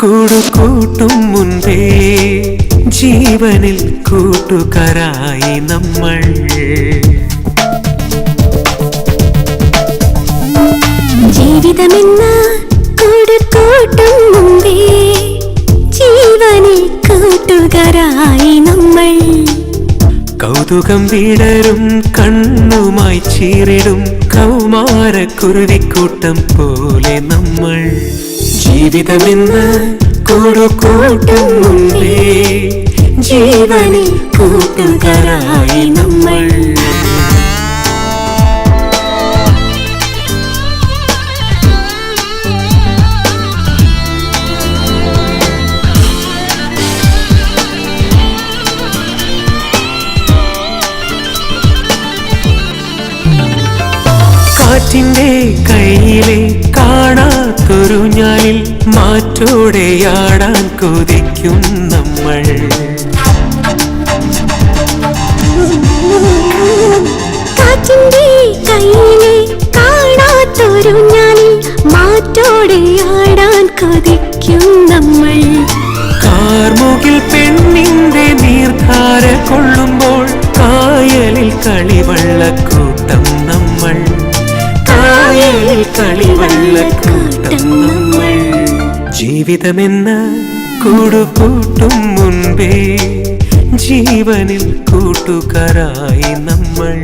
കൂടുകൂട്ടും മുൻപേ ജീവനിൽ കൂട്ടുകാരായി നമ്മൾ. ജീവിതമെന്ന കൂടുകൂട്ടും മുമ്പേ ജീവനിൽ കൂട്ടുകാരായി നമ്മൾ. കൗതുകം വിടരും കണ്ണുമായി ചീറിടും കൗമാരക്കുരുവിക്കൂട്ടം പോലെ നമ്മൾ. ജീവിതമെന്ന കൂടുകൂട്ടും മുമ്പേ ജീവനിൽ കൂട്ടുകാരായി നമ്മൾ. കാറ്റിന്റെ കയ്യിലെ കാണാത്തൊരു ഞാനിൽ മാറ്റോടെയാടാൻ കൊതിക്കും നമ്മൾ. കാറ്റിന്റെ കയ്യിലെ കാണാത്തൊരു ഞാനിൽ മാറ്റോടെയാടാൻ കൊതിക്കും നമ്മൾ. കാർമുകിൽ പെണ്ണിന്റെ നീർധാര കൊള്ളുമ്പോൾ കായലിൽ കളിവള്ളക്കൂട്ടം നമ്മൾ. കായലിൽ കളിവള്ളക്കൂട്ടം നമ്മൾ. ജീവിതമെന്ന കൂടുകൂട്ടും മുൻപേ ജീവനിൽ കൂട്ടുകാരായി നമ്മൾ.